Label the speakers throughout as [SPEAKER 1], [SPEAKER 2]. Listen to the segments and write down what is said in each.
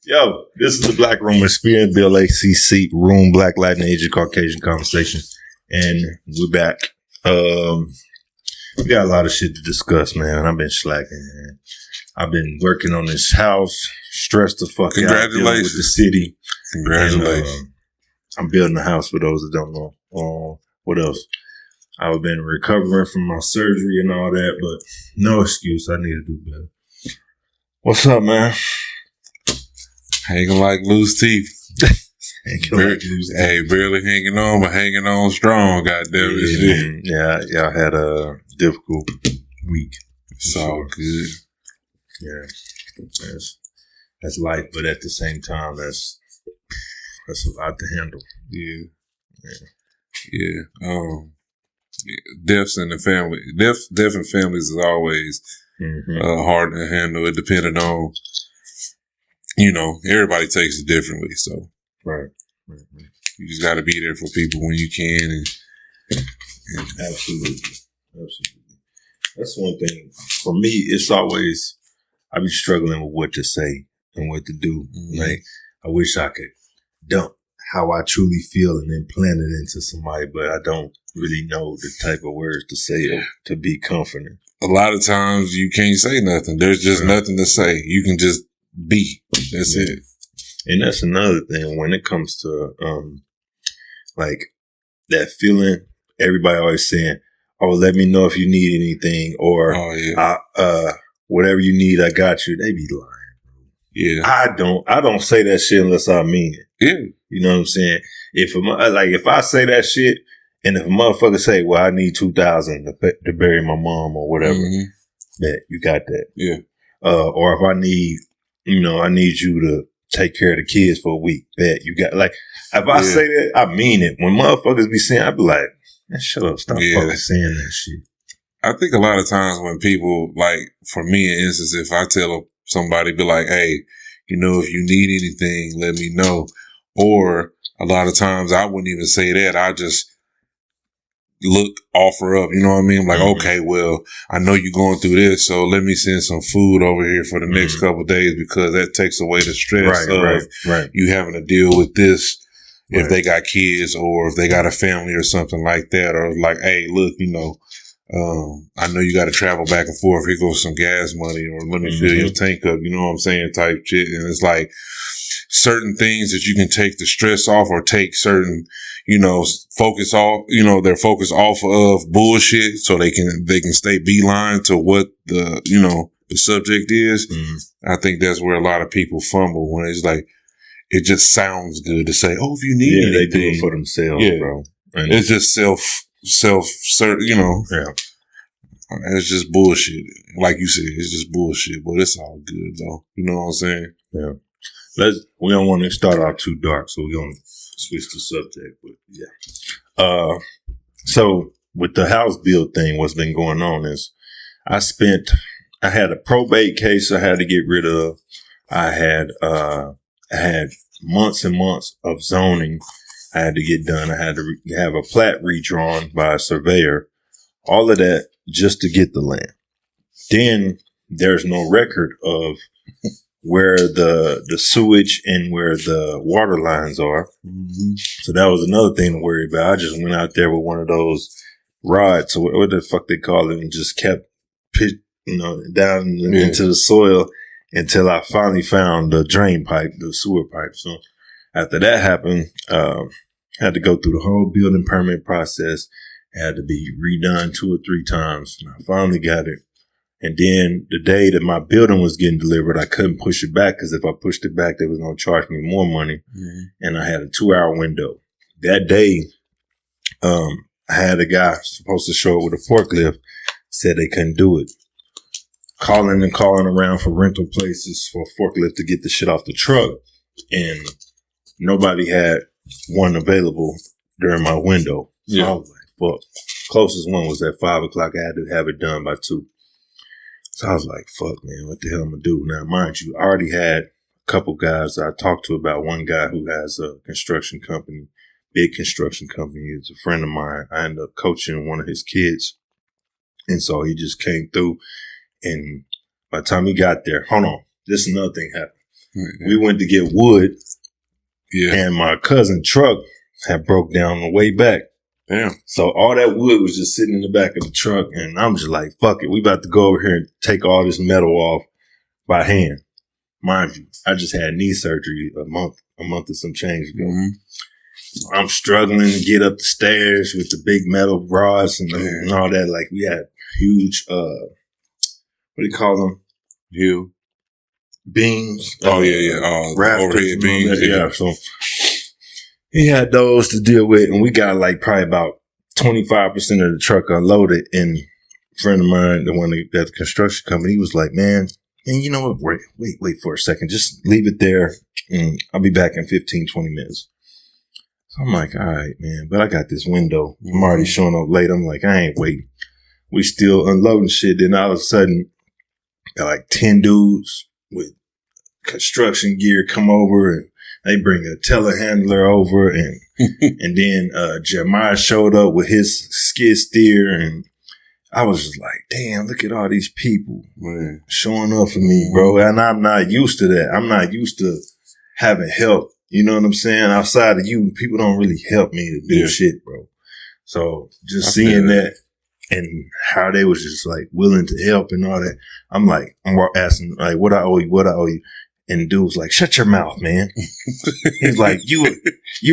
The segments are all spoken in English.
[SPEAKER 1] Yo, this is the Black Room Experience, B.L.A.C.C. Room, Black, Latin, Asian, Caucasian Conversation. And we're back. We got a lot of shit to discuss, man. I've been slacking, man. I've been working on this house, stressed the fuck out, dealing with the city.
[SPEAKER 2] Congratulations.
[SPEAKER 1] And, I'm building a house for those that don't know. What else? I've been recovering from my surgery and all that, but no excuse. I need to do better. What's up, man?
[SPEAKER 2] Hanging like loose teeth. Barely hanging on, but hanging on strong. Goddamn it!
[SPEAKER 1] Yeah, y'all had a difficult week.
[SPEAKER 2] It's all good.
[SPEAKER 1] Yeah, that's life, but at the same time, that's a lot to handle.
[SPEAKER 2] Yeah. Deaths in the family, death in families is always hard to handle. It depending on, everybody takes it differently. So,
[SPEAKER 1] right.
[SPEAKER 2] You just got to be there for people when you can. And
[SPEAKER 1] Absolutely. That's one thing for me. It's always I be struggling with what to say and what to do.
[SPEAKER 2] Mm-hmm.
[SPEAKER 1] Like I wish I could dump how I truly feel and then plant it into somebody, but I don't really know the type of words to say to be comforting.
[SPEAKER 2] A lot of times you can't say nothing. There's just nothing to say. You can just be. That's it.
[SPEAKER 1] And that's another thing when it comes to like that feeling. Everybody always saying, "Oh, let me know if you need anything," or whatever you need, I got you. They be lying.
[SPEAKER 2] Yeah,
[SPEAKER 1] I don't say that shit unless I mean it.
[SPEAKER 2] Yeah,
[SPEAKER 1] you know what I'm saying. If I say that shit, and if a motherfucker say, "Well, I need $2,000 to bury my mom or whatever," that you got that.
[SPEAKER 2] Yeah.
[SPEAKER 1] Or if I need, I need you to take care of the kids for a week. That you got. Like if I say that, I mean it. When motherfuckers be saying, I be like, man, shut up, stop fucking saying that shit.
[SPEAKER 2] I think a lot of times when people, like, for me, in instance, if I tell somebody, be like, hey, if you need anything, let me know. Or a lot of times I wouldn't even say that. I just offer up, you know what I mean? Like, okay, well, I know you're going through this, so let me send some food over here for the next couple of days because that takes away the stress of you having to deal with this. If they got kids or if they got a family or something like that, or like, hey, look, I know you got to travel back and forth. Here goes some gas money, or let me fill your tank up. You know what I'm saying? Type shit. And it's like certain things that you can take the stress off or take certain, focus off, their focus off of bullshit so they can stay beeline to what the subject is. I think that's where a lot of people fumble when it's like, it just sounds good to say, oh, if you need anything.
[SPEAKER 1] They do it for themselves, bro. And
[SPEAKER 2] it's just self-certain,
[SPEAKER 1] Yeah.
[SPEAKER 2] It's just bullshit. Like you said, it's just bullshit, but it's all good, though. You know what I'm saying?
[SPEAKER 1] Yeah. We don't want to start out too dark, so we're going to switch the subject, but yeah. So with the house build thing, what's been going on is I had a probate case I had to get rid of. I had months and months of zoning I had to get done. I had to have a plat redrawn by a surveyor. All of that just to get the land. Then there's no record of where the sewage and where the water lines are. So that was another thing to worry about. I just went out there with one of those rods, or what the fuck they call it, and just kept down into the soil until I finally found the drain pipe, the sewer pipe. So after that happened, had to go through the whole building permit process. Had to be redone 2 or 3 times. And I finally got it. And then the day that my building was getting delivered, I couldn't push it back because if I pushed it back, they was going to charge me more money. And I had a 2-hour window. That day, I had a guy supposed to show up with a forklift, said they couldn't do it. Calling around for rental places for a forklift to get the shit off the truck. And nobody had one available during my window. So I was like, fuck. Closest one was at 5 o'clock. I had to have it done by 2. So I was like, fuck, man, what the hell am I going to do? Now, mind you, I already had a couple guys I talked to about. One guy who has a construction company, big construction company. He's a friend of mine. I ended up coaching one of his kids. And so he just came through. And by the time he got there, hold on, this is another thing happened. we went to get wood.
[SPEAKER 2] Yeah.
[SPEAKER 1] And my cousin's truck had broke down on the way back.
[SPEAKER 2] Damn.
[SPEAKER 1] So all that wood was just sitting in the back of the truck. And I'm just like, fuck it. We about to go over here and take all this metal off by hand. Mind you, I just had knee surgery a month or some change ago. Mm-hmm. So I'm struggling to get up the stairs with the big metal rods and all that. Like we had huge, what do you call them? Beams.
[SPEAKER 2] Overhead beams.
[SPEAKER 1] Yeah. So he had those to deal with, and we got like probably about 25% of the truck unloaded. And a friend of mine, the one at the construction company, he was like, man, you know what? Wait for a second. Just leave it there, and I'll be back in 15, 20 minutes. So I'm like, all right, man. But I got this window. I'm already showing up late. I'm like, I ain't waiting. We still unloading shit. Then all of a sudden, got like 10 dudes with construction gear come over, and they bring a telehandler over, and and then Jeremiah showed up with his skid steer, and I was just like, damn, look at all these people showing up for me, bro. And I'm not used to that. I'm not used to having help. You know what I'm saying? Outside of you, people don't really help me to do shit, bro. So just seeing that and how they was just like willing to help and all that, I'm asking like, what I owe you? And the dude was like, shut your mouth, man. He's like, you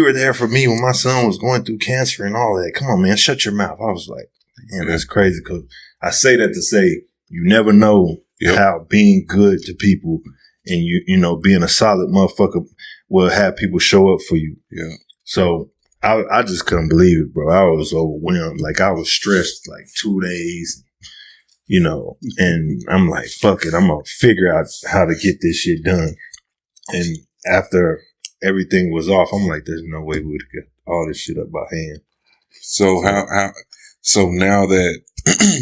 [SPEAKER 1] were there for me when my son was going through cancer and all that. Come on, man, shut your mouth. I was like, man, that's crazy. Cause I say that to say, you never know how being good to people and you know, being a solid motherfucker will have people show up for you.
[SPEAKER 2] Yeah.
[SPEAKER 1] So I just couldn't believe it, bro. I was overwhelmed. Like I was stressed like 2 days, you know, and I'm like, fuck it. I'm going to figure out how to get this shit done. And after everything was off, I'm like, there's no way we would get all this shit up by hand.
[SPEAKER 2] So so now that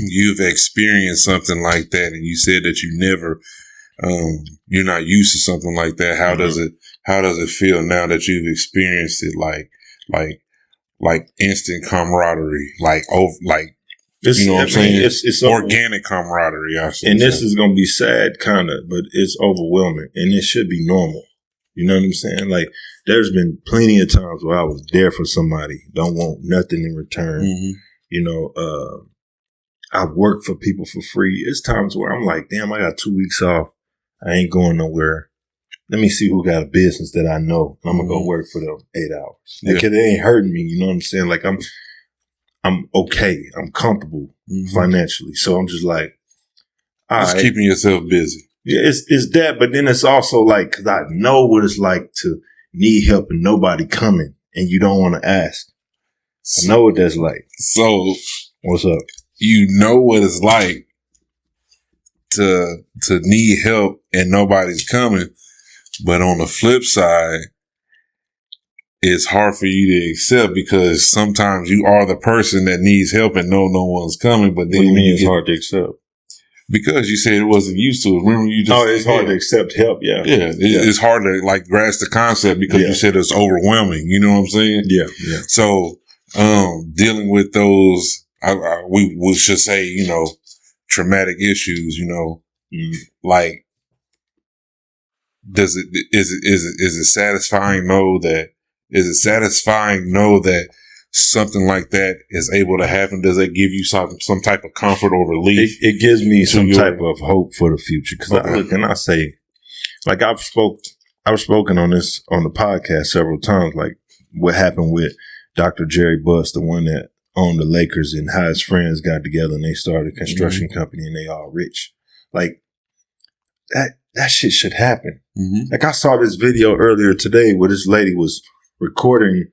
[SPEAKER 2] you've experienced something like that, and you said that you never, you're not used to something like that. How does it feel now that you've experienced it? Like instant camaraderie, you know what I'm saying? It's organic camaraderie.
[SPEAKER 1] And this is going to be sad, kind of, but it's overwhelming, and it should be normal. You know what I'm saying? Like, there's been plenty of times where I was there for somebody, don't want nothing in return. Mm-hmm. You know, I've worked for people for free. It's times where I'm like, damn, I got 2 weeks off. I ain't going nowhere. Let me see who got a business that I know. I'm going to go work for them 8 hours. Yeah. Because it ain't hurting me. You know what I'm saying? Like, I'm okay. I'm comfortable financially. So I'm just like,
[SPEAKER 2] just keeping yourself busy.
[SPEAKER 1] Yeah, it's that, but then it's also like, cause I know what it's like to need help and nobody coming and you don't want to ask. I know what that's like.
[SPEAKER 2] So
[SPEAKER 1] what's up?
[SPEAKER 2] You know what it's like to need help and nobody's coming. But on the flip side, it's hard for you to accept because sometimes you are the person that needs help and no one's coming. But then
[SPEAKER 1] what do you mean it's hard to accept?
[SPEAKER 2] Because you said it wasn't used to it. Remember you just
[SPEAKER 1] it's hard to accept help, yeah.
[SPEAKER 2] It's hard to like grasp the concept because you said it's overwhelming. You know what I'm saying?
[SPEAKER 1] Yeah.
[SPEAKER 2] So dealing with those we should say, you know, traumatic issues, you know, like is it satisfying know that something like that is able to happen? Does that give you some type of comfort or relief?
[SPEAKER 1] It gives me some type of hope for the future. Because I look and I say, like I've spoken on this on the podcast several times, like what happened with Dr. Jerry Buss, the one that owned the Lakers, and how his friends got together and they started a construction company and they all rich. Like that shit should happen. Mm-hmm. Like I saw this video earlier today where this lady was recording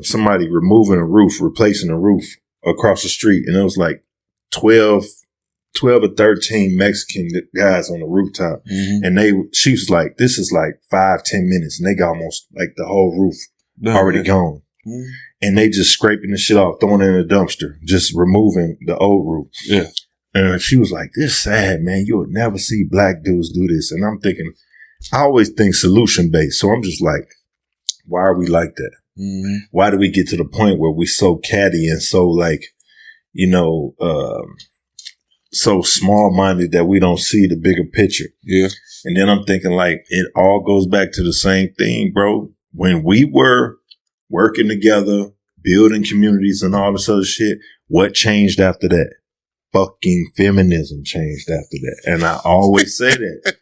[SPEAKER 1] somebody removing a roof, replacing a roof across the street. And it was like 12 or 13 Mexican guys on the rooftop. Mm-hmm. And she was like, this is like 5-10 minutes. And they got almost like the whole roof already gone. Mm-hmm. And they just scraping the shit off, throwing it in a dumpster, just removing the old roof.
[SPEAKER 2] Yeah.
[SPEAKER 1] And she was like, this is sad, man. You would never see black dudes do this. And I'm thinking, I always think solution based. So I'm just like, why are we like that? Mm-hmm. Why do we get to the point where we're so catty and so like, you know, so small-minded that we don't see the bigger picture.
[SPEAKER 2] Yeah.
[SPEAKER 1] And then I'm thinking like it all goes back to the same thing, bro. When we were working together, building communities and all this other shit, what changed after that? Fucking feminism changed after that. And I always say that.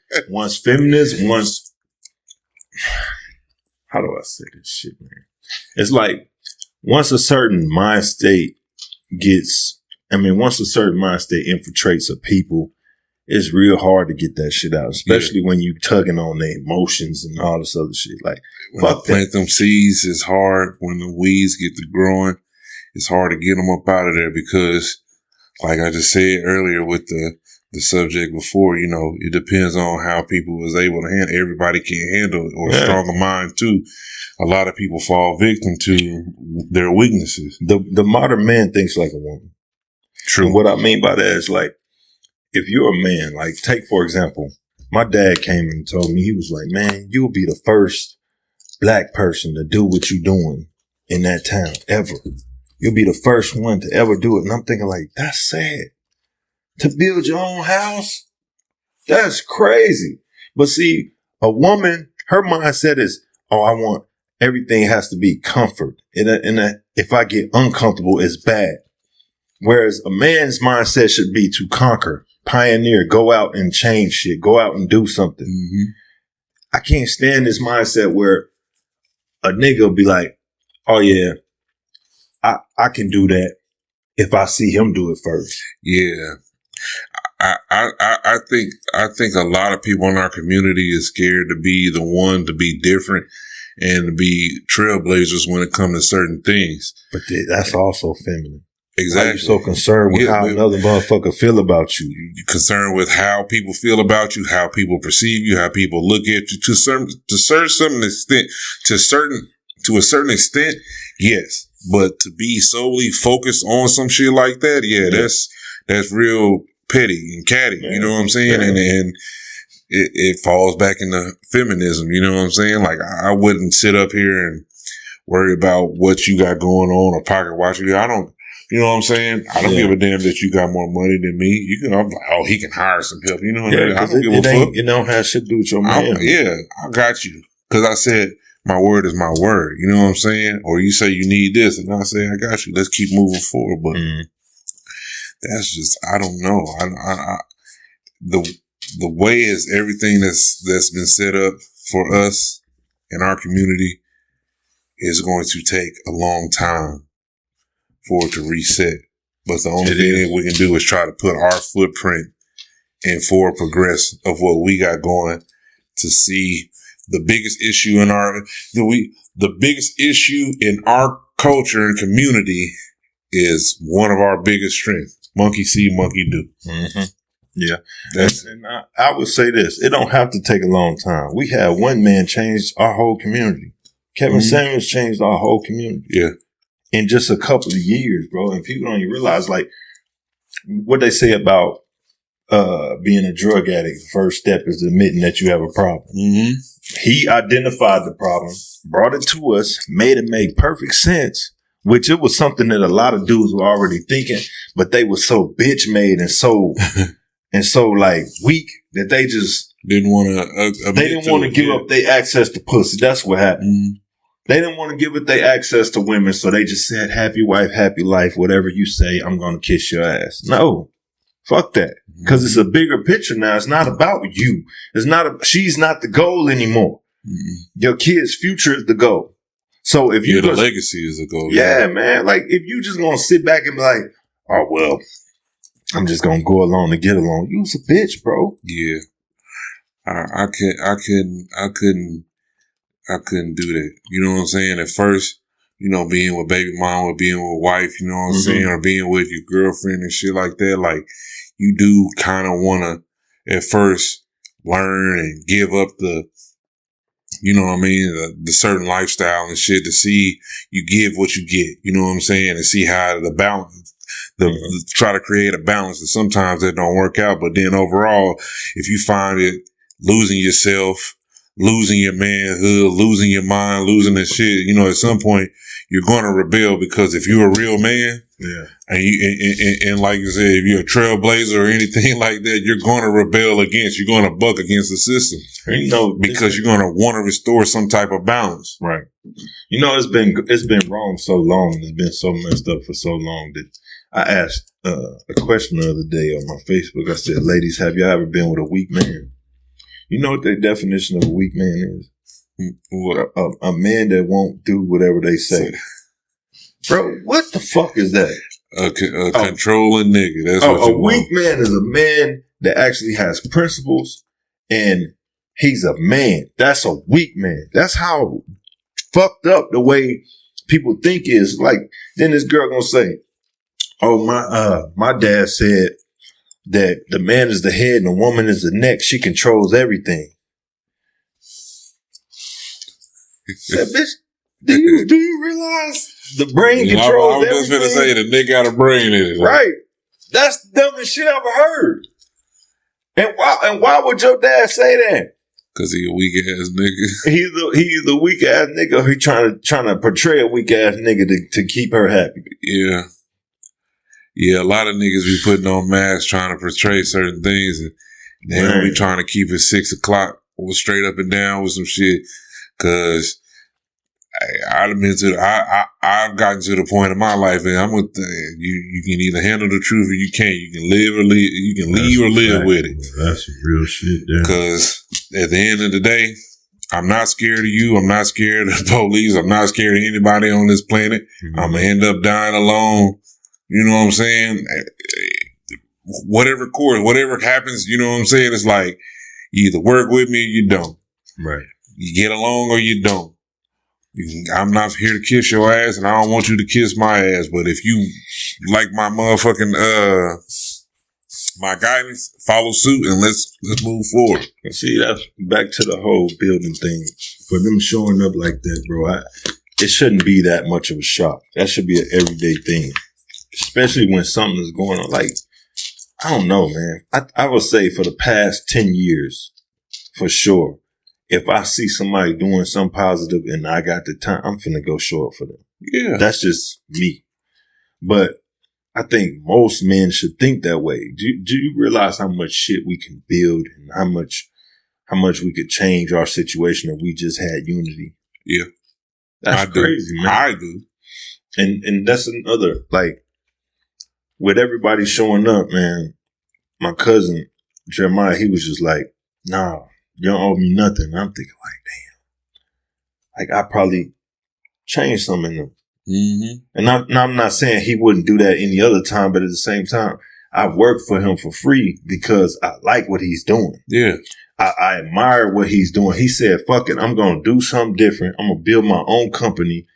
[SPEAKER 1] How do I say this shit, man? It's like once a certain mind state infiltrates a people, it's real hard to get that shit out, especially when you tugging on their emotions and all this other shit. Like,
[SPEAKER 2] when I plant them seeds, it's hard. When the weeds get to growing, it's hard to get them up out of there because, like I just said earlier with the subject before, you know, it depends on how people was able to handle. Everybody can't handle it, or a stronger mind too. A lot of people fall victim to their weaknesses.
[SPEAKER 1] The modern man thinks like a woman.
[SPEAKER 2] True.
[SPEAKER 1] And what I mean by that is like, if you're a man, like take for example, my dad came and told me, he was like, man, you'll be the first black person to do what you're doing in that town ever. You'll be the first one to ever do it. And I'm thinking like, that's sad. To build your own house? That's crazy. But see, a woman, her mindset is, oh, I want everything has to be comfort. And if I get uncomfortable, it's bad. Whereas a man's mindset should be to conquer, pioneer, go out and change shit, go out and do something.
[SPEAKER 2] Mm-hmm.
[SPEAKER 1] I can't stand this mindset where a nigga will be like, oh yeah, I can do that if I see him do it first.
[SPEAKER 2] Yeah. I think a lot of people in our community is scared to be the one to be different and to be trailblazers when it comes to certain things.
[SPEAKER 1] But that's also feminine.
[SPEAKER 2] Exactly.
[SPEAKER 1] Why are you so concerned with how another motherfucker feel about you?
[SPEAKER 2] You're concerned with how people feel about you, how people perceive you, how people look at you to a certain extent, yes. But to be solely focused on some shit like that, that's real petty and catty. You know what I'm saying? Yeah. And it falls back into feminism. You know what I'm saying? Like I wouldn't sit up here and worry about what you got going on or pocket watch you. I don't. You know what I'm saying? I don't give a damn that you got more money than me. You can, I'm like, oh, he can hire some help. You know, I don't give a fuck.
[SPEAKER 1] You don't have shit to do with your man.
[SPEAKER 2] I got you. Because I said, my word is my word. You know what I'm saying? Or you say you need this, and I say, I got you. Let's keep moving forward. But that's just, I don't know. The way is everything that's been set up for us in our community is going to take a long time for it to reset. But the only thing that we can do is try to put our footprint in forward progress of what we got going to see the biggest issue in the biggest issue in our culture and community is one of our biggest strengths. Monkey see, monkey do.
[SPEAKER 1] Mm-hmm. Yeah. And I would say this, it don't have to take a long time. We had one man change our whole community. Kevin Samuels changed our whole community.
[SPEAKER 2] Yeah.
[SPEAKER 1] In just a couple of years, bro. And people don't even realize, like, what they say about being a drug addict. The first step is admitting that you have a problem.
[SPEAKER 2] Mm-hmm.
[SPEAKER 1] He identified the problem, brought it to us, made it make perfect sense, which it was something that a lot of dudes were already thinking, but they were so bitch made and so like weak that they just
[SPEAKER 2] didn't want to.
[SPEAKER 1] They didn't want to give up their access to pussy. That's what happened.
[SPEAKER 2] Mm-hmm.
[SPEAKER 1] They didn't want to give it their access to women, so they just said, happy wife, happy life, whatever you say, I'm going to kiss your ass. No, fuck that. Because it's a bigger picture now. It's not about you. She's not the goal anymore.
[SPEAKER 2] Mm-hmm.
[SPEAKER 1] Your kid's future is the goal. So if you
[SPEAKER 2] the legacy is the goal.
[SPEAKER 1] Yeah, man. Like, if you just going to sit back and be like, oh, well, I'm just going to go along to get along. You was a bitch, bro.
[SPEAKER 2] Yeah. I couldn't do that. You know what I'm saying? At first, you know, being with baby mom or being with wife, you know what I'm saying? Or being with your girlfriend and shit like that. Like, you do kind of want to, at first, learn and give up the, you know what I mean? The certain lifestyle and shit to see you give what you get. You know what I'm saying? And see how the balance, try to create a balance. And sometimes that don't work out. But then overall, if you find it losing yourself, losing your manhood, losing your mind, losing the shit, you know, at some point you're going to rebel, because if you're a real man,
[SPEAKER 1] Yeah.
[SPEAKER 2] And like you said, if you're a trailblazer or anything like that, you're going to rebel against, you're going to buck against the system. Because you're going to want to restore some type of balance.
[SPEAKER 1] Right. It's been wrong so long. It's been so messed up for so long that I asked a question the other day on my Facebook. I said, ladies, have you ever been with a weak man? You know what the definition of a weak man is?
[SPEAKER 2] What?
[SPEAKER 1] A man that won't do whatever they say. Bro, what the fuck is that?
[SPEAKER 2] A controlling nigga. That's what you want.
[SPEAKER 1] A weak man is a man that actually has principles and he's a man. That's a weak man. That's how fucked up the way people think is. Like, then this girl gonna say, oh, my dad said that the man is the head and the woman is the neck. She controls everything. Said, bitch, do you realize the brain controls everything? I was just going to
[SPEAKER 2] say the nigga got a brain in it.
[SPEAKER 1] Right. That's the dumbest shit I ever heard. And why would your dad say that?
[SPEAKER 2] Because he a weak ass nigga.
[SPEAKER 1] He's a weak ass nigga. He trying to portray a weak ass nigga to keep her happy.
[SPEAKER 2] Yeah. Yeah, a lot of niggas be putting on masks trying to portray certain things, and then we trying to keep it 6 o'clock or straight up and down with some shit. Cause I've gotten to the point in my life, and I'm with you can either handle the truth or you can't. You can live or leave. You can leave or live with it.
[SPEAKER 1] That's some real shit. Because
[SPEAKER 2] at the end of the day, I'm not scared of you. I'm not scared of the police. I'm not scared of anybody on this planet. Mm-hmm. I'm gonna end up dying alone. You know what I'm saying? Whatever course, whatever happens, you know what I'm saying? It's like you either work with me or you don't.
[SPEAKER 1] Right.
[SPEAKER 2] You get along or you don't. I'm not here to kiss your ass, and I don't want you to kiss my ass. But if you like my motherfucking my guidance, follow suit, and let's move forward.
[SPEAKER 1] See, that's back to the whole building thing. For them showing up like that, bro, it shouldn't be that much of a shock. That should be an everyday thing, especially when something is going on. Like, I don't know, man. I would say for the past 10 years, for sure, if I see somebody doing something positive and I got the time, I'm finna go show up for them.
[SPEAKER 2] Yeah.
[SPEAKER 1] That's just me. But I think most men should think that way. Do you realize how much shit we can build and how much we could change our situation if we just had unity?
[SPEAKER 2] Yeah.
[SPEAKER 1] That's crazy, man.
[SPEAKER 2] I do.
[SPEAKER 1] And that's another, like, with everybody showing up, man, my cousin, Jeremiah, he was just like, nah, you don't owe me nothing. And I'm thinking like, damn. Like, I probably changed something in them.
[SPEAKER 2] Mm-hmm.
[SPEAKER 1] And I'm not saying he wouldn't do that any other time, but at the same time, I've worked for him for free because I like what he's doing.
[SPEAKER 2] Yeah.
[SPEAKER 1] I admire what he's doing. He said, fuck it, I'm going to do something different. I'm going to build my own company.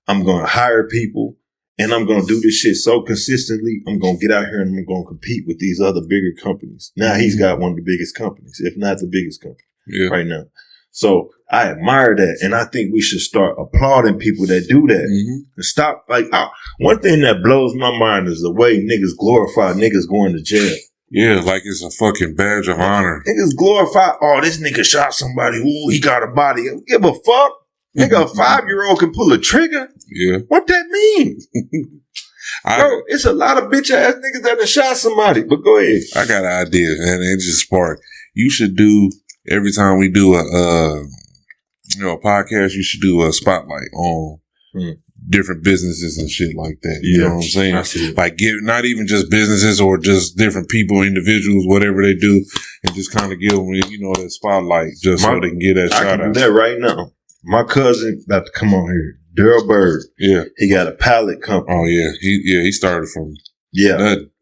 [SPEAKER 1] I'm going to hire people. And I'm going to do this shit so consistently, I'm going to get out here and I'm going to compete with these other bigger companies. Now he's got one of the biggest companies, if not the biggest company right now. So I admire that. And I think we should start applauding people that do that.
[SPEAKER 2] Mm-hmm.
[SPEAKER 1] And stop. Like, one thing that blows my mind is the way niggas glorify niggas going to jail.
[SPEAKER 2] Yeah, like it's a fucking badge of honor.
[SPEAKER 1] Niggas glorify, oh, this nigga shot somebody. Ooh, he got a body. Give a fuck. Nigga, a 5-year-old can pull a trigger.
[SPEAKER 2] Yeah.
[SPEAKER 1] What that mean? Bro, it's a lot of bitch ass niggas that have shot somebody. But go ahead.
[SPEAKER 2] I got an idea, and it just sparked. You should do, every time we do a podcast, you should do a spotlight on different businesses and shit like that. You know what I'm saying? Like, not even just businesses or just different people, individuals, whatever they do, and just kind of give them, that spotlight just so they can get that shout out. I can do that
[SPEAKER 1] right now. My cousin about to come on here, Daryl Bird.
[SPEAKER 2] Yeah,
[SPEAKER 1] he got a pallet company.
[SPEAKER 2] Oh yeah, he started from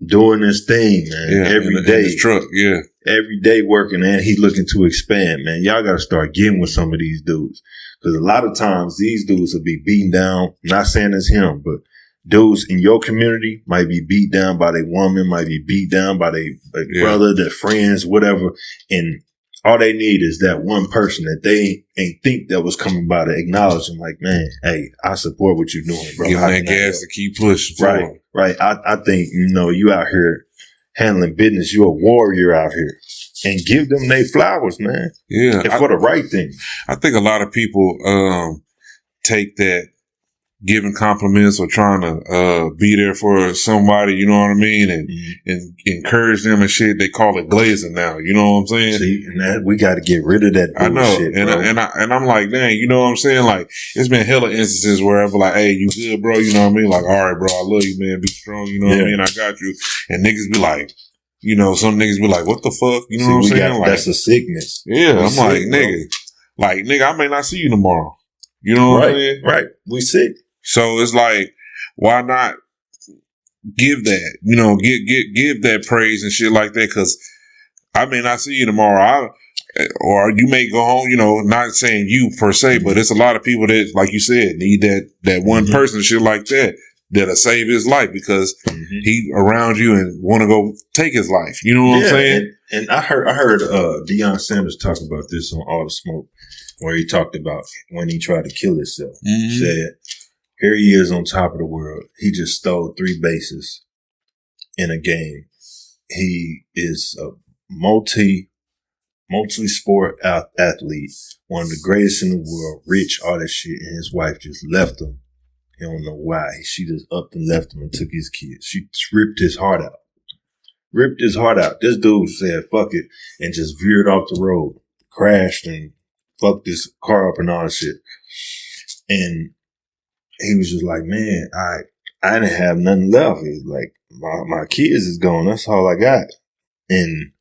[SPEAKER 1] doing this thing, man. Every day,
[SPEAKER 2] in his truck. Yeah,
[SPEAKER 1] every day working, and he looking to expand. Man, y'all got to start getting with some of these dudes because a lot of times these dudes will be beaten down. Not saying it's him, but dudes in your community might be beat down by their woman, might be beat down by their brother, their friends, whatever, and all they need is that one person that they ain't think that was coming by to acknowledge them. Like, man, hey, I support what you're doing, bro.
[SPEAKER 2] Give them that gas to keep pushing forward.
[SPEAKER 1] Right. I think, you out here handling business. You're a warrior out here. And give them their flowers, man.
[SPEAKER 2] Yeah.
[SPEAKER 1] And for the right thing.
[SPEAKER 2] I think a lot of people take that giving compliments or trying to be there for somebody, you know what I mean, and encourage them and shit. They call it glazing now. You know what I'm saying?
[SPEAKER 1] See, and that we got to get rid of that bullshit.
[SPEAKER 2] I know, and I'm like, dang, you know what I'm saying? Like, it's been hella instances where I'm like, hey, you good, bro? You know what I mean? Like, all right, bro, I love you, man. Be strong. You know what I mean? I got you. And niggas be like, you know, some niggas be like, what the fuck? You know what I'm saying? Like,
[SPEAKER 1] that's a sickness.
[SPEAKER 2] Yeah, I'm sick, like, nigga, I may not see you tomorrow. You know what I'm saying?
[SPEAKER 1] Right. We sick.
[SPEAKER 2] So it's like, why not give that, you know, give that praise and shit like that? Cause I may not see you tomorrow. Or you may go home, you know, not saying you per se, but it's a lot of people that, like you said, need that one person, shit like that, that'll save his life because he around you and want to go take his life. You know what I'm saying?
[SPEAKER 1] And I heard Deion Sanders talk about this on All the Smoke, where he talked about when he tried to kill himself. He said, here he is on top of the world. He just stole 3 bases in a game. He is a multi-sport athlete, one of the greatest in the world, rich, all that shit, and his wife just left him. He don't know why. She just upped and left him and took his kids. She ripped his heart out. This dude said, fuck it, and just veered off the road, crashed and fucked this car up and all that shit. And he was just like, man, I didn't have nothing left. He's like, my kids is gone. That's all I got. And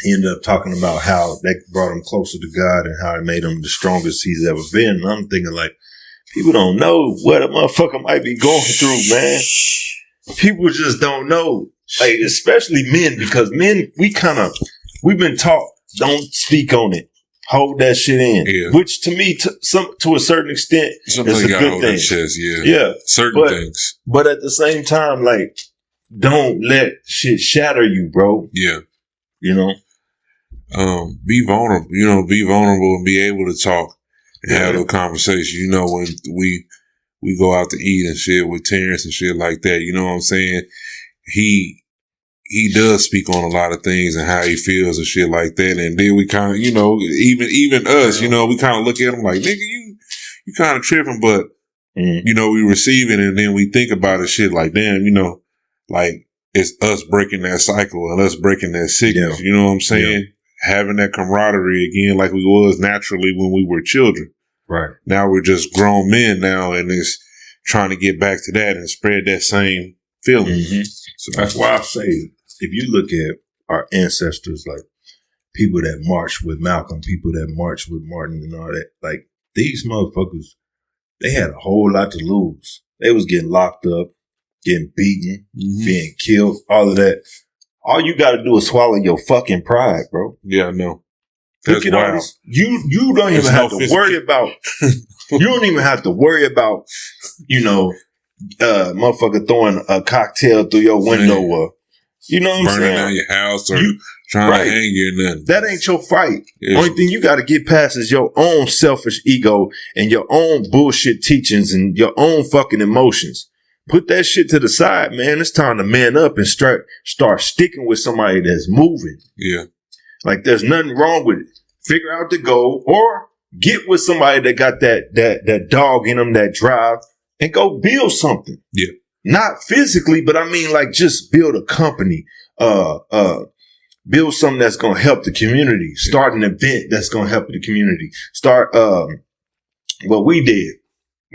[SPEAKER 1] he ended up talking about how that brought him closer to God and how it made him the strongest he's ever been. And I'm thinking like, people don't know what a motherfucker might be going through, man. People just don't know. Like, especially men, because men, we've been taught, don't speak on it. Hold that shit in. Yeah. Which to me, to a certain extent, is a good thing.
[SPEAKER 2] Chest, yeah. Certain things.
[SPEAKER 1] But at the same time, like, don't let shit shatter you, bro.
[SPEAKER 2] Yeah.
[SPEAKER 1] You know?
[SPEAKER 2] Be vulnerable, and be able to talk and have a conversation. You know, when we go out to eat and shit with Terrence and shit like that, you know what I'm saying? He does speak on a lot of things and how he feels and shit like that. And then we kind of, you know, even us, you know, we kind of look at him like, nigga, you kind of tripping, but, you know, we receive it and then we think about it shit like, damn, you know, like it's us breaking that cycle and us breaking that sickness. You know what I'm saying? Yeah. Having that camaraderie again, like we was naturally when we were children.
[SPEAKER 1] Right.
[SPEAKER 2] Now we're just grown men now and it's trying to get back to that and spread that same feeling.
[SPEAKER 1] So that's why I say, if you look at our ancestors, like people that marched with Malcolm, people that marched with Martin and all that, like these motherfuckers, they had a whole lot to lose. They was getting locked up, getting beaten, being killed, all of that. All you got to do is swallow your fucking pride, bro.
[SPEAKER 2] Yeah, I know.
[SPEAKER 1] Look at all this. You don't even have to worry about. You don't even have to worry about, you know, motherfucker throwing a cocktail through your window or, you know what I'm saying?
[SPEAKER 2] Burning down your house or trying to hang you or nothing.
[SPEAKER 1] That ain't your fight. Only thing you got to get past is your own selfish ego and your own bullshit teachings and your own fucking emotions. Put that shit to the side, man. It's time to man up and start sticking with somebody that's moving.
[SPEAKER 2] Yeah.
[SPEAKER 1] Like there's nothing wrong with it. Figure out the goal or get with somebody that got that dog in them, that drive, and go build something.
[SPEAKER 2] Yeah.
[SPEAKER 1] Not physically, but I mean like just build a company, build something that's going to help the community, start an event that's going to help the community. Start, what we did.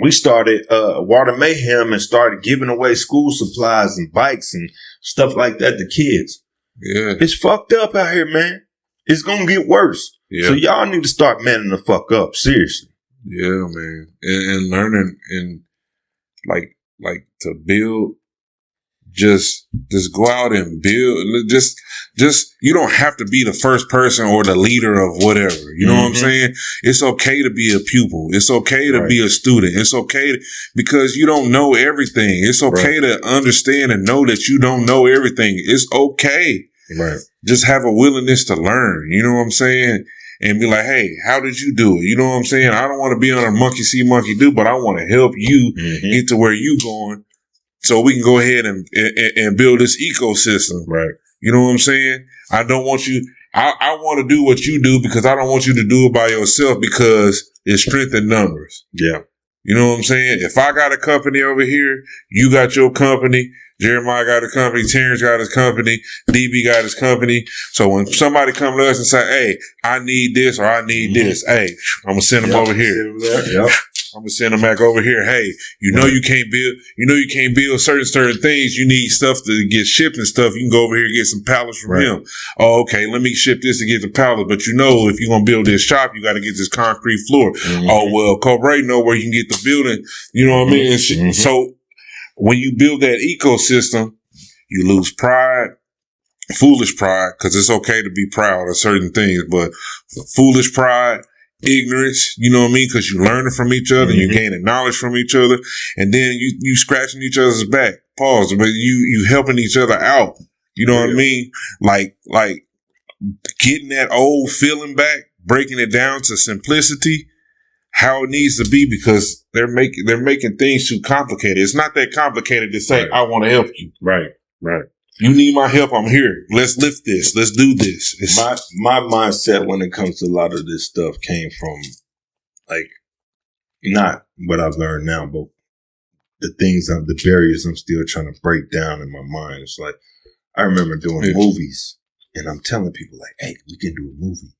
[SPEAKER 1] We started Water Mayhem and started giving away school supplies and bikes and stuff like that to kids.
[SPEAKER 2] Yeah.
[SPEAKER 1] It's fucked up out here, man. It's going to get worse. Yeah. So y'all need to start manning the fuck up. Seriously.
[SPEAKER 2] Yeah, man. And learning and like to build, just go out and build. Just you don't have to be the first person or the leader of whatever. You know what I'm saying? It's okay to be a pupil. It's okay to be a student. It's okay because you don't know everything. It's okay to understand and know that you don't know everything. It's okay.
[SPEAKER 1] Right.
[SPEAKER 2] Just have a willingness to learn. You know what I'm saying? And be like, hey, how did you do it? You know what I'm saying? I don't want to be on a monkey see, monkey do, but I want to help you get to where you going so we can go ahead and build this ecosystem.
[SPEAKER 1] Right.
[SPEAKER 2] You know what I'm saying? I don't want you, I want to do what you do because I don't want you to do it by yourself because it's strength in numbers.
[SPEAKER 1] Yeah.
[SPEAKER 2] You know what I'm saying? If I got a company over here, you got your company, Jeremiah got a company, Terrence got his company, DB got his company. So when somebody come to us and say, hey, I need this or I need this, hey, I'm going to send them over here. I'm gonna send them back over here. Hey, you can't build certain things. You need stuff to get shipped and stuff. You can go over here and get some pallets from him. Oh, okay. Let me ship this to get the pallet. But if you're gonna build this shop, you got to get this concrete floor. Oh, well, Cobray know where you can get the building. You know what I mean? So when you build that ecosystem, you lose pride, foolish pride, because it's okay to be proud of certain things, but foolish pride, ignorance, you know what I mean? Because you learning from each other, you gaining knowledge from each other, and then you scratching each other's back. Pause, but you helping each other out. You know what I mean? Like getting that old feeling back, breaking it down to simplicity, how it needs to be, because they're making things too complicated. It's not that complicated to say, I want to help you. Right. You need my help. I'm here. Let's lift this. Let's do this.
[SPEAKER 1] My mindset when it comes to a lot of this stuff came from, like, not what I've learned now, but the barriers I'm still trying to break down in my mind. It's like, I remember doing movies, and I'm telling people, like, hey, we can do a movie.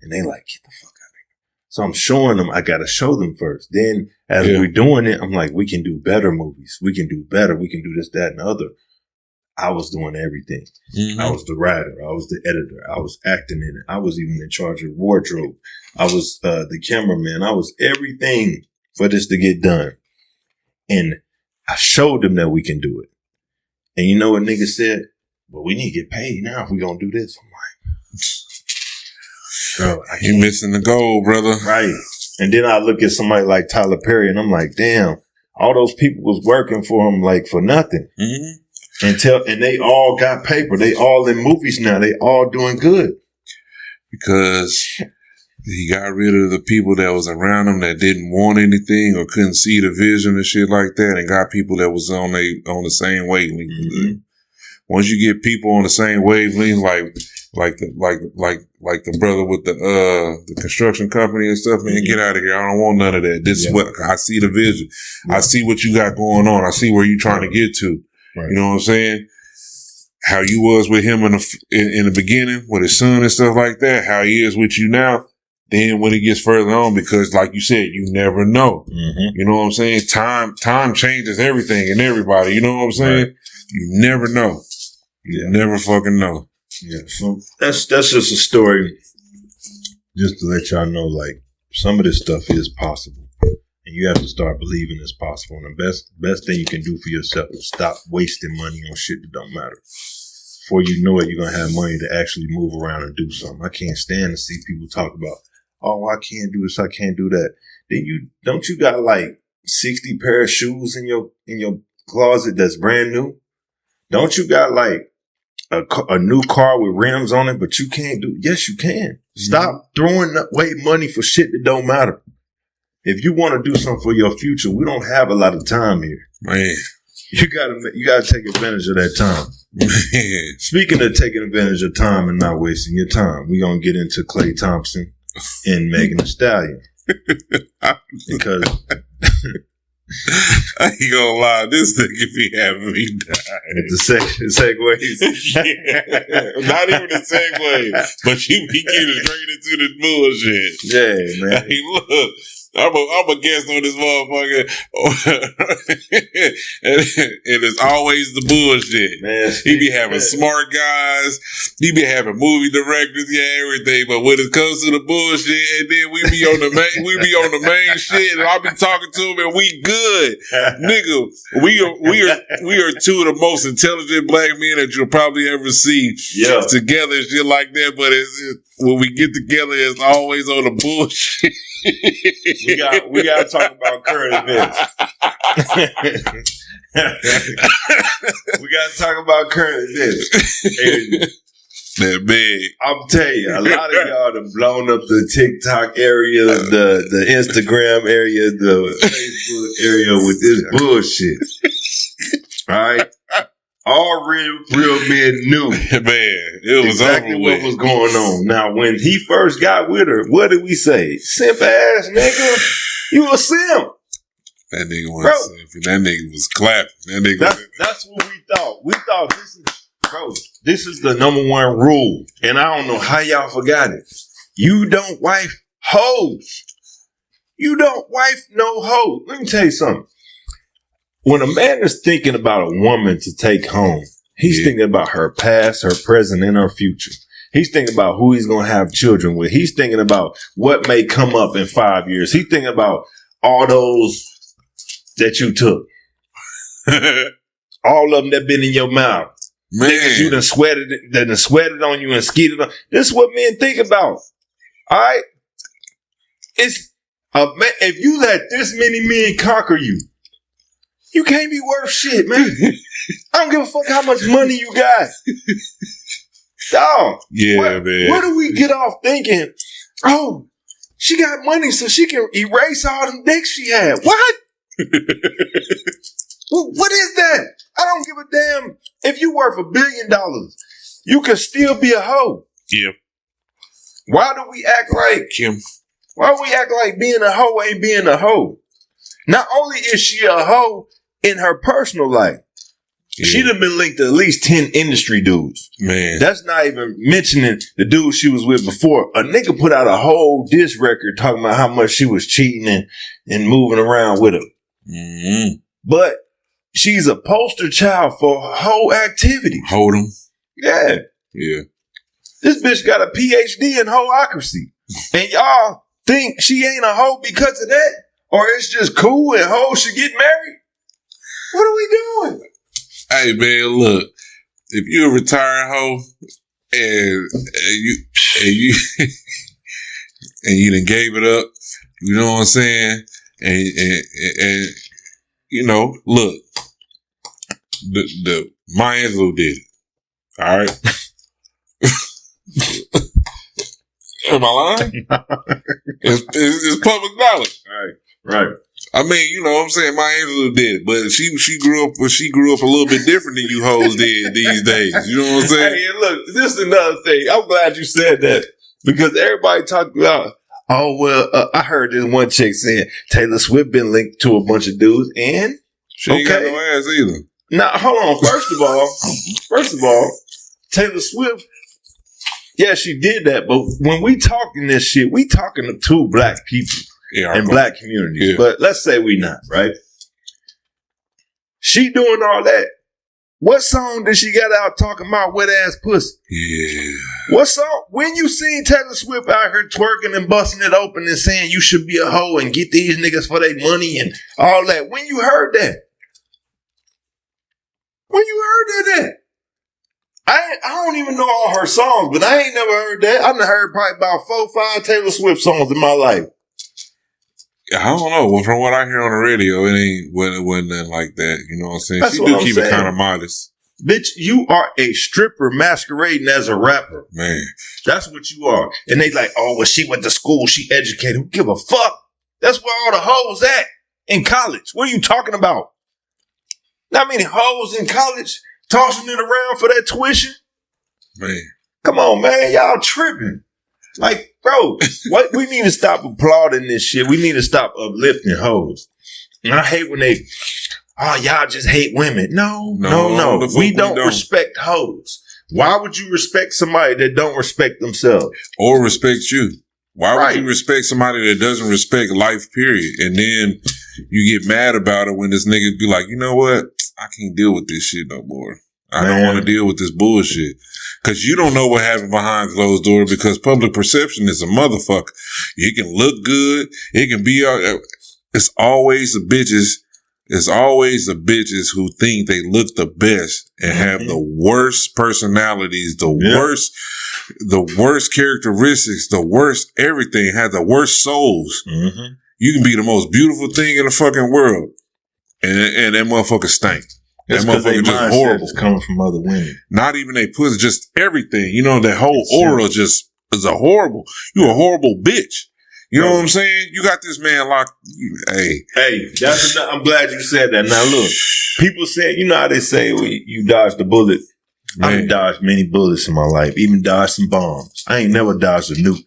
[SPEAKER 1] And they like, get the fuck out of here. So I'm showing them, I got to show them first. Then as we're doing it, I'm like, we can do better movies. We can do better. We can do this, that, and the other. I was doing everything. I was the writer. I was the editor. I was acting in it. I was even in charge of wardrobe. I was the cameraman. I was everything for this to get done. And I showed them that we can do it. And you know what niggas said? Well, we need to get paid now if we're going to do this. I'm like, bro,
[SPEAKER 2] you missing the goal, brother.
[SPEAKER 1] Right. And then I look at somebody like Tyler Perry and I'm like, damn, all those people was working for him like for nothing. And they all got paper. They all in movies now. They all doing good.
[SPEAKER 2] Because he got rid of the people that was around him that didn't want anything or couldn't see the vision and shit like that, and got people that was on the same wavelength. Once you get people on the same wavelength, like the brother with the construction company and stuff, man, get out of here. I don't want none of that. This is what I see, the vision. I see what you got going on. I see where you're trying to get to. Right. You know what I'm saying? How you was with him in the beginning with his son and stuff like that, how he is with you now, then when it gets further on, because like you said, you never know. You know what I'm saying? Time changes everything and everybody. You know what I'm saying? Right. You never know. You never fucking know.
[SPEAKER 1] Yeah. So that's just a story just to let y'all know, like, some of this stuff is possible. And you have to start believing it's possible. And the best thing you can do for yourself is stop wasting money on shit that don't matter. Before you know it, you're going to have money to actually move around and do something. I can't stand to see people talk about, oh, I can't do this, I can't do that. Then don't you got like 60 pair of shoes in your closet that's brand new? Don't you got like a new car with rims on it, but you can't do? Yes, you can. Stop throwing away money for shit that don't matter. If you want to do something for your future, we don't have a lot of time here.
[SPEAKER 2] Man.
[SPEAKER 1] You gotta take advantage of that time. Man. Speaking of taking advantage of time and not wasting your time, we're gonna get into Klay Thompson and Megan Thee Stallion. Because
[SPEAKER 2] I ain't gonna lie, this nigga be having me die.
[SPEAKER 1] At the segues.
[SPEAKER 2] Not even the segues, but he keeps bringing it to this bullshit.
[SPEAKER 1] Yeah, man.
[SPEAKER 2] Hey, look. I'm a guest on this motherfucker. and it's always the bullshit. Man, he be having smart guys. He be having movie directors, everything. But when it comes to the bullshit, and then we be on the main shit, and I be talking to him, and we good. Nigga, we are two of the most intelligent black men that you'll probably ever see together and shit like that. But when we get together, it's always on the bullshit.
[SPEAKER 1] We got to talk about current events. We got to talk about current events.
[SPEAKER 2] That big.
[SPEAKER 1] I'm telling you, a lot of y'all have blown up the TikTok area, the Instagram area, the Facebook area with this bullshit. All right. All real men knew,
[SPEAKER 2] man, it was
[SPEAKER 1] exactly what was going on. Now, when he first got with her, what did we say? Simp ass nigga, you a simp.
[SPEAKER 2] That nigga was that nigga was clapping. That nigga
[SPEAKER 1] that's what we thought. We thought this is the number one rule. And I don't know how y'all forgot it. You don't wife hoes. You don't wife no hoe. Let me tell you something. When a man is thinking about a woman to take home, he's thinking about her past, her present, and her future. He's thinking about who he's going to have children with. He's thinking about what may come up in 5 years. He's thinking about all those that you took. All of them that been in your mouth.
[SPEAKER 2] Man.
[SPEAKER 1] Niggas you done sweated on you and skeeted on. This is what men think about. All right? It's a man, if you let this many men conquer you, you can't be worth shit, man. I don't give a fuck how much money you got. Dog.
[SPEAKER 2] Yeah, man.
[SPEAKER 1] Where do we get off thinking, oh, she got money so she can erase all them dicks she had? What? What is that? I don't give a damn. If you worth $1 billion, you can still be a hoe.
[SPEAKER 2] Yeah.
[SPEAKER 1] Why do we act like
[SPEAKER 2] Kim?
[SPEAKER 1] Why do we act like being a hoe ain't being a hoe? Not only is she a hoe in her personal life, she'd have been linked to at least 10 industry dudes.
[SPEAKER 2] Man.
[SPEAKER 1] That's not even mentioning the dude she was with before. A nigga put out a whole diss record talking about how much she was cheating and moving around with him.
[SPEAKER 2] Mm-hmm.
[SPEAKER 1] But she's a poster child for hoe activity.
[SPEAKER 2] Hold him.
[SPEAKER 1] Yeah.
[SPEAKER 2] Yeah.
[SPEAKER 1] This bitch got a PhD in hoeocracy. And y'all think she ain't a hoe because of that? Or it's just cool and hoes should get married? What are we doing?
[SPEAKER 2] Hey, man, look. If you're a retired hoe and you and you done gave it up, you know what I'm saying? And you know, look, the Maya Angelou did it. All right. Am I lying? It's public knowledge.
[SPEAKER 1] Right.
[SPEAKER 2] I mean, you know what I'm saying? Maya Angelou did it, but she grew up a little bit different than you hoes did these days. You know what I'm saying?
[SPEAKER 1] Hey, look, this is another thing. I'm glad you said that because everybody talked about, oh, well, I heard this one chick saying Taylor Swift been linked to a bunch of dudes and
[SPEAKER 2] she ain't got no ass either.
[SPEAKER 1] Now, hold on. First of all, Taylor Swift, yeah, she did that. But when we talking this shit, we talking to two black people in black communities. Yeah. But let's say we not, right? She doing all that. What song did she got out talking about wet ass pussy?
[SPEAKER 2] Yeah.
[SPEAKER 1] What song? When you seen Taylor Swift out here twerking and busting it open and saying you should be a hoe and get these niggas for their money and all that? When you heard that? When you heard that? I don't even know all her songs, but I ain't never heard that. I done heard probably about 4 or 5 Taylor Swift songs in my life.
[SPEAKER 2] I don't know. Well, from what I hear on the radio, it wasn't nothing like that. You know what I'm saying?
[SPEAKER 1] That's
[SPEAKER 2] she do keep it kind of modest.
[SPEAKER 1] Bitch, you are a stripper masquerading as a rapper.
[SPEAKER 2] Man. That's
[SPEAKER 1] what you are. And they like, oh, well, she went to school. She educated. Who give a fuck? That's where all the hoes at in college. What are you talking about? Not many hoes in college tossing it around for that tuition.
[SPEAKER 2] Man.
[SPEAKER 1] Come on, man. Y'all tripping. Like, bro, what we need to stop applauding this shit. We need to stop uplifting hoes. And I hate when y'all just hate women. No. We don't respect hoes. Why would you respect somebody that don't respect themselves?
[SPEAKER 2] Or respect you? Why would you respect somebody that doesn't respect life, period? And then you get mad about it when this nigga be like, you know what? I can't deal with this shit no more. I don't want to deal with this bullshit. Because you don't know what happened behind closed doors because public perception is a motherfucker. It can look good. It can be, it's always the bitches. It's always the bitches who think they look the best and have the worst personalities, the worst characteristics, the worst everything, have the worst souls. Mm-hmm. You can be the most beautiful thing in the fucking world. And that motherfucker stank. That motherfucker just horrible.
[SPEAKER 1] Coming from other women.
[SPEAKER 2] Not even they pussy, just everything. You know, that whole aura just is a horrible. You a horrible bitch. You know what I'm saying? You got this man locked. Hey,
[SPEAKER 1] I'm glad you said that. Now look, people say, you know how they say you dodged the bullet. I've dodged many bullets in my life, even dodged some bombs. I ain't never dodged a nuke.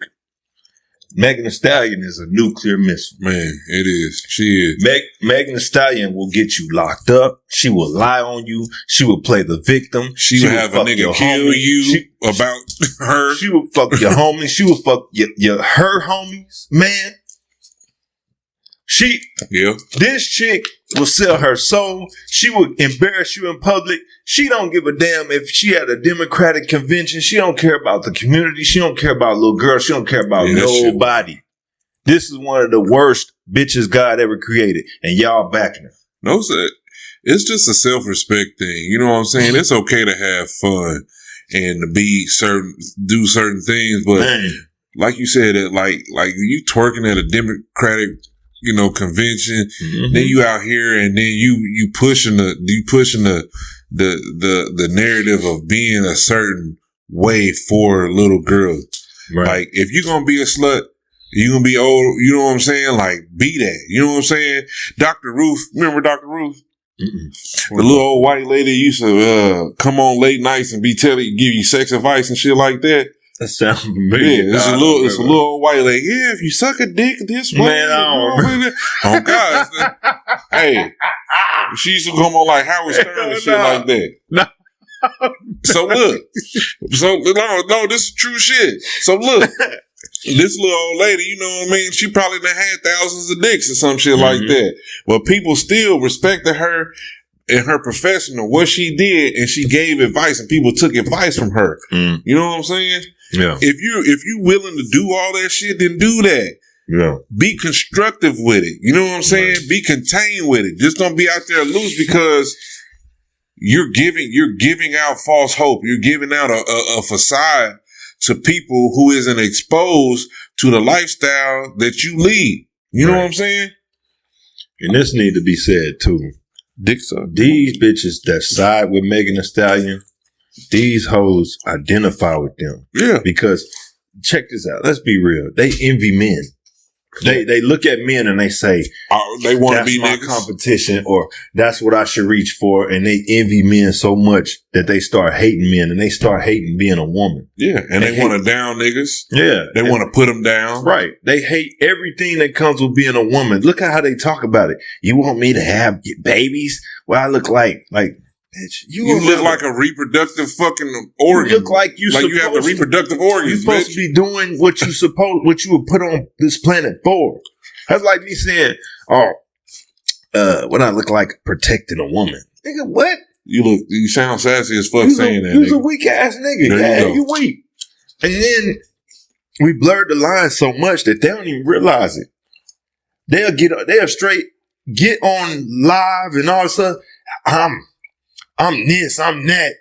[SPEAKER 1] Megan Thee Stallion is a nuclear missile.
[SPEAKER 2] Man, it is. She is.
[SPEAKER 1] Megan Thee Stallion will get you locked up. She will lie on you. She will play the victim.
[SPEAKER 2] She will have a nigga kill you about her.
[SPEAKER 1] She will fuck your homies. She will fuck her homies. Man. This chick will sell her soul. She will embarrass you in public. She don't give a damn if she at a Democratic convention. She don't care about the community. She don't care about little girls. She don't care about nobody. This is one of the worst bitches God ever created, and y'all backing her.
[SPEAKER 2] No, sir. It's just a self-respect thing. You know what I'm saying? It's okay to have fun and to do certain things, but like you said, like you twerking at a Democratic, convention. Mm-hmm. Then you out here, and then you pushing the narrative of being a certain way for little girls. Right. Like if you're gonna be a slut, you're gonna be old. You know what I'm saying? Like be that. You know what I'm saying? Dr. Ruth, remember Dr. Ruth? Mm-mm. The little old white lady used to come on late nights and give you sex advice and shit like that.
[SPEAKER 1] That sounds familiar.
[SPEAKER 2] Yeah, it's a little old white lady. Yeah, if you suck a dick this way, man, I don't remember. Oh God, hey, she used to come on like Howard Stern and shit like that. No. So look, no, this is true shit. So look, this little old lady, you know what I mean? She probably done had thousands of dicks or some shit like that, but people still respected her in her profession of what she did, and she gave advice, and people took advice from her. Mm. You know what I'm saying? Yeah. If you willing to do all that shit, then do that. Yeah. Be constructive with it. You know what I'm saying? Right. Be contained with it. Just don't be out there loose because you're giving out false hope. You're giving out a facade to people who isn't exposed to the lifestyle that you lead. You know what I'm saying?
[SPEAKER 1] And this need to be said too.
[SPEAKER 2] Dick suck.
[SPEAKER 1] These bitches that side with Megan Thee Stallion, these hoes identify with them. Yeah. Because check this out. Let's be real. They envy men. They look at men and they say,
[SPEAKER 2] they want to be
[SPEAKER 1] my
[SPEAKER 2] niggas.
[SPEAKER 1] Competition, or that's what I should reach for. And they envy men so much that they start hating men, and they start hating being a woman.
[SPEAKER 2] Yeah. And they want to down niggas. Yeah. They want to put them down.
[SPEAKER 1] Right. They hate everything that comes with being a woman. Look at how they talk about it. You want me to have babies? Well, I look like, bitch,
[SPEAKER 2] you look like a reproductive fucking organ.
[SPEAKER 1] You look like you
[SPEAKER 2] have the reproductive organs.
[SPEAKER 1] You're supposed to be doing what you were put on this planet for. That's like me saying, what I look like protecting a woman. Nigga, what?
[SPEAKER 2] You sound sassy as fuck saying that.
[SPEAKER 1] You's a weak ass nigga. Yeah, you weak. And then we blurred the line so much that they don't even realize it. They'll straight get on live and all this stuff. I'm this, I'm that,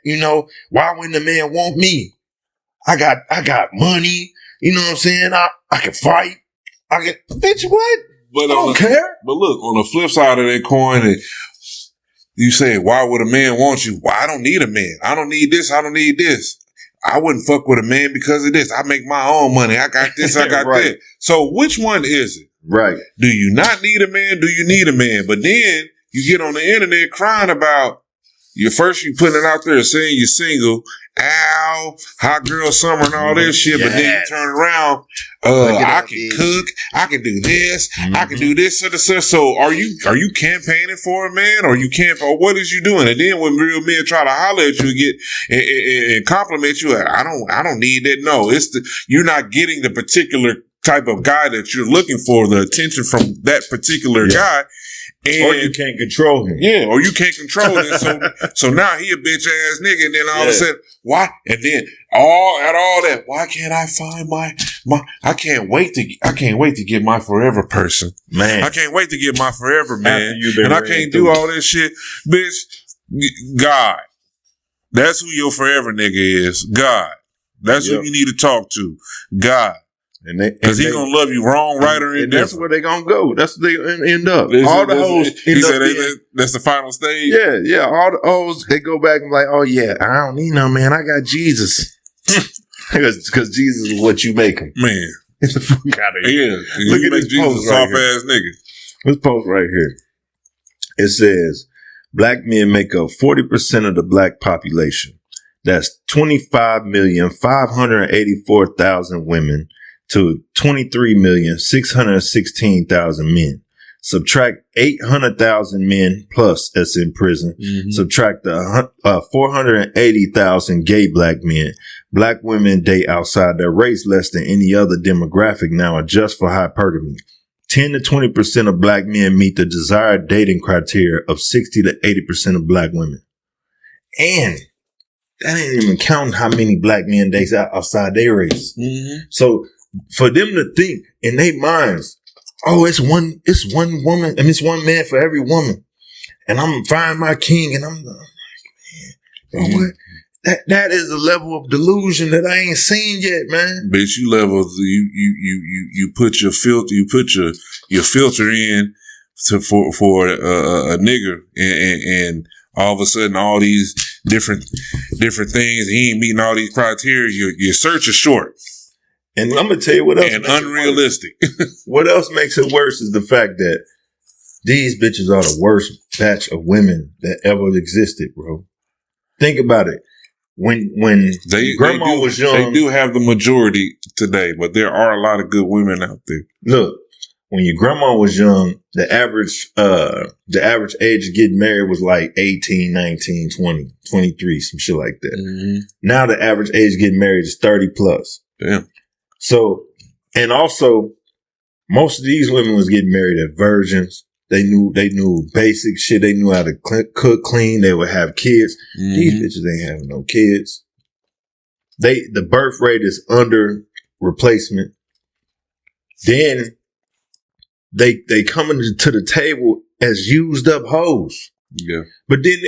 [SPEAKER 1] why wouldn't the man want me? I got money, you know what I'm saying? I can fight. Bitch, what?
[SPEAKER 2] But
[SPEAKER 1] I don't care.
[SPEAKER 2] But look, on the flip side of that coin, you say, why would a man want you? Well, I don't need a man. I don't need this. I don't need this. I wouldn't fuck with a man because of this. I make my own money. I got this. I got that. So which one is it?
[SPEAKER 1] Right.
[SPEAKER 2] Do you not need a man? Do you need a man? But then you get on the internet crying about you putting it out there saying you're single, hot girl summer and all this shit, but then you turn around, I can cook, I can do this, I can do this, so are you campaigning for a man, or or what is you doing? And then when real men try to holler at you and compliment you, I don't need that. No, you're not getting the particular type of guy that you're looking for, the attention from that particular guy.
[SPEAKER 1] Or you can't control him.
[SPEAKER 2] Yeah, or you can't control it. So now he a bitch ass nigga, and then all of a sudden, why? And then all that, why can't I find my I can't wait to get my forever person. Man. I can't wait to get my forever man. And I can't do all this shit. Bitch, God. That's who your forever nigga is. God. That's who you need to talk to. God. Because he gonna love you wrong, right, or indifferent.
[SPEAKER 1] That's where they gonna go. That's where they end up. All the hoes
[SPEAKER 2] end up that's the final stage?
[SPEAKER 1] Yeah. All the hoes, they go back and like, oh yeah, I don't need no man. I got Jesus. Because Jesus is what you make him.
[SPEAKER 2] Man.
[SPEAKER 1] Get the fuck out of here.
[SPEAKER 2] Yeah. Look at this Jesus soft ass nigga.
[SPEAKER 1] This post right here. It says, black men make up 40% of the black population. That's 25,584,000 women, to 23,616,000 men. Subtract 800,000 men plus that's in prison. Mm-hmm. Subtract the 480,000 gay black men. Black women date outside their race less than any other demographic now adjust for hypergamy. 10 to 20% of black men meet the desired dating criteria of 60 to 80% of black women. And that ain't even counting how many black men dates outside their race. Mm-hmm. So for them to think in their minds, oh, it's one woman, and it's one man for every woman. And I'm find my king, and I'm like, man, what? That is a level of delusion that I ain't seen yet, man.
[SPEAKER 2] Bitch, you put your filter, your filter in for a nigger, and all of a sudden all these different things, he ain't meeting all these criteria. Your search is short.
[SPEAKER 1] And I'm gonna tell you what else.
[SPEAKER 2] And unrealistic.
[SPEAKER 1] What else makes it worse is the fact that these bitches are the worst batch of women that ever existed, bro. Think about it. When grandma was young,
[SPEAKER 2] they do have the majority today, but there are a lot of good women out there.
[SPEAKER 1] Look, when your grandma was young, the average age of getting married was like 18, 19, 20, 23, some shit like that. Mm-hmm. Now the average age of getting married is 30 plus.
[SPEAKER 2] Damn.
[SPEAKER 1] So, and also, most of these women was getting married at virgins. They knew basic shit. They knew how to cook, clean. They would have kids. Mm-hmm. These bitches ain't having no kids. The birth rate is under replacement. Then they coming to the table as used up hoes.
[SPEAKER 2] Yeah.
[SPEAKER 1] But then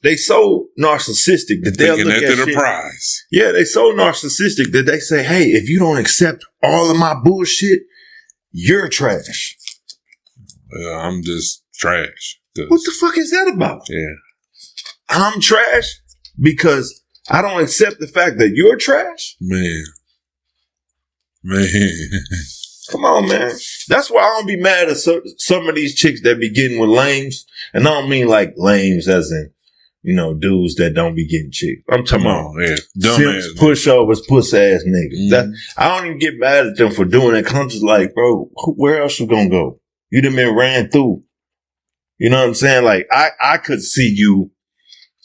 [SPEAKER 1] they so narcissistic that they'll look at
[SPEAKER 2] their prize.
[SPEAKER 1] Yeah, they so narcissistic that they say, hey, if you don't accept all of my bullshit, you're trash.
[SPEAKER 2] I'm just trash.
[SPEAKER 1] What the fuck is that about?
[SPEAKER 2] Yeah.
[SPEAKER 1] I'm trash because I don't accept the fact that you're trash?
[SPEAKER 2] Man.
[SPEAKER 1] Come on, man. That's why I don't be mad at some of these chicks that be getting with lames. And I don't mean like lames as in, dudes that don't be getting chicks. I'm talking about simps, pushovers, puss ass niggas. Mm-hmm. I don't even get mad at them for doing that because I'm just like, bro, where else you gonna go? You done been ran through. You know what I'm saying? Like, I could see you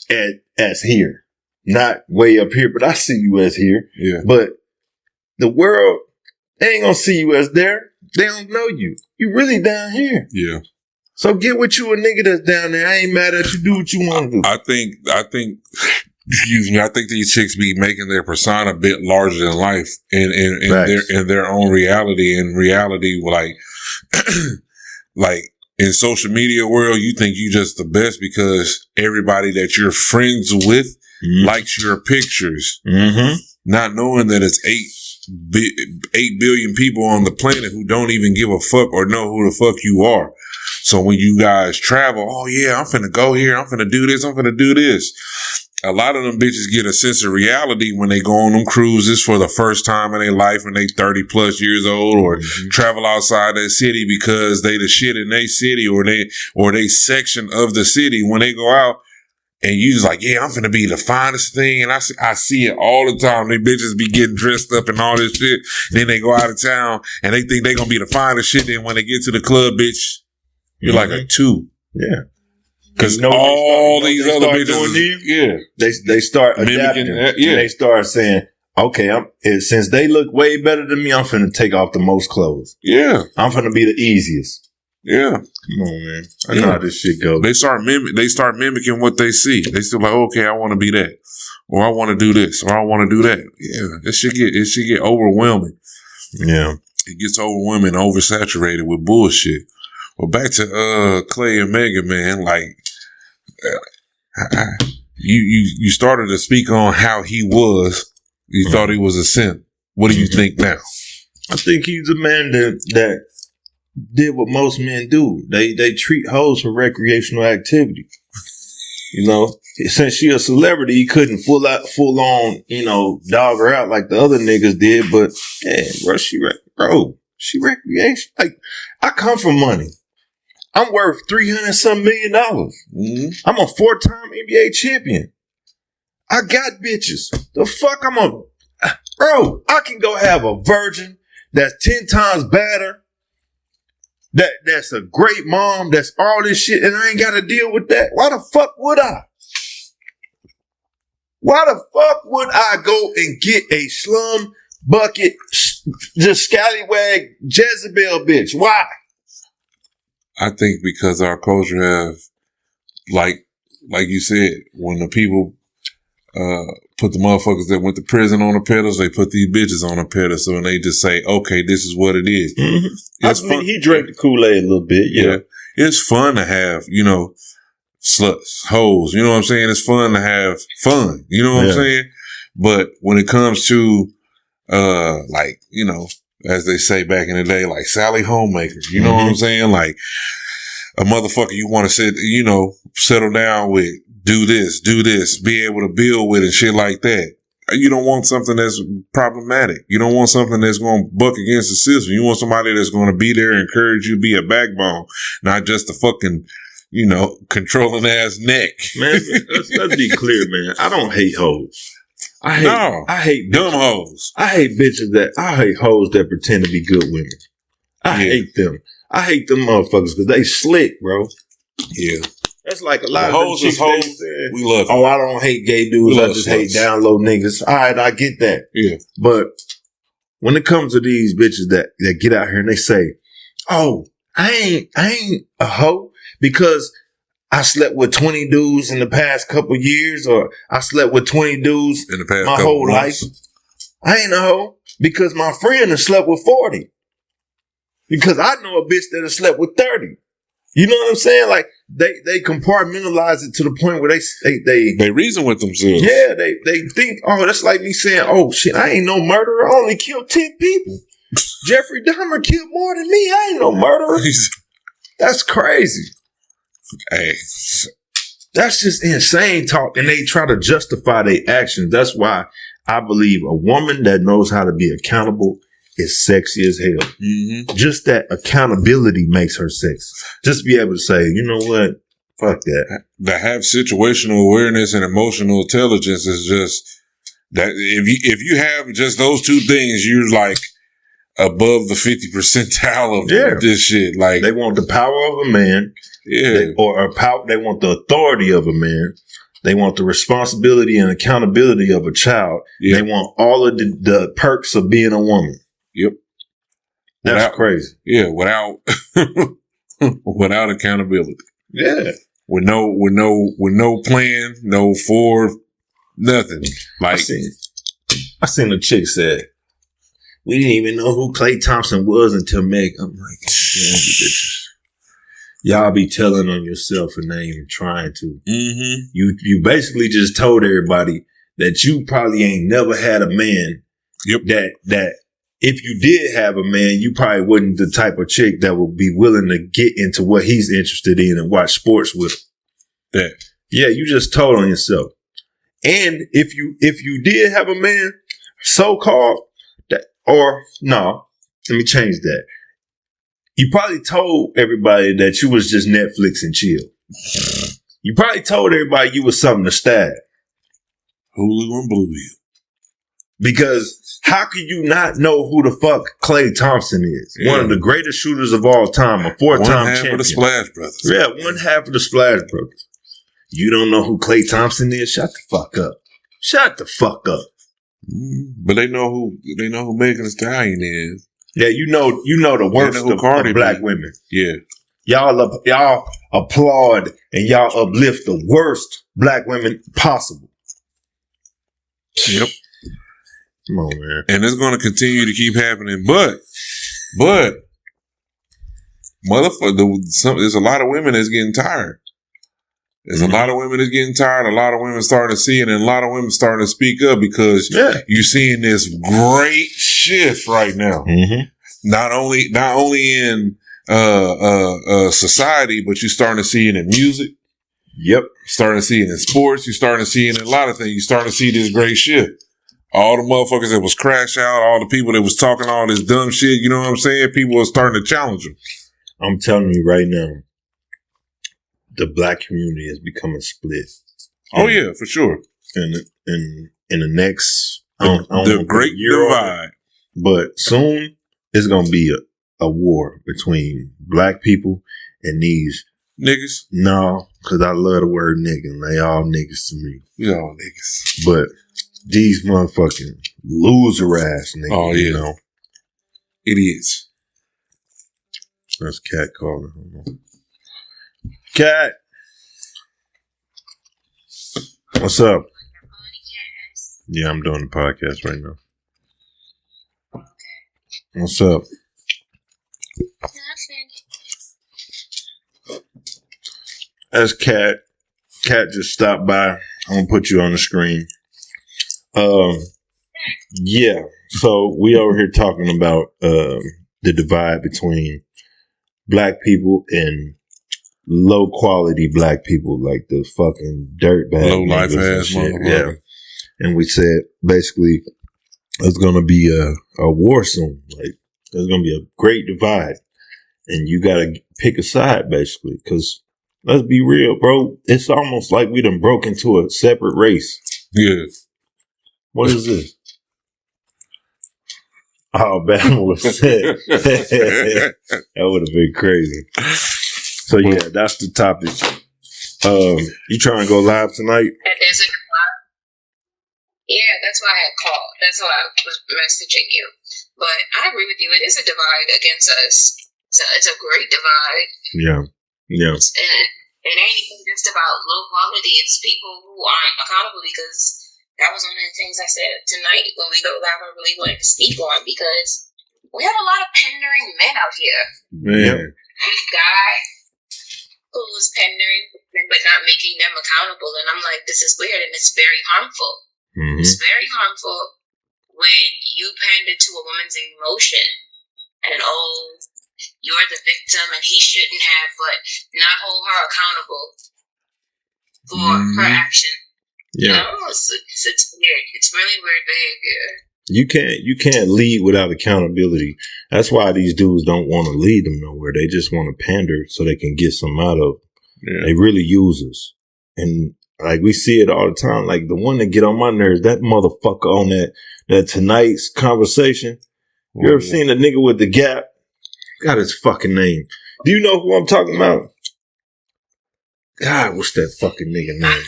[SPEAKER 1] as here. Not way up here, but I see you as here.
[SPEAKER 2] Yeah.
[SPEAKER 1] But the world, they ain't gonna see you as there. They don't know you. You really down here.
[SPEAKER 2] Yeah.
[SPEAKER 1] So get with you a nigga that's down there. I ain't mad at you. Do what you want to do.
[SPEAKER 2] I think, excuse me, I think these chicks be making their persona a bit larger than life in their own reality. In reality, like in social media world, you think you just the best because everybody that you're friends with likes your pictures, not knowing that it's 8 billion people on the planet who don't even give a fuck or know who the fuck you are. So when you guys travel, oh yeah, I'm finna go here, I'm finna do this, I'm finna do this. A lot of them bitches get a sense of reality when they go on them cruises for the first time in their life when they 30 plus years old or travel outside their city because they the shit in their city or they section of the city when they go out. And you just like, yeah, I'm finna be the finest thing. And I see it all the time. They bitches be getting dressed up and all this shit. And then they go out of town and they think they gonna be the finest shit. Then when they get to the club, bitch, you're like a 2.
[SPEAKER 1] Yeah.
[SPEAKER 2] Cause all these other bitches,
[SPEAKER 1] they start adapting. And they start saying, okay, since they look way better than me, I'm finna take off the most clothes.
[SPEAKER 2] Yeah.
[SPEAKER 1] I'm finna be the easiest.
[SPEAKER 2] Yeah.
[SPEAKER 1] Come on, man. I know how this shit goes.
[SPEAKER 2] They start mimicking what they see. They still like, okay, I want to be that. Or I want to do this. Or I want to do that. Yeah. It should get overwhelming.
[SPEAKER 1] Yeah.
[SPEAKER 2] It gets overwhelming, oversaturated with bullshit. Well, back to Klay and Megan, man. Like, you started to speak on how he was. You thought he was a simp. What do you think now?
[SPEAKER 1] I think he's a man that did what most men do. They treat hoes for recreational activity. Since she a celebrity, he couldn't full on, dog her out like the other niggas did. But yeah, bro, she recreation. Like, I come from money. I'm worth $300-some million. Mm-hmm. I'm a 4-time NBA champion. I got bitches. The fuck bro, I can go have a virgin that's 10 times better, that's a great mom, that's all this shit, and I ain't got to deal with that. Why the fuck would I? Why the fuck would I go and get a slum bucket, just scallywag Jezebel bitch? Why?
[SPEAKER 2] I think because our culture have, like you said, when the people put the motherfuckers that went to prison on the pedals, they put these bitches on a pedestal, and they just say, okay, this is what it is.
[SPEAKER 1] Mm-hmm. He drank the Kool-Aid a little bit, yeah.
[SPEAKER 2] It's fun to have, sluts, hoes, you know what I'm saying? It's fun to have fun, you know what I'm saying? But when it comes to, as they say back in the day, like Sally Homemaker, you know what I'm saying? Like a motherfucker you want to sit, settle down with, do this, be able to build with and shit like that. You don't want something that's problematic. You don't want something that's going to buck against the system. You want somebody that's going to be there and encourage you to be a backbone, not just a fucking, controlling ass neck.
[SPEAKER 1] Man, let's be clear, man. I don't hate hoes. I hate
[SPEAKER 2] dumb hoes.
[SPEAKER 1] I hate hoes that pretend to be good women. I hate them. I hate them motherfuckers because they slick, bro.
[SPEAKER 2] Yeah.
[SPEAKER 1] That's like a lot of
[SPEAKER 2] hoes is hoes. We love them.
[SPEAKER 1] Oh, I don't hate gay dudes. I just hate down low niggas. All right, I get that.
[SPEAKER 2] Yeah.
[SPEAKER 1] But when it comes to these bitches that get out here and they say, oh, I ain't a hoe because I slept with 20 dudes in the past couple years, or I slept with 20 dudes
[SPEAKER 2] in the past
[SPEAKER 1] my whole life. I ain't a hoe because my friend has slept with 40. Because I know a bitch that has slept with 30. You know what I'm saying? Like they compartmentalize it to the point where they
[SPEAKER 2] reason with themselves.
[SPEAKER 1] Yeah, they think, oh, that's like me saying, oh shit, I ain't no murderer. I only killed 10 people. Jeffrey Dahmer killed more than me. I ain't no murderer. That's crazy.
[SPEAKER 2] Hey,
[SPEAKER 1] that's just insane talk, and they try to justify their actions. That's why I believe a woman that knows how to be accountable is sexy as hell. Mm-hmm. Just that accountability makes her sexy. Just be able to say, you know what? Fuck that.
[SPEAKER 2] To have situational awareness and emotional intelligence is just that. If you have just those two things, you're like above the 50th percentile of this shit. Like
[SPEAKER 1] they want the power of a man.
[SPEAKER 2] Yeah.
[SPEAKER 1] They want the authority of a man. They want the responsibility and accountability of a child. Yeah. They want all of the perks of being a woman.
[SPEAKER 2] Yep.
[SPEAKER 1] That's crazy.
[SPEAKER 2] Yeah, without accountability.
[SPEAKER 1] Yeah.
[SPEAKER 2] With no plan, no for nothing. Like
[SPEAKER 1] I seen a chick said, we didn't even know who Klay Thompson was until Meg. I'm like, damn, bitches. Y'all be telling on yourself and not even trying to. Mm-hmm. You basically just told everybody that you probably ain't never had a man.
[SPEAKER 2] Yep.
[SPEAKER 1] That if you did have a man, you probably wasn't the type of chick that would be willing to get into what he's interested in and watch sports with him. Yeah, you just told on yourself. And if you did have a man, so-called, let me change that. You probably told everybody that you was just Netflix and chill. You probably told everybody you was something to stab.
[SPEAKER 2] Hulu and Blueview.
[SPEAKER 1] Because how could you not know who the fuck Klay Thompson is? Yeah. One of the greatest shooters of all time, a 4-time champion.
[SPEAKER 2] One half of the Splash Brothers.
[SPEAKER 1] Yeah, one half of the Splash Brothers. You don't know who Klay Thompson is? Shut the fuck up. Shut the fuck up.
[SPEAKER 2] But they know who Megan Thee Stallion is.
[SPEAKER 1] Yeah, you know the worst of black women.
[SPEAKER 2] Yeah.
[SPEAKER 1] Y'all applaud and y'all uplift the worst black women possible.
[SPEAKER 2] Yep.
[SPEAKER 1] Come on, man.
[SPEAKER 2] And it's going to continue to keep happening. But, motherfucker, there's a lot of women that's getting tired. There's a lot of women that's getting tired. A lot of women starting to see it, and a lot of women starting to speak up because you're seeing this great shift right now. Mm-hmm. Not only in society, but you're starting to see it in music.
[SPEAKER 1] Yep.
[SPEAKER 2] Starting to see it in sports. You're starting to see it in a lot of things. You're starting to see this great shift. All the motherfuckers that was crash out, all the people that was talking all this dumb shit, you know what I'm saying? People are starting to challenge them.
[SPEAKER 1] I'm telling you right now, the black community is becoming split.
[SPEAKER 2] Oh yeah, for sure.
[SPEAKER 1] In the next,
[SPEAKER 2] the great divide.
[SPEAKER 1] But soon it's gonna be a war between black people and these
[SPEAKER 2] niggas.
[SPEAKER 1] No, because I love the word nigga. And they all niggas to me.
[SPEAKER 2] We all niggas.
[SPEAKER 1] But these motherfucking loser ass niggas.
[SPEAKER 2] Oh yeah,
[SPEAKER 1] you know?
[SPEAKER 2] Idiots.
[SPEAKER 1] That's Cat calling. Cat, what's up? Yeah, I'm doing the podcast right now. What's up? That's Cat. Cat just stopped by. I'm gonna put you on the screen. Yeah. So we over here talking about the divide between black people and low quality black people, like the fucking dirtbag,
[SPEAKER 2] low life ass motherfucker.
[SPEAKER 1] Yeah. And we said basically it's gonna be a war soon. Like there's gonna be a great divide, and you gotta pick a side basically, because let's be real, bro. It's almost like we done broke into a separate race.
[SPEAKER 2] Yeah.
[SPEAKER 1] What is this? Oh, Bama was set. That would have been crazy. So yeah, that's the topic. You trying to go live tonight?
[SPEAKER 3] Yeah, that's why I had called. That's why I was messaging you. But I agree with you. It is a divide against us. It's a great divide.
[SPEAKER 1] Yeah. Yeah.
[SPEAKER 3] And it ain't even just about low quality. It's people who aren't accountable, because that was one of the things I said tonight when we go live. I really wanted to speak on, because we have a lot of pandering men out here.
[SPEAKER 2] Man.
[SPEAKER 3] This guy who's pandering but not making them accountable. And I'm like, this is weird, and it's very harmful.
[SPEAKER 1] Mm-hmm.
[SPEAKER 3] It's very harmful when you pander to a woman's emotion and, oh, you're the victim and he shouldn't have, but not hold her accountable for her action.
[SPEAKER 1] Yeah.
[SPEAKER 3] You know, it's weird. It's really weird behavior.
[SPEAKER 1] You can't lead without accountability. That's why these dudes don't want to lead them nowhere. They just want to pander so they can get some out of. Yeah. They really use us. And like we see it all the time. Like the one that get on my nerves, that motherfucker on that tonight's conversation. You ever seen a nigga with the Gap? Got his fucking name. Do you know who I'm talking about? God, what's that fucking nigga name?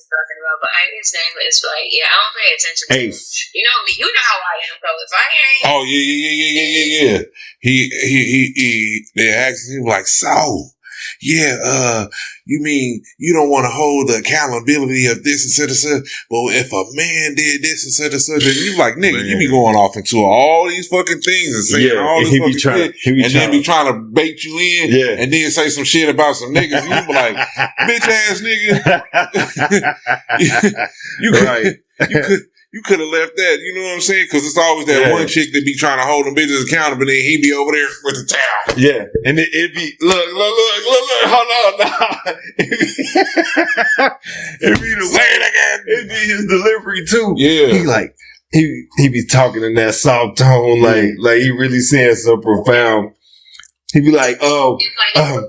[SPEAKER 3] Talking about, but his name is like, yeah, I don't pay attention to
[SPEAKER 1] Ace.
[SPEAKER 3] You know me, you know how I am, so if I ain't.
[SPEAKER 2] Oh yeah. They asked him like, so, yeah, you mean you don't want to hold the accountability of this and such and such, but if a man did this and such and such, and you like, nigga, you be going off into all these fucking things and saying all this fucking shit, and then be trying to bait you in, and then say some shit about some niggas, and you be like, bitch ass nigga, you could have left that, you know what I'm saying? Because it's always that one chick that be trying to hold them bitches accountable, and then he be over there with the towel.
[SPEAKER 1] Yeah, and it be look, hold on, nah. It be the
[SPEAKER 2] say it again.
[SPEAKER 1] It be his delivery too.
[SPEAKER 2] Yeah,
[SPEAKER 1] he like he be talking in that soft tone, like he really saying something profound. He be like,
[SPEAKER 3] profound, and I'm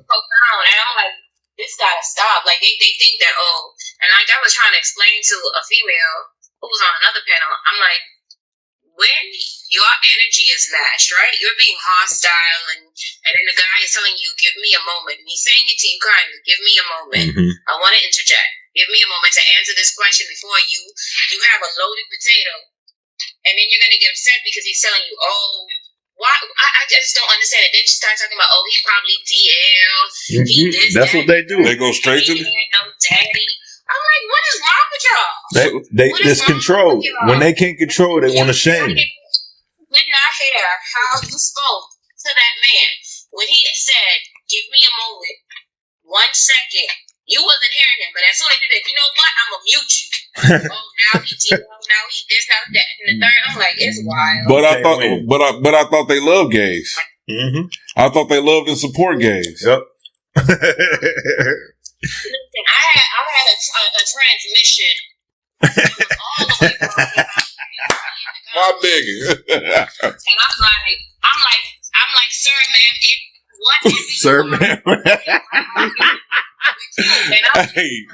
[SPEAKER 3] like, this gotta stop. Like they think that, and like I was trying to explain to a female who was on another panel, I'm like, when your energy is matched, right? You're being hostile, and then the guy is telling you, give me a moment. And he's saying it to you kindly, give me a moment. Mm-hmm. I want to interject. Give me a moment to answer this question before you have a loaded potato. And then you're going to get upset because he's telling you, why? I just don't understand it. Then you start talking about, he probably DL'd. He did
[SPEAKER 1] That's what they do.
[SPEAKER 2] They go straight to me.
[SPEAKER 3] No daddy. I'm like, what is wrong with y'all?
[SPEAKER 1] It's control. When they can't control, they want to shame.
[SPEAKER 3] Did not hear how you spoke to that man when he said, give me a moment, 1 second. You wasn't hearing him, but as soon as he did, you know what? I'm going to mute you. Now he did, now he this, now that, and the third. I'm like, it's wild.
[SPEAKER 2] But I thought they loved gays. Mm-hmm. I thought they loved and support gays.
[SPEAKER 1] Yep.
[SPEAKER 3] Listen, I had a transmission. It was all the way from
[SPEAKER 2] my nigga.
[SPEAKER 3] And I'm like, sir, ma'am,
[SPEAKER 1] sir, ma'am.
[SPEAKER 3] And I'm you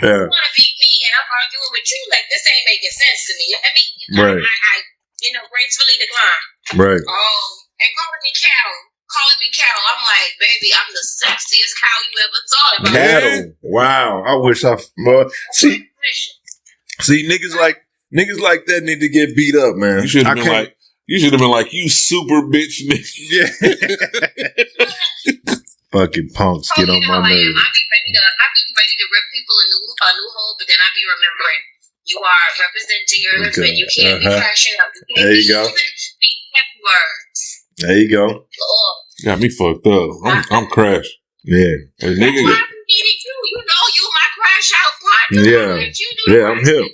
[SPEAKER 3] want to be me, and I'm arguing with you. Like, this ain't making sense to me. I mean,
[SPEAKER 1] right.
[SPEAKER 3] I gracefully decline.
[SPEAKER 1] Right.
[SPEAKER 3] Oh, and calling me cattle. I'm like, baby, I'm the sexiest cow you ever thought about.
[SPEAKER 1] Cattle. Wow. I wish see niggas like that need to get beat up, man.
[SPEAKER 2] You should have been like, you super bitch nigga.
[SPEAKER 1] Yeah. Fucking punks get on my nerves.
[SPEAKER 3] I be ready to rip people a new hole, but then I be remembering you are representing your husband. You can't be crashing up.
[SPEAKER 1] There you go.
[SPEAKER 3] Be heavy words.
[SPEAKER 1] There you go.
[SPEAKER 2] Got me fucked up. I'm crashed.
[SPEAKER 1] Yeah.
[SPEAKER 2] Hey, nigga.
[SPEAKER 3] You know you my crash out partner.
[SPEAKER 1] Yeah, I'm here.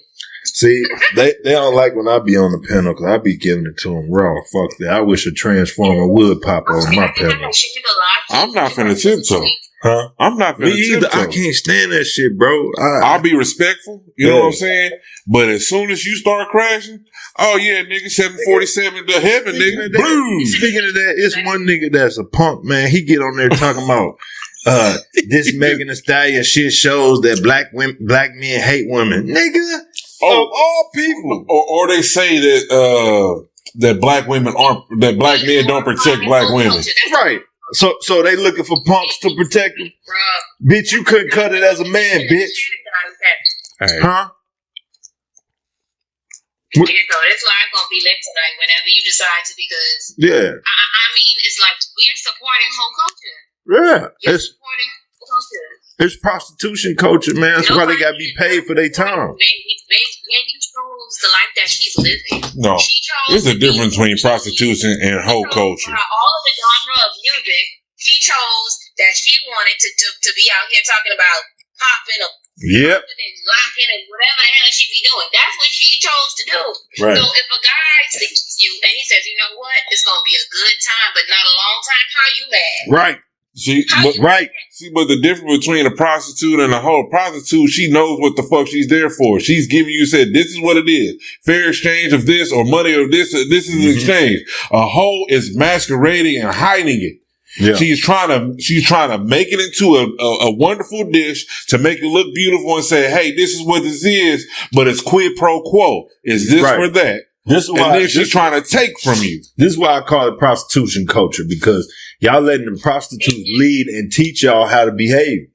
[SPEAKER 1] See, they don't like when I be on the panel because I be giving it to them raw. Fuck that. I wish a transformer would pop on my panel.
[SPEAKER 2] I'm not finna tiptoe.
[SPEAKER 1] Huh?
[SPEAKER 2] I'm not finna tiptoe.
[SPEAKER 1] I can't stand that shit, bro.
[SPEAKER 2] I'll be respectful. You know what I'm saying? But as soon as you start crashing, oh yeah, nigga, 747 to heaven, nigga. Boom.
[SPEAKER 1] Speaking of that, it's one nigga that's a punk, man. He get on there talking about this Megan Thee Stallion shit shows that black men hate women. Nigga. Of all people.
[SPEAKER 2] Or they say that that black men don't protect black women.
[SPEAKER 1] Right. So they looking for punks to protect them. Bitch, you couldn't cut it as a man, bitch.
[SPEAKER 2] Hey.
[SPEAKER 1] Huh?
[SPEAKER 3] So that's why I'm gonna be lit tonight whenever you decide to, because
[SPEAKER 1] yeah.
[SPEAKER 3] I mean, it's like we're supporting whole culture.
[SPEAKER 1] Yeah.
[SPEAKER 3] You're supporting culture.
[SPEAKER 1] It's prostitution culture, man. That's why they gotta be paid for their time.
[SPEAKER 3] Maybe chose the life that she's living.
[SPEAKER 2] No, there's a difference between prostitution and whole culture.
[SPEAKER 3] All of the genre of music, she chose that she wanted to be out here talking about popping or
[SPEAKER 1] yep.
[SPEAKER 3] and locking and whatever the hell she be doing. That's what she chose to do.
[SPEAKER 1] Right.
[SPEAKER 3] So if a guy sees you and he says, you know what, it's gonna be a good time, but not a long time, how you mad?
[SPEAKER 1] Right.
[SPEAKER 2] But the difference between a prostitute and a hoe, prostitute, she knows what the fuck she's there for. She's giving you, said, this is what it is. Fair exchange of this or money of this. This is an exchange. A hoe is masquerading and hiding it. Yeah. She's trying to make it into a wonderful dish to make it look beautiful and say, hey, this is what this is, but it's quid pro quo. Is this for that?
[SPEAKER 1] This is why,
[SPEAKER 2] and then she's trying to take from you.
[SPEAKER 1] This is why I call it prostitution culture, because y'all letting the prostitutes lead and teach y'all how to behave.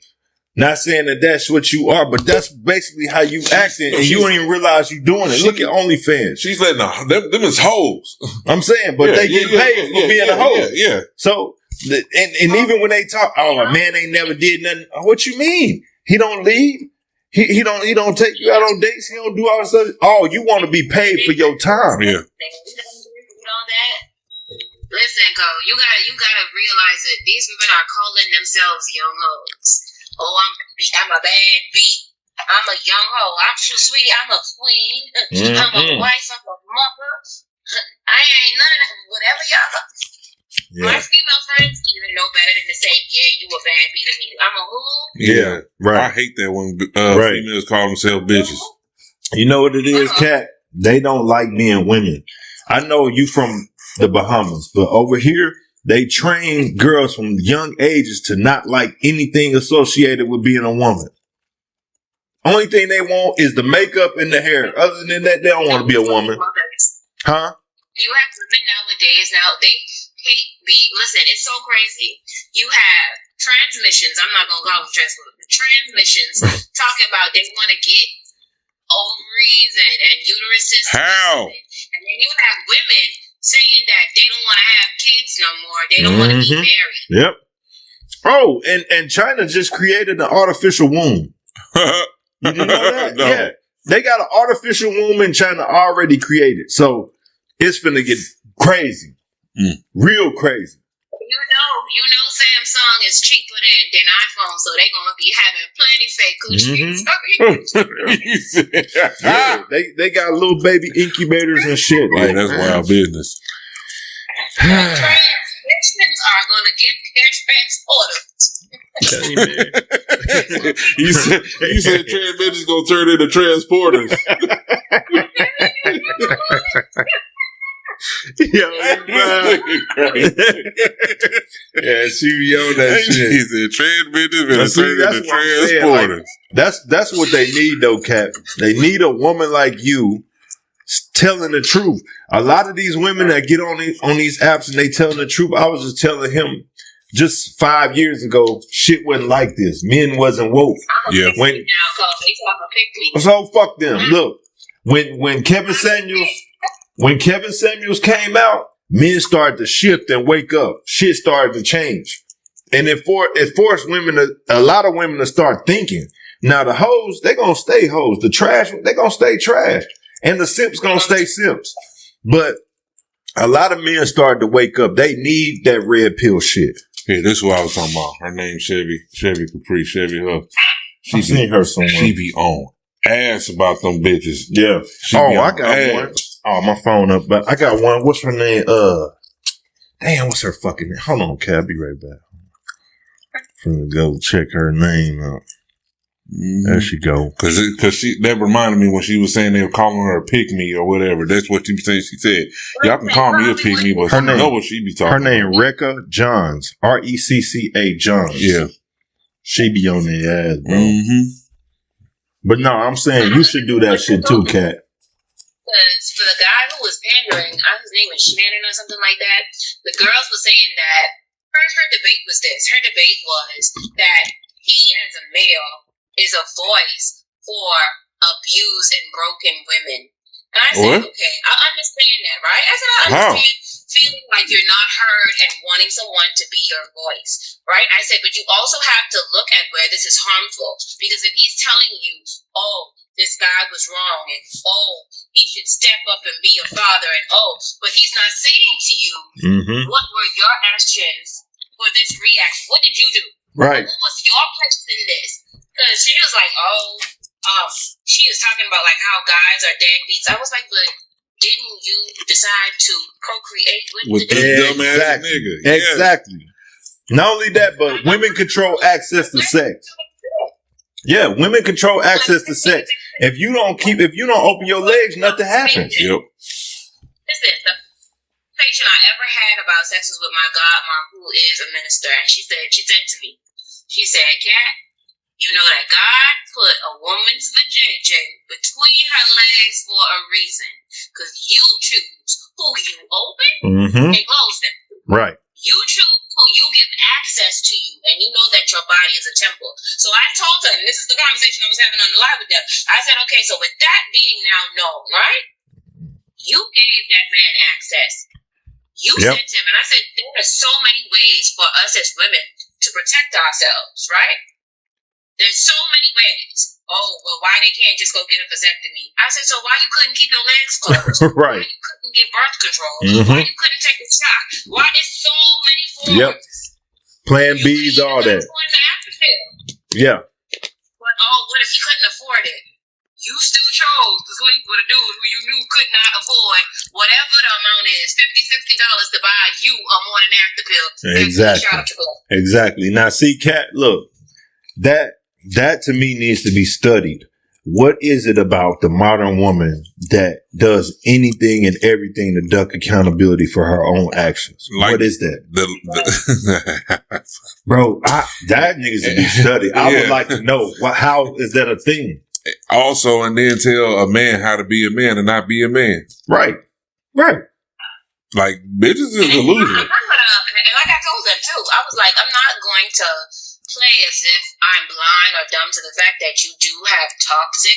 [SPEAKER 1] Not saying that that's what you are, but that's basically how you acting, and you don't even realize you doing it. Look at OnlyFans.
[SPEAKER 2] She's letting them is hoes.
[SPEAKER 1] I'm saying, but they get paid for being a hoe.
[SPEAKER 2] Yeah.
[SPEAKER 1] So, and even when they talk, oh, a man ain't never did nothing. What you mean? He don't leave. He don't take you out on dates. He don't do all this stuff. Oh, you want to be paid for your time?
[SPEAKER 2] Yeah.
[SPEAKER 3] Listen, Cole, you gotta realize that these women are calling themselves young hoes. Oh, I'm a bad beat. I'm a young hoe. I'm too sweet. I'm a queen. I'm a wife. I'm a mother. I ain't none of that. Whatever y'all. Yeah. My female friends even know better than to say, yeah, you a bad beat to me. I'm a who?
[SPEAKER 2] Yeah, right. I hate that when females call themselves bitches.
[SPEAKER 1] You know what it is, Kat? They don't like being women. I know you from the Bahamas, but over here, they train girls from young ages to not like anything associated with being a woman. Only thing they want is the makeup and the hair. Other than that, they don't want to be a woman. Huh?
[SPEAKER 3] You have women nowadays, they hate being, listen, it's so crazy. You have transmissions, I'm not going to call them transmissions, talking about they want to get ovaries and uteruses.
[SPEAKER 2] How?
[SPEAKER 3] And then you have women saying that they don't want to have kids no more. They don't want to be married.
[SPEAKER 1] Yep. Oh, and China just created an artificial womb. You didn't know that?
[SPEAKER 2] No.
[SPEAKER 1] Yeah. They got an artificial womb in China already created. So it's finna get crazy. Real crazy.
[SPEAKER 3] You know Samsung is cheaper than iPhone, so they're gonna be having plenty fake coochie.
[SPEAKER 1] Yeah, they got little baby incubators and shit.
[SPEAKER 2] Like, that's wild business.
[SPEAKER 3] Transmissions are gonna get their transporters.
[SPEAKER 2] you said transmissions gonna turn into transporters.
[SPEAKER 1] Yo, yeah, she be on that shit.
[SPEAKER 2] He said transmissions gonna turn into transporters.
[SPEAKER 1] Like, that's what they need though, Cap. They need a woman like you telling the truth. A lot of these women that get on these apps and they telling the truth. I was just telling him just 5 years ago, shit wasn't like this. Men wasn't woke.
[SPEAKER 2] Yeah.
[SPEAKER 1] So fuck them. Look, when Kevin Samuels came out, men started to shift and wake up. Shit started to change. And it forced women, a lot of women to start thinking. Now the hoes, they gonna stay hoes. The trash, they gonna stay trash. And the simps gonna stay simps. But a lot of men started to wake up. They need that red pill shit.
[SPEAKER 2] Yeah, this is what I was talking about. Her name Chevy Capri, Chevy her.
[SPEAKER 1] She seen her somewhere.
[SPEAKER 2] She be on ass about them bitches.
[SPEAKER 1] Yeah. I got ass. One. Oh, my phone up. But I got one. What's her name? Damn, what's her fucking name? Hold on, Kat. I'll be right back. I'm gonna go check her name out. There she go.
[SPEAKER 2] Cause that reminded me when she was saying they were calling her a pick-me or whatever. That's what she said. Y'all can call me a pick-me, but her name, know what she be talking
[SPEAKER 1] her name, about. Recca Johns. RECCA Johns.
[SPEAKER 2] Yeah.
[SPEAKER 1] She be on their ass, bro. Mm-hmm. But no, I'm saying you should do that shit too, Kat.
[SPEAKER 3] Because for the guy who was pandering, his name was Shannon or something like that, the girls were saying that her debate was this. Her debate was that he as a male is a voice for abused and broken women. And I said, okay, I understand that, right? I said, I understand feeling like you're not heard and wanting someone to be your voice, right? I said, but you also have to look at where this is harmful. Because if he's telling you, oh, this guy was wrong, and oh, he should step up and be a father, and oh, but he's not saying to you, what were your actions for this reaction? What did you do?
[SPEAKER 1] Right.
[SPEAKER 3] What was your place in this? Because she was like, she was talking about like how guys are deadbeats. I was like, but didn't you decide to procreate with the
[SPEAKER 2] dumbass nigga?
[SPEAKER 1] Exactly. Not only that, but women control access to sex. Yeah, women control access to sex. If you don't open your legs, nothing happens.
[SPEAKER 2] Yep.
[SPEAKER 3] Listen, the conversation I ever had about sex was with my godmom, who is a minister, and she said to me, Kat, you know that God put a woman's vajayjay between her legs for a reason. Because you choose who you open and close them.
[SPEAKER 1] Right.
[SPEAKER 3] You choose who you give access to you, and you know that your body is a temple. So I told her, and this is the conversation I was having on the live with them. I said, okay, so with that being now known, right? You gave that man access. You said to him, and I said, there are so many ways for us as women to protect ourselves, right? There's so many ways. Oh, well, why they can't just go get a vasectomy? I said, so why you couldn't keep your legs closed?
[SPEAKER 1] Right.
[SPEAKER 3] Why you couldn't get birth control? Why you couldn't take a shot? Why there's so many forms?
[SPEAKER 1] Yep. Plan B's, all that. Yeah.
[SPEAKER 3] But what if he couldn't afford it? You still chose to sleep with a dude who you knew could not afford whatever the amount is, $50-$60 to buy you a morning after pill.
[SPEAKER 1] Exactly. Now, see, Kat, look, that to me needs to be studied. What is it about the modern woman that does anything and everything to duck accountability for her own actions? Like what is that? Bro, that needs to be studied. I would like to know how is that a thing?
[SPEAKER 2] Also, and then tell a man how to be a man and not be a man.
[SPEAKER 1] Right.
[SPEAKER 2] Like, bitches is delusional.
[SPEAKER 3] And like I told them too, I was like, I'm not going to play as if I'm blind or dumb to the fact that you do have toxic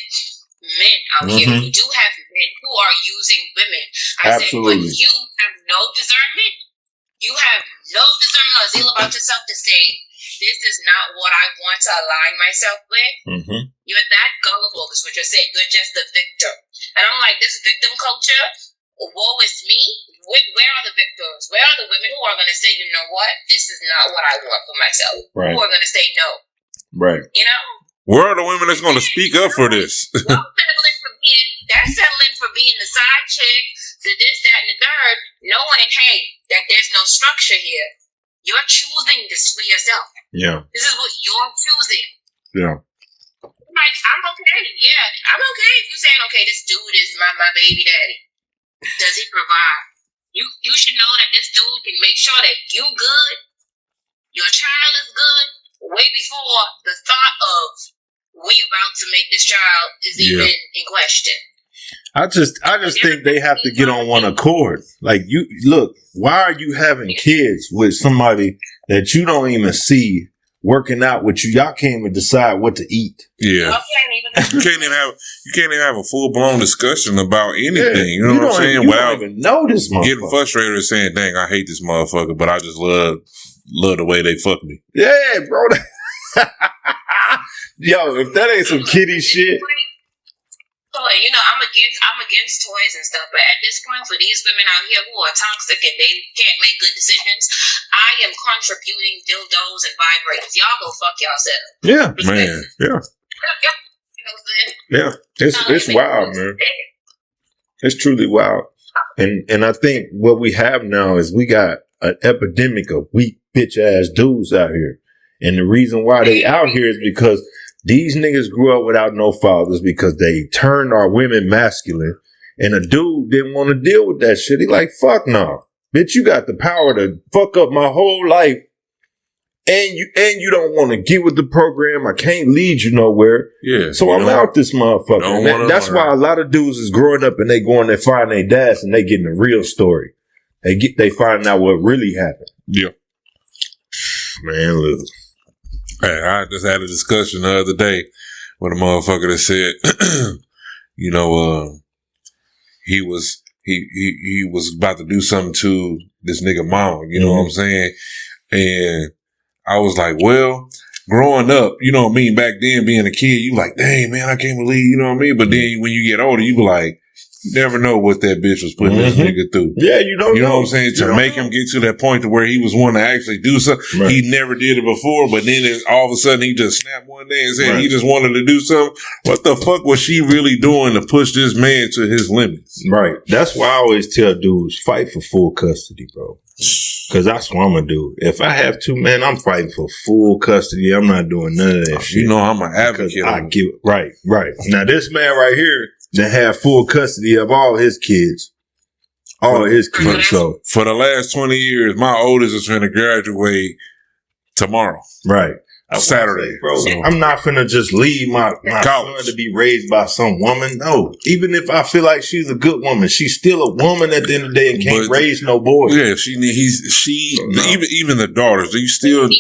[SPEAKER 3] men out here. You do have men who are using women. I said, but you have no discernment. You have no discernment or zeal about yourself to say, this is not what I want to align myself with. You're that gullible is what you're saying. You're just the victim. And I'm like, this victim culture, woe is me. Where are the victims? Where are the women who are going to say, you know what? This is not what I want for myself. Right. Who are going to say no.
[SPEAKER 1] Right.
[SPEAKER 3] You know?
[SPEAKER 2] Where are the women that's going to speak up for this?
[SPEAKER 3] They're settling for being the side chick, the this, that, and the third, knowing, hey, that there's no structure here. You're choosing this for yourself.
[SPEAKER 1] Yeah.
[SPEAKER 3] This is what you're choosing.
[SPEAKER 1] Yeah.
[SPEAKER 3] Like, I'm okay. Yeah, I'm okay if you're saying, okay, this dude is my baby daddy. Does he provide? You should know that this dude can make sure that you good, your child is good, way before the thought of we about to make this child is even in question.
[SPEAKER 1] I just think they have to get on one accord. Like, you look, why are you having kids with somebody that you don't even see working out with you? Y'all can't even decide what to eat.
[SPEAKER 2] Yeah, you can't even have a full blown discussion about anything. Yeah, you know what I'm saying?
[SPEAKER 1] Without even know this motherfucker.
[SPEAKER 2] Getting frustrated and saying, "Dang, I hate this motherfucker," but I just love the way they fuck me.
[SPEAKER 1] Yeah, bro. Yo, if that ain't some kiddie shit.
[SPEAKER 3] So, I'm against toys and stuff, but at this point, for these women out here who are toxic and they can't make good decisions, I am contributing dildos and vibrators. Y'all go fuck yourselves.
[SPEAKER 1] Yeah, man. Yeah. Yeah, it's wild, man. It's truly wild, and I think what we have now is we got an epidemic of weak bitch ass dudes out here, and the reason why they out here is because these niggas grew up without no fathers because they turned our women masculine, and a dude didn't want to deal with that shit. He like, fuck no, bitch, you got the power to fuck up my whole life. And you don't want to get with the program. I can't lead you nowhere.
[SPEAKER 2] Yeah.
[SPEAKER 1] So I'm out this motherfucker. That's why a lot of dudes is growing up and they going there finding their dads and they getting the real story. They finding out what really happened.
[SPEAKER 2] Yeah.
[SPEAKER 1] Man, look.
[SPEAKER 2] Hey, I just had a discussion the other day with a motherfucker that said, he was about to do something to this nigga mama. You know what I'm saying? And I was like, well, growing up, you know what I mean? Back then, being a kid, you like, dang, man, I can't believe, you know what I mean? But then when you get older, you be like, you never know what that bitch was putting this nigga through.
[SPEAKER 1] Yeah, you don't know.
[SPEAKER 2] You know what I'm saying? To make him get to that point to where he was wanting to actually do something. Right. He never did it before, but then all of a sudden he just snapped one day and said he just wanted to do something. What the fuck was she really doing to push this man to his limits?
[SPEAKER 1] Right. That's why I always tell dudes, fight for full custody, bro. Because that's what I'm going to do. If I have two men, I'm fighting for full custody. I'm not doing none of that shit.
[SPEAKER 2] You know I'm an advocate.
[SPEAKER 1] Right. Now, this man right here that have full custody of all his kids. So
[SPEAKER 2] for the last 20 years, my oldest is going to graduate tomorrow.
[SPEAKER 1] Right.
[SPEAKER 2] Saturday.
[SPEAKER 1] Bro, so I'm not finna just leave my son to be raised by some woman. No. Even if I feel like she's a good woman, she's still a woman at the end of the day and can't raise no boy.
[SPEAKER 2] Yeah, even the daughters,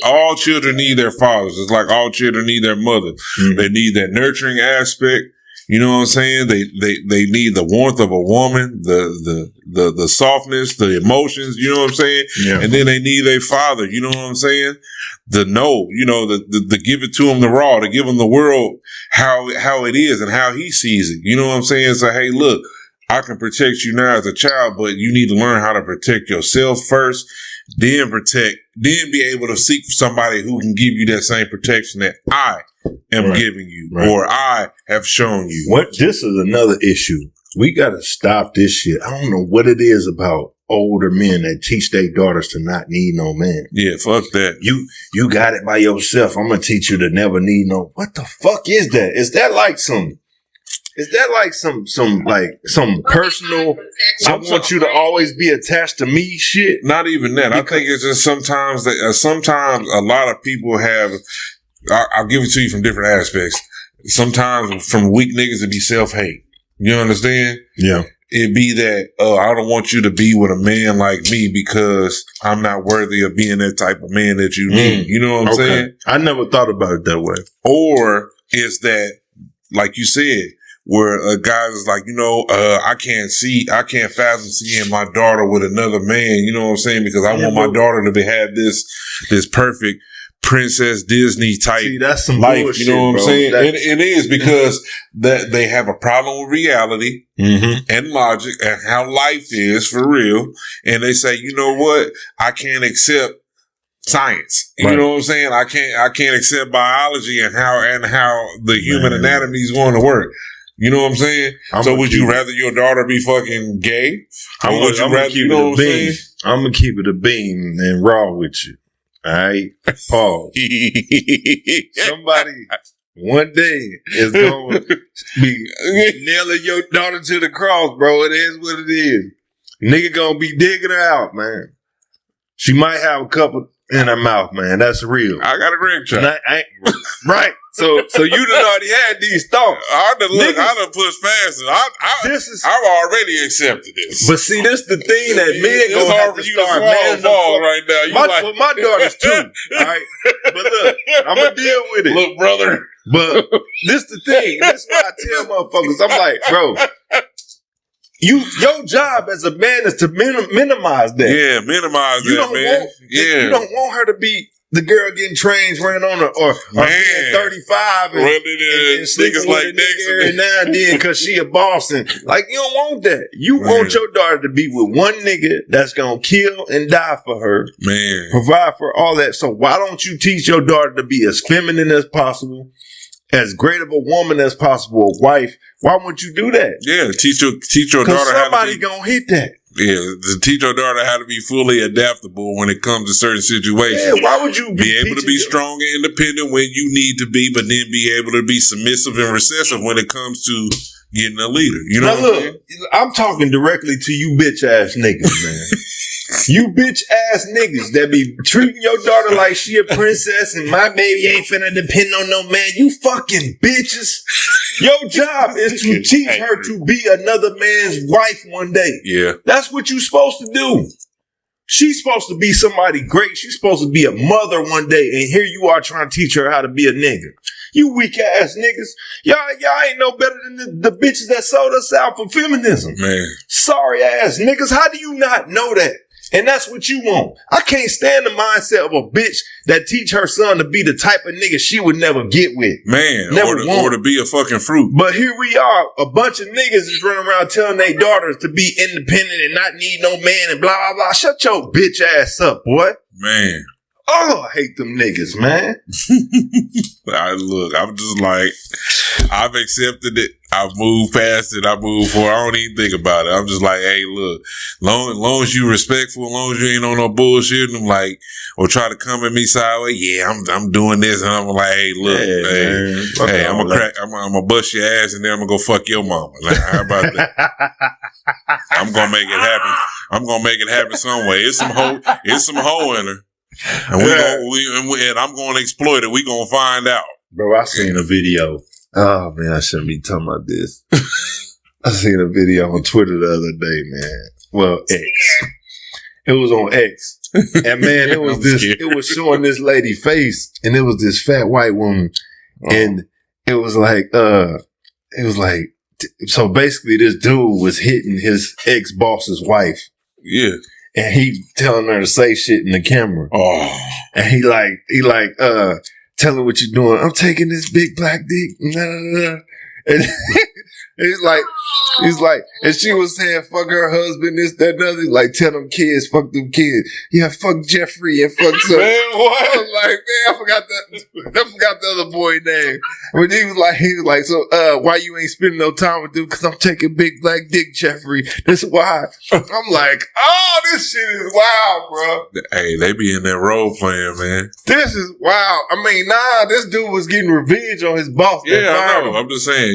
[SPEAKER 2] all children need their fathers. It's like all children need their mothers. Mm-hmm. They need that nurturing aspect. You know what I'm saying? They need the warmth of a woman, the softness, the emotions, you know what I'm saying?
[SPEAKER 1] Yeah.
[SPEAKER 2] And then they need a father, you know what I'm saying? The give it to him the raw, to give him the world how it is and how he sees it. You know what I'm saying? So, hey, look, I can protect you now as a child, but you need to learn how to protect yourself first, then be able to seek somebody who can give you that same protection that I am giving you or I have shown you.
[SPEAKER 1] This is another issue. We got to stop this shit. I don't know what it is about older men that teach their daughters to not need no man.
[SPEAKER 2] Yeah, fuck that.
[SPEAKER 1] You got it by yourself. I'm going to teach you to never need no. What the fuck is that? Is that like some personal, I want you to always be attached to me shit?
[SPEAKER 2] Not even that. I think it's just sometimes a lot of people have, I'll give it to you from different aspects. Sometimes from weak niggas it be self-hate. You understand?
[SPEAKER 1] Yeah.
[SPEAKER 2] It be that, I don't want you to be with a man like me because I'm not worthy of being that type of man that you need. You know what I'm saying?
[SPEAKER 1] I never thought about it that way.
[SPEAKER 2] Or is that, like you said, where a guy is like, I can't fathom seeing my daughter with another man, you know what I'm saying? Because I want my daughter to have this perfect Princess Disney type
[SPEAKER 1] that's some
[SPEAKER 2] life,
[SPEAKER 1] bullshit,
[SPEAKER 2] you know what I'm saying?
[SPEAKER 1] It
[SPEAKER 2] is because that they have a problem with reality and logic and how life is for real. And they say, you know what? I can't accept science. You know what I'm saying? I can't accept biology and how the human anatomy is going to work. You know what I'm saying? Would you rather your daughter be fucking gay?
[SPEAKER 1] I'm going to keep it a bean and raw with you. All right? Pause. Somebody one day is going to be nailing your daughter to the cross, bro. It is what it is. Nigga going to be digging her out, man. She might have a couple in her mouth, man. That's real.
[SPEAKER 2] I got a grandchild.
[SPEAKER 1] Right. So you done already had these thoughts.
[SPEAKER 2] I done pushed past it. I've already accepted this.
[SPEAKER 1] But see, this the thing that men gonna have to start
[SPEAKER 2] manning right now.
[SPEAKER 1] My daughter's 2. All right. But look, I'm gonna deal with it.
[SPEAKER 2] Look, brother.
[SPEAKER 1] But this the thing. This is why I tell motherfuckers. I'm like, bro, your job as a man is to minimize that.
[SPEAKER 2] Yeah, minimize that, man.
[SPEAKER 1] You don't want her to be the girl getting trains ran on her or being 35 and sleeping with a nigga every now and then because she a boss. And like, you don't want that. You want your daughter to be with one nigga that's going to kill and die for her.
[SPEAKER 2] Man.
[SPEAKER 1] Provide for all that. So why don't you teach your daughter to be as feminine as possible, as great of a woman as possible, a wife? Why wouldn't you do that?
[SPEAKER 2] Yeah, teach your daughter how to be.
[SPEAKER 1] Somebody going to hit that.
[SPEAKER 2] Yeah, to teach your daughter how to be fully adaptable when it comes to certain situations.
[SPEAKER 1] Yeah, why would you
[SPEAKER 2] be able to be strong and independent when you need to be, but then be able to be submissive and recessive when it comes to getting a leader? You know what I'm saying?
[SPEAKER 1] I'm talking directly to you bitch ass niggas, man. You bitch ass niggas that be treating your daughter like she a princess and my baby ain't finna depend on no man. You fucking bitches. Your job is to teach her to be another man's wife one day.
[SPEAKER 2] Yeah.
[SPEAKER 1] That's what you're supposed to do. She's supposed to be somebody great. She's supposed to be a mother one day. And here you are trying to teach her how to be a nigga. You weak ass niggas. Y'all ain't no better than the bitches that sold us out for feminism.
[SPEAKER 2] Man.
[SPEAKER 1] Sorry ass niggas. How do you not know that? And that's what you want. I can't stand the mindset of a bitch that teach her son to be the type of nigga she would never get with.
[SPEAKER 2] Man, or to be a fucking fruit.
[SPEAKER 1] But here we are, a bunch of niggas is running around telling their daughters to be independent and not need no man and blah, blah, blah. Shut your bitch ass up, boy.
[SPEAKER 2] Man.
[SPEAKER 1] Oh, I hate them niggas, man.
[SPEAKER 2] I'm just like, I've accepted it. I've moved past it. I moved forward. I don't even think about it. I'm just like, hey, look, long as you respectful, long as you ain't on no bullshit, and I'm like, or try to come at me sideways. Yeah, I'm doing this, and I'm like, hey, look, hey, I'm gonna bust your ass, and then I'm gonna go fuck your mama. Like, how about that? I'm gonna make it happen. I'm gonna make it happen some way. It's some hoe in her. And and I'm going to exploit it. We gonna find out,
[SPEAKER 1] bro. I seen a video. Oh man, I shouldn't be talking about this. I seen a video on Twitter the other day, man. Well, X. It was on X, and man, it was It was showing this lady face, and it was this fat white woman, and it was like, so basically, this dude was hitting his ex boss's wife.
[SPEAKER 2] Yeah.
[SPEAKER 1] And he telling her to say shit in the camera.
[SPEAKER 2] Oh.
[SPEAKER 1] And he tell her what you're doing. I'm taking this big black dick. Nah, nah, nah. And he's like, and she was saying, fuck her husband, this, that, and other. Like, tell them kids, fuck them kids. Yeah, fuck Jeffrey and fuck some. Man, what? I was like, man, I forgot the other boy name. But he was like, so, why you ain't spending no time with them? Cause I'm taking big black dick, Jeffrey. That's why. I'm like, oh, this shit is wild, bro.
[SPEAKER 2] Hey, they be in that role playing, man.
[SPEAKER 1] This is wild. I mean, this dude was getting revenge on his boss.
[SPEAKER 2] Yeah, I know. I'm just saying,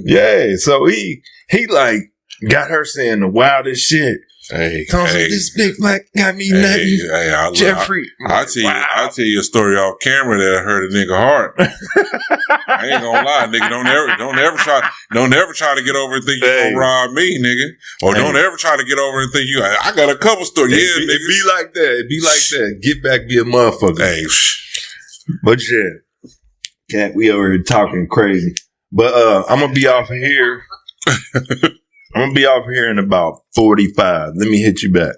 [SPEAKER 1] Yeah, so he like got her saying the wildest shit.
[SPEAKER 2] Hey,
[SPEAKER 1] this big black got me nothing. Jeffrey.
[SPEAKER 2] I'll tell you a story off camera that hurt a nigga heart. I ain't gonna lie, nigga. Don't ever try to get over and think you gonna rob me, nigga. Or don't ever try to get over and think I got a couple stories.
[SPEAKER 1] It be like that. It be like that. Get back, be a motherfucker.
[SPEAKER 2] Hey,
[SPEAKER 1] but yeah, cat, we over here talking crazy. But I'm gonna be off of here. I'm gonna be off here in about 45. Let me hit you back.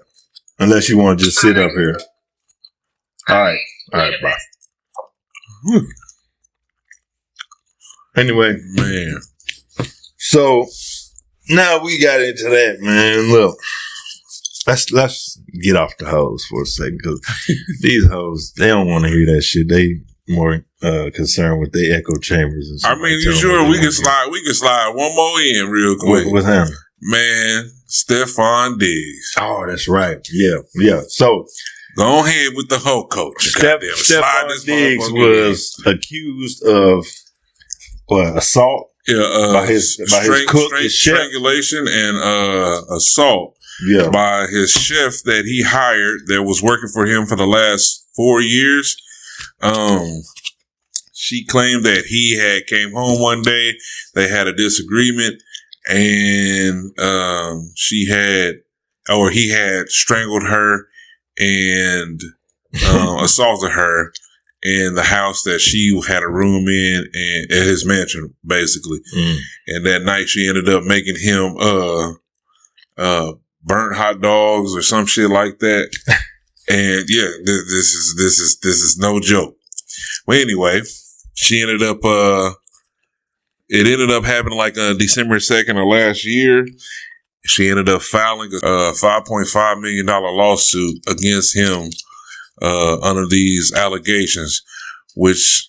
[SPEAKER 1] Unless you want to just sit up here. All right, bye. Anyway,
[SPEAKER 2] man.
[SPEAKER 1] So now we got into that, man. Look, let's get off the hoes for a second, because these hoes, they don't want to hear that shit. They more concerned with their echo chambers and stuff.
[SPEAKER 2] I mean, you sure we can slide one more in real quick.
[SPEAKER 1] What's happening?
[SPEAKER 2] Man, Stephon Diggs.
[SPEAKER 1] Oh, that's right. Yeah. So
[SPEAKER 2] go ahead with the whole coach.
[SPEAKER 1] Stephon Diggs was accused of assault.
[SPEAKER 2] Yeah, by his cook, strangulation and assault. by his chef that he hired that was working for him for the last 4 years. She claimed that he had came home one day, they had a disagreement, and he had strangled her and assaulted her in the house that she had a room in and at his mansion, basically. And that night she ended up making him burnt hot dogs or some shit like that. And yeah, this is no joke. Well, anyway, she ended up it ended up happening like December 2nd of last year. She ended up filing a $5.5 million lawsuit against him under these allegations, which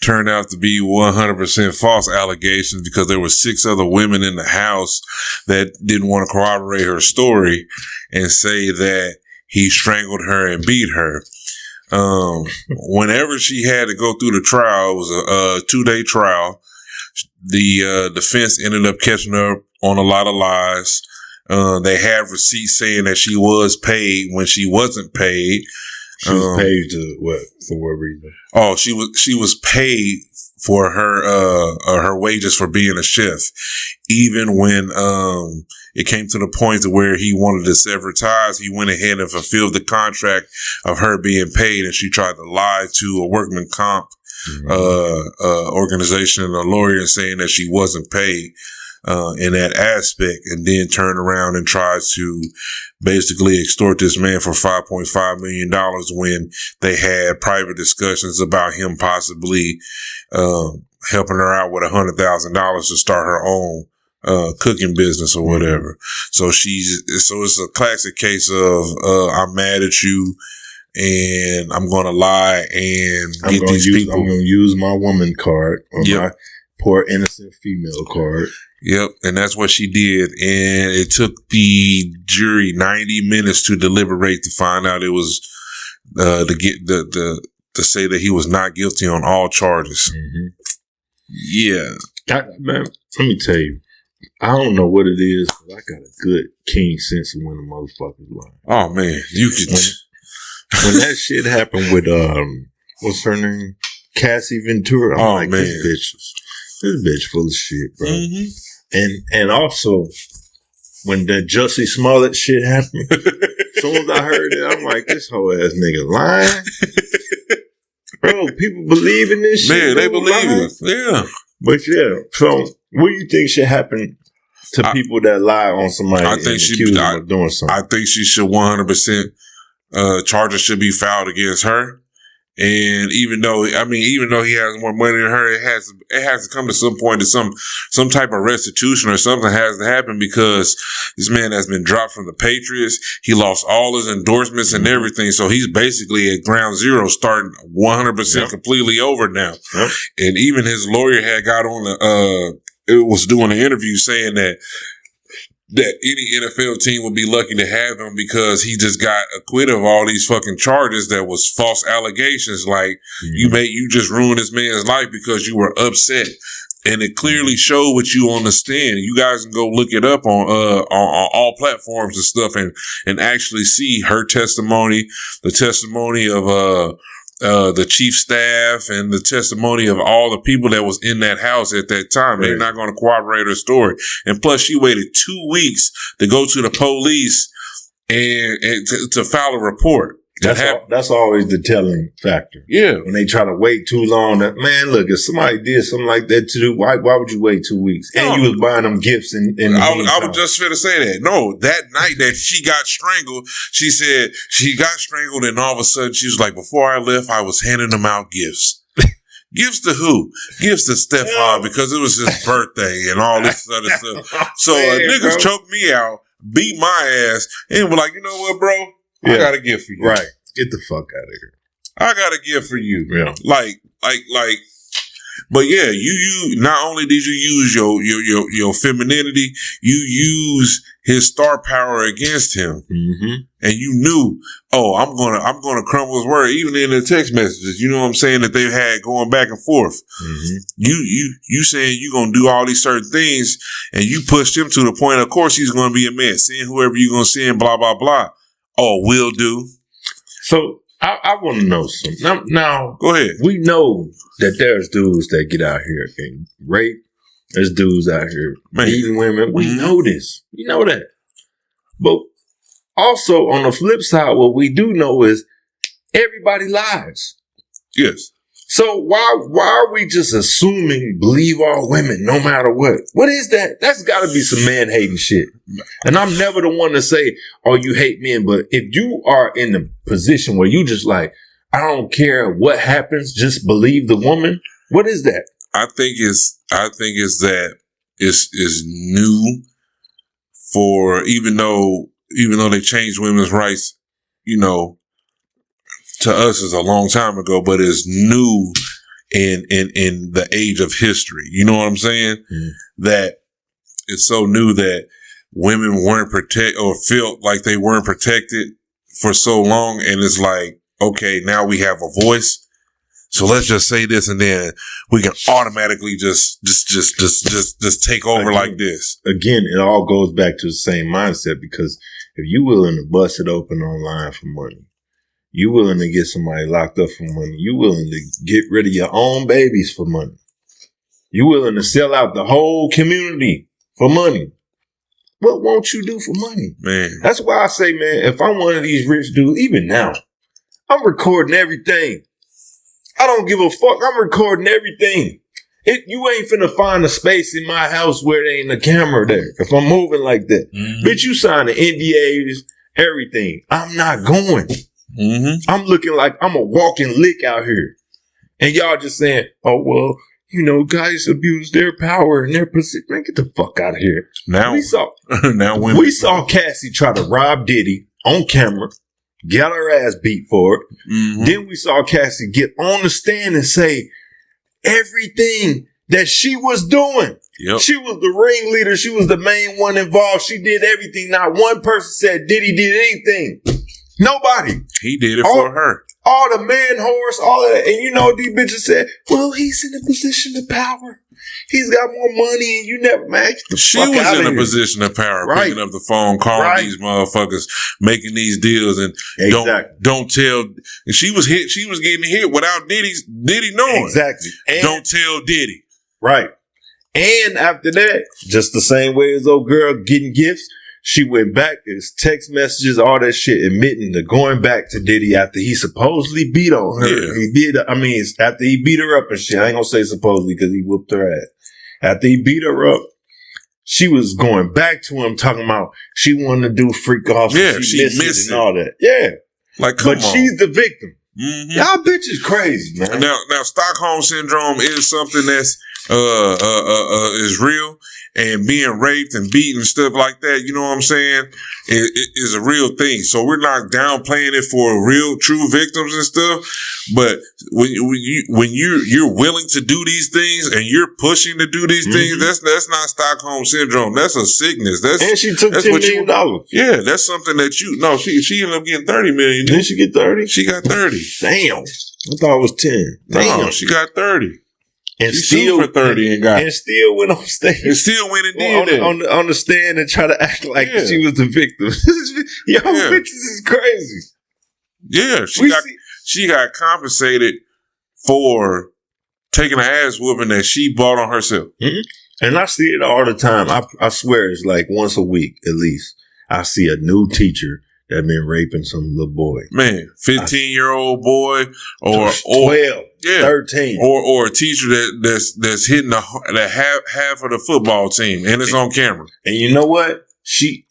[SPEAKER 2] turned out to be 100% false allegations because there were 6 other women in the house that didn't want to corroborate her story and say that he strangled her and beat her. Whenever she had to go through the trial, it was a 2-day trial. The defense ended up catching her on a lot of lies. They have receipts saying that she was paid when she wasn't paid.
[SPEAKER 1] She was paid to what? For what reason?
[SPEAKER 2] Oh, she was paid for her wages for being a chef, even when it came to the point to where he wanted to sever ties. He went ahead and fulfilled the contract of her being paid, and she tried to lie to a workman comp organization and a lawyer saying that she wasn't paid in that aspect, and then turned around and tried to basically extort this man for $5.5 million when they had private discussions about him possibly helping her out with $100,000 to start her own cooking business or whatever. So it's a classic case of I'm mad at you and I'm going to lie and get these people.
[SPEAKER 1] I'm going to use my woman card or my poor innocent female card.
[SPEAKER 2] Yep, and that's what she did. And it took the jury 90 minutes to deliberate to find out it was to say that he was not guilty on all charges. Mm-hmm. Yeah,
[SPEAKER 1] man. Let me tell you, I don't know what it is, but I got a good keen sense of when a motherfucker's lying.
[SPEAKER 2] Oh man, you could.
[SPEAKER 1] When that shit happened with what's her name, Cassie Ventura. I'm like, man, this bitch full of shit, bro. Mm-hmm. And also when that Jussie Smollett shit happened, as soon as I heard it, I'm like, this whole ass nigga lying. Bro, people believe in this shit.
[SPEAKER 2] Man, they believe it. Yeah.
[SPEAKER 1] But yeah, so what do you think should happen to people that lie on somebody and accuse them of doing something?
[SPEAKER 2] I think she should 100% charges should be filed against her. And even though he has more money than her, it has to come to some point to some type of restitution or something has to happen, because this man has been dropped from the Patriots. He lost all his endorsements and everything. So he's basically at ground zero, starting 100% completely over now. Yep. And even his lawyer had got on was doing an interview saying that any NFL team would be lucky to have him because he just got acquitted of all these fucking charges that was false allegations. Like, you just ruined this man's life because you were upset. And it clearly showed what you on the stand. You guys can go look it up on all platforms and stuff and actually see her testimony, the testimony of, the chief staff and the testimony of all the people that was in that house at that time. Right. They're not going to corroborate her story. And plus she waited 2 weeks to go to the police and to file a report.
[SPEAKER 1] That's always the telling factor.
[SPEAKER 2] Yeah.
[SPEAKER 1] When they try to wait too long, man, look, if somebody did something like that to you, why would you wait 2 weeks? And you was buying them gifts I
[SPEAKER 2] was just finna say that. No, that night that she got strangled, she said she got strangled, and all of a sudden she was like, before I left, I was handing them out gifts. Gifts to who? Gifts to Stephon because it was his birthday and all this other stuff. So niggas choked me out, beat my ass, and were like, you know what, bro? I got a gift for you.
[SPEAKER 1] Right. Get the fuck out of here.
[SPEAKER 2] I got a gift for you.
[SPEAKER 1] Yeah.
[SPEAKER 2] Like, but yeah, you not only did you use your femininity, you use his star power against him.
[SPEAKER 1] Mm-hmm.
[SPEAKER 2] And you knew, I'm gonna crumble his word, even in the text messages, you know what I'm saying, that they've had going back and forth.
[SPEAKER 1] Mm-hmm.
[SPEAKER 2] You saying you gonna do all these certain things, and you pushed him to the point, of course he's gonna be a man. Send whoever you're gonna send, blah, blah, blah. Oh, will do.
[SPEAKER 1] So I want to know something. Now,
[SPEAKER 2] go ahead.
[SPEAKER 1] We know that there's dudes that get out here and rape. There's dudes out here beating women. We know this. We know that. But also, on the flip side, what we do know is everybody lies.
[SPEAKER 2] Yes.
[SPEAKER 1] So why are we just assuming believe all women no matter what? What is that? That's got to be some man-hating shit. And I'm never the one to say, oh, you hate men. But if you are in the position where you just like, I don't care what happens, just believe the woman, what is that?
[SPEAKER 2] I think it's that it's new for even though they changed women's rights, you know, to us is a long time ago, but it's new in the age of history. You know what I'm saying? Mm-hmm. That it's so new that women weren't protected or felt like they weren't protected for so long. And it's like, okay, now we have a voice. So let's just say this and then we can automatically just take over again, like this.
[SPEAKER 1] Again, it all goes back to the same mindset, because if you're willing to bust it open online for money, you willing to get somebody locked up for money, you willing to get rid of your own babies for money, you willing to sell out the whole community for money, what won't you do for money?
[SPEAKER 2] Man.
[SPEAKER 1] That's why I say, man, if I'm one of these rich dudes, even now, I'm recording everything. I don't give a fuck. I'm recording everything. You ain't finna find a space in my house where there ain't a camera there. If I'm moving like that. Mm-hmm. Bitch, you sign the NDAs, everything. I'm not going.
[SPEAKER 2] Mm-hmm.
[SPEAKER 1] I'm looking like I'm a walking lick out here. And y'all just saying, oh, well, you know, guys abuse their power and their position. Man, get the fuck out of here.
[SPEAKER 2] Now
[SPEAKER 1] we saw Cassie try to rob Diddy on camera. Got her ass beat for it.
[SPEAKER 2] Mm-hmm.
[SPEAKER 1] Then we saw Cassie get on the stand and say everything that she was doing.
[SPEAKER 2] Yep.
[SPEAKER 1] She was the ringleader. She was the main one involved. She did everything. Not one person said Diddy did anything. Nobody.
[SPEAKER 2] He did it for her.
[SPEAKER 1] All the man horse, all of that. And you know, these bitches said, well, he's in a position of power. He's got more money and you never matched the
[SPEAKER 2] She
[SPEAKER 1] fuck
[SPEAKER 2] was
[SPEAKER 1] out
[SPEAKER 2] in
[SPEAKER 1] of
[SPEAKER 2] a
[SPEAKER 1] here.
[SPEAKER 2] position of power,
[SPEAKER 1] Right.
[SPEAKER 2] picking up the phone, calling these motherfuckers, making these deals, and don't tell. And she was getting hit without Diddy knowing.
[SPEAKER 1] Exactly. And
[SPEAKER 2] don't tell Diddy.
[SPEAKER 1] Right. And after that, just the same way as old girl getting gifts, she went back, it's text messages, all that shit, admitting to going back to Diddy after he supposedly beat on her.
[SPEAKER 2] Yeah.
[SPEAKER 1] He did. I mean, after he beat her up and shit. I ain't gonna say supposedly because he whooped her ass. After he beat her up, she was going back to him talking about she wanted to do freak off.
[SPEAKER 2] Yeah, she
[SPEAKER 1] missed it and all that. Yeah.
[SPEAKER 2] Like, come on.
[SPEAKER 1] She's the victim.
[SPEAKER 2] Mm-hmm.
[SPEAKER 1] Y'all bitches crazy, man.
[SPEAKER 2] Now, Stockholm syndrome is something that's is real, and being raped and beaten and stuff like that, you know what I'm saying, it is a real thing. So we're not downplaying it for real, true victims and stuff. But when you're willing to do these things and you're pushing to do these things, that's not Stockholm syndrome. That's a sickness. And she took $10 million. Yeah, that's something that she ended up getting $30 million.
[SPEAKER 1] Didn't she get 30?
[SPEAKER 2] She got 30.
[SPEAKER 1] Damn. I thought it was 10. Damn.
[SPEAKER 2] No, she got 30.
[SPEAKER 1] And
[SPEAKER 2] she
[SPEAKER 1] still
[SPEAKER 2] for 30 and got
[SPEAKER 1] and still went on stage.
[SPEAKER 2] And still went and did
[SPEAKER 1] on the stand and try to act like she was the victim. Bitches is crazy.
[SPEAKER 2] Yeah, she got compensated for taking an ass whooping that she bought on herself.
[SPEAKER 1] Mm-hmm. And I see it all the time. I swear it's like once a week at least. I see a new teacher that been raping some little boy.
[SPEAKER 2] Man, 15-year-old boy or
[SPEAKER 1] 12, 13.
[SPEAKER 2] Or a teacher that's hitting the half of the football team and it's on camera.
[SPEAKER 1] And you know what? She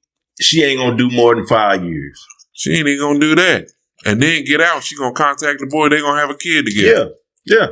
[SPEAKER 1] ain't gonna do more than 5 years.
[SPEAKER 2] She ain't even gonna do that. And then get out, she gonna contact the boy, they gonna have a kid together.
[SPEAKER 1] Yeah.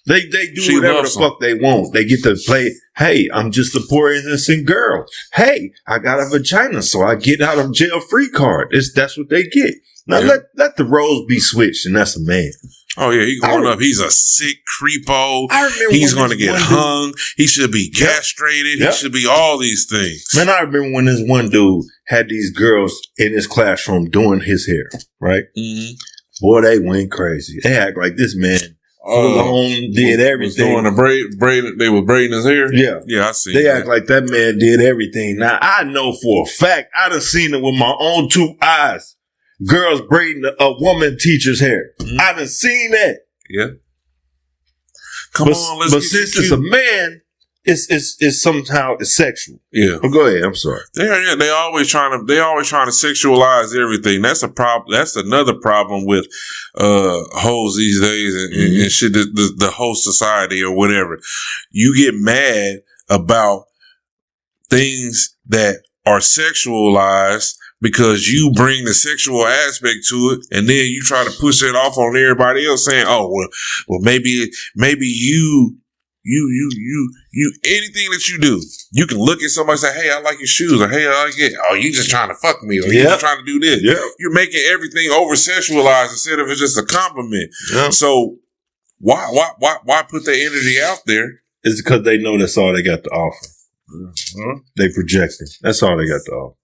[SPEAKER 1] They do whatever the fuck they want. They get to play, hey, I'm just a poor innocent girl. Hey, I got a vagina, so I get out of jail free card. That's what they get. Now let the roles be switched, and that's a man.
[SPEAKER 2] Oh yeah, he's going up. He's a sick creepo. He's going to get hung. He should be castrated. He should be all these things.
[SPEAKER 1] Man, I remember when this one dude had these girls in his classroom doing his hair, right? Mm-hmm. Boy, they went crazy. They act like this man full on did everything.
[SPEAKER 2] Was doing they were braiding his hair?
[SPEAKER 1] Yeah.
[SPEAKER 2] Yeah, I see.
[SPEAKER 1] They act like that man did everything. Now, I know for a fact, I done seen it with my own 2 eyes. Girls braiding a woman teacher's hair. Mm-hmm. I done seen that.
[SPEAKER 2] Yeah.
[SPEAKER 1] But since it's a man, it's somehow sexual.
[SPEAKER 2] Yeah.
[SPEAKER 1] But go ahead. I'm sorry.
[SPEAKER 2] They always trying to sexualize everything. That's a problem. That's another problem with hoes these days and shit. The whole society or whatever. You get mad about things that are sexualized because you bring the sexual aspect to it, and then you try to push it off on everybody else, saying, "Oh, well, maybe you anything that you do, you can look at somebody and say, hey, I like your shoes, or hey, I like it. Oh, you just trying to fuck me, or you just trying to do this. Yep. You're making everything over sexualized instead of it's just a compliment. Yep. So why put their energy out there?
[SPEAKER 1] It's because they know that's all they got to offer. Mm-hmm. They projecting. That's all they got to offer.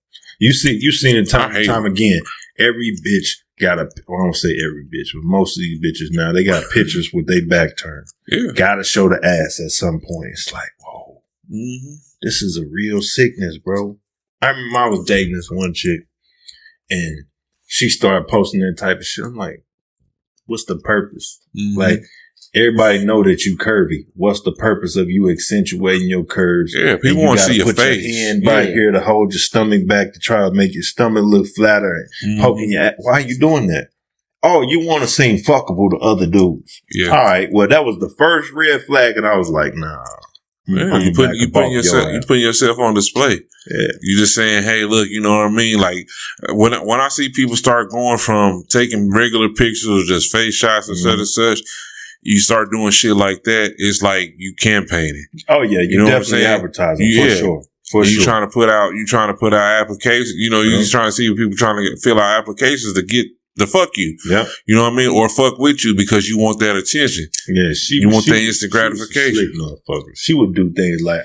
[SPEAKER 1] You've seen it time and time again. Every bitch got I don't say every bitch, but most of these bitches now, they got pictures with their back turned. Yeah. Gotta show the ass at some point. It's like, whoa, this is a real sickness, bro. I remember I was dating this one chick and she started posting that type of shit. I'm like, what's the purpose? Mm-hmm. Like, everybody know that you curvy. What's the purpose of you accentuating your curves?
[SPEAKER 2] Yeah, people want to see your face.
[SPEAKER 1] Put your hand right here to hold your stomach back to try to make your stomach look flatter and poking your ass. Why are you doing that? Oh, you want to seem fuckable to other dudes. Yeah. All right. Well, that was the first red flag, and I was like, nah.
[SPEAKER 2] Yeah, you putting yourself on display. Yeah. You just saying, hey, look, you know what I mean? Like when I see people start going from taking regular pictures or just face shots and such and such, you start doing shit like that, it's like you campaigning.
[SPEAKER 1] Oh yeah, you know definitely advertising for sure.
[SPEAKER 2] You trying to put out applications. You know, you're just trying to see people trying to fill out applications to get the fuck you. Yeah, you know what I mean, or fuck with you because you want that attention. Yeah, you want that instant gratification.
[SPEAKER 1] She would do things like